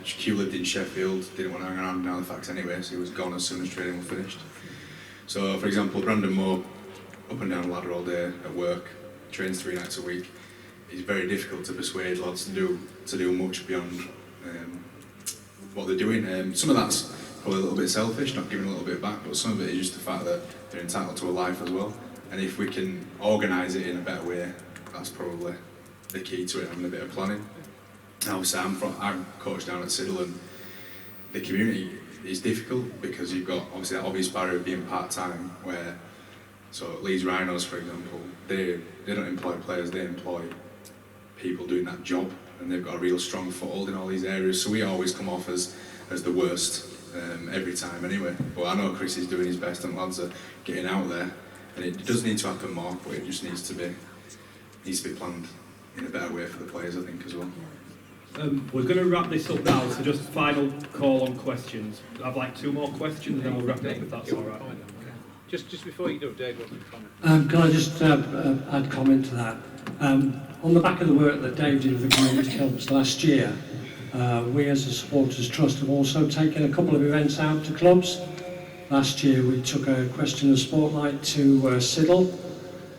Q lived in Sheffield, didn't want to hang around in Halifax anyway, so he was gone as soon as training was finished. So, for example, Brandon Moore, up and down the ladder all day at work, trains 3 nights a week. It's very difficult to persuade lads to do much beyond what they're doing. Some of that's probably a little bit selfish, not giving a little bit back, but some of it is just the fact that they're entitled to a life as well. And if we can organise it in a better way, that's probably the key to it, having a bit of planning. Obviously, I'm coached down at Siddle, and the community is difficult because you've got obviously that obvious barrier of being part-time, where, so Leeds Rhinos, for example, they don't employ players, they employ people doing that job, and they've got a real strong foothold in all these areas, so we always come off as the worst every time anyway. But I know Chris is doing his best and lads are getting out there, and it does need to happen more, but it just needs to be planned in a better way for the players, I think, as well. We're going to wrap this up now, so just final call on questions. I've like 2 more questions and then we'll wrap it up if that's all right. Just before you do, Dave wants to comment. Can I just add comment to that? On the back of the work that Dave did with the community clubs last year, we as a supporters trust have also taken a couple of events out to clubs. Last year we took a question of spotlight to Siddle,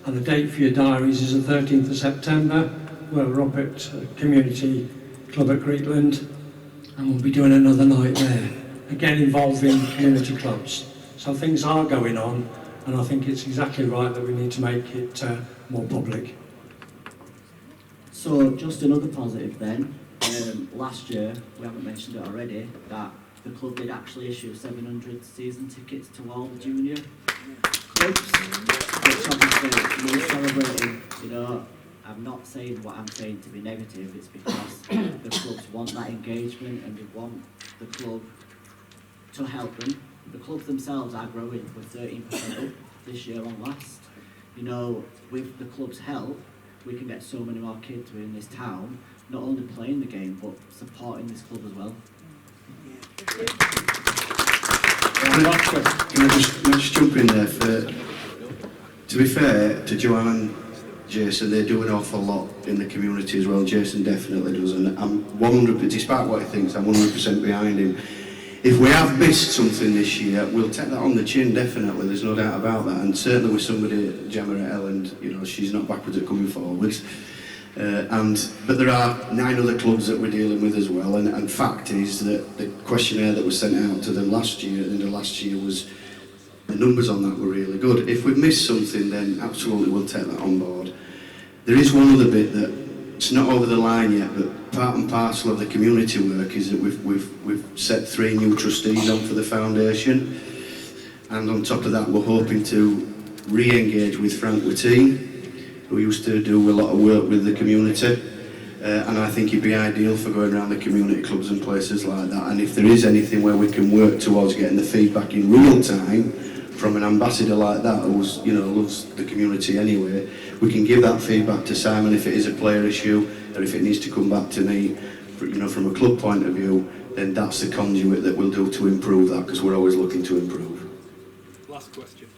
and the date for your diaries is the 13th of September, where we're up at Community Club at Greetland, and we'll be doing another night there, again involving community clubs. So things are going on, and I think it's exactly right that we need to make it more public. So just another positive then, last year, we haven't mentioned it already, that the club did actually issue 700 season tickets to all the junior clubs, which obviously we're celebrating. You know, I'm not saying what I'm saying to be negative, it's because the clubs want that engagement and they want the club to help them. The clubs themselves are growing with 13% up this year on last. You know, with the club's help, we can get so many more kids within this town, not only playing the game, but supporting this club as well. Can I just jump in there? To be fair to Joanne and Jason, they do an awful lot in the community as well. Jason definitely does, and I'm 100%, despite what he thinks, I'm 100% behind him. If we have missed something this year, we'll take that on the chin, definitely, there's no doubt about that. And certainly with somebody, Gemma Ellen, you know, she's not backwards at coming forwards. But there are 9 other clubs that we're dealing with as well, and fact is that the questionnaire that was sent out to them last year, at the end of last year, was, the numbers on that were really good. If we've missed something, then absolutely we'll take that on board. There is one other bit that it's not over the line yet, but part and parcel of the community work is that we've set 3 new trustees on for the foundation, and on top of that we're hoping to re-engage with Frank Wittine, who used to do a lot of work with the community, and I think he'd be ideal for going around the community clubs and places like that. And if there is anything where we can work towards getting the feedback in real time from an ambassador like that, who's, you know, loves the community anyway, we can give that feedback to Simon if it is a player issue, or if it needs to come back to me, you know, from a club point of view, then that's the conduit that we'll do to improve that, because we're always looking to improve. Last question.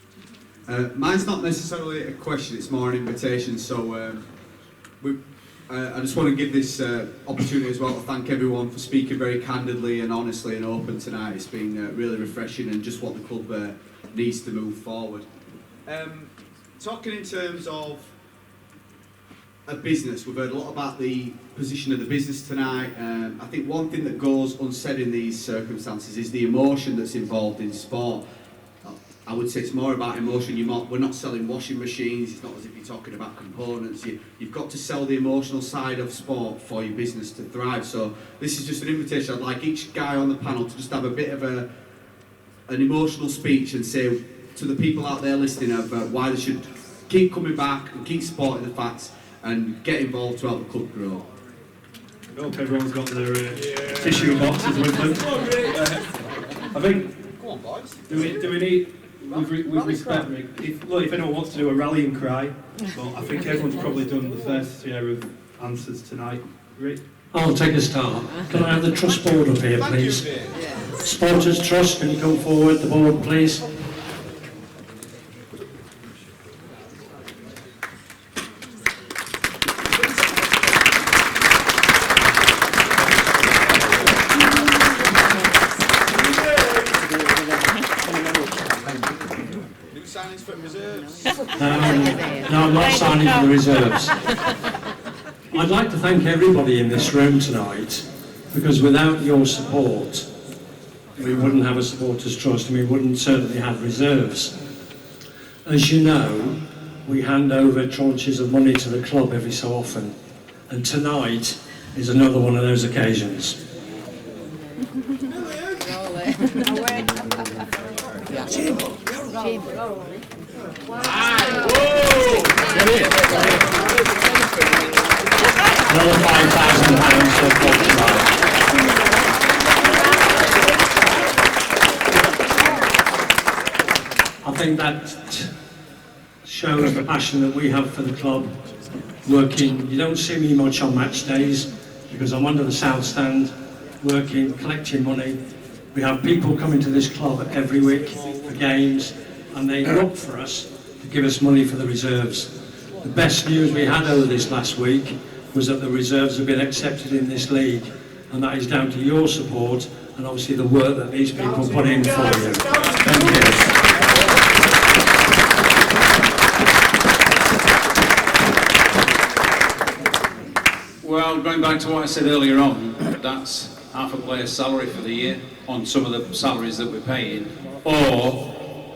Mine's not necessarily a question, it's more an invitation. So I just want to give this opportunity as well to thank everyone for speaking very candidly and honestly and open tonight. It's been really refreshing and just what the club needs to move forward. Talking in terms of a business, we've heard a lot about the position of the business tonight. I think one thing that goes unsaid in these circumstances is the emotion that's involved in sport. I would say it's more about emotion. We're not selling washing machines. It's not as if you're talking about components. You've got to sell the emotional side of sport for your business to thrive. So this is just an invitation. I'd like each guy on the panel to just have a bit of an emotional speech and say to the people out there listening of why they should keep coming back and keep supporting the Fax and get involved to help the club grow. I hope everyone's got their tissue boxes with them. I think, Come on, boys. do we need, with respect, if anyone wants to do a rallying cry, but I think everyone's probably done the first share of answers tonight. Great. I'll take a start. Can I have the trust board up here, please? Supporters Trust, can you come forward, the board, please? No, I'm not signing for the reserves. I'd like to thank everybody in this room tonight, because without your support, we wouldn't have a supporters trust and we wouldn't certainly have reserves. As you know, we hand over tranches of money to the club every so often, and tonight is another one of those occasions. Another £5,000 for tonight. I think that shows the passion that we have for the club. Working, you don't see me much on match days because I'm under the south stand, working, collecting money. We have people coming to this club every week for games, and they look for us to give us money for the reserves. The best news we had over this last week was that the reserves have been accepted in this league, and that is down to your support and obviously the work that these people put in for you. Thank you. Well, going back to what I said earlier on, that's half a player's salary for the year on some of the salaries that we're paying, or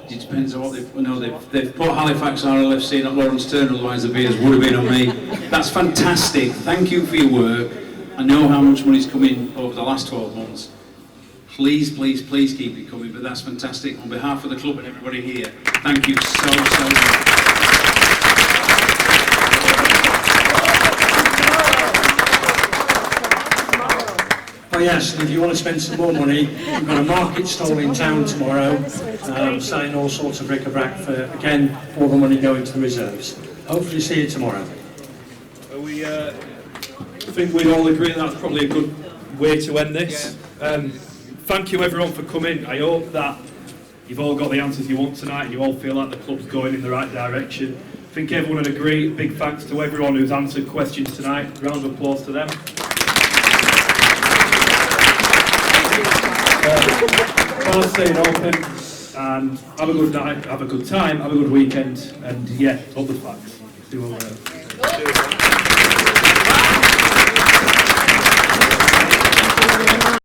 it depends on what they've put Halifax RLFC, not Lawrence Turner, otherwise the beers would have been on me. That's fantastic. Thank you for your work. I know how much money's come in over the last 12 months. Please, please, please keep it coming, but that's fantastic. On behalf of the club and everybody here, thank you so much. Oh yes, and if you want to spend some more money, we've got a market stall in town tomorrow, selling all sorts of bric-a-brac for, again, all the money going to the reserves. Hopefully see you tomorrow. I think we'd all agree that's probably a good way to end this. Thank you everyone for coming. I hope that you've all got the answers you want tonight and you all feel like the club's going in the right direction. I think everyone would agree. Big thanks to everyone who's answered questions tonight. Round of applause to them. Well, staying open and have a good night, have a good time, have a good weekend, and yeah, up the Fax. See you all later.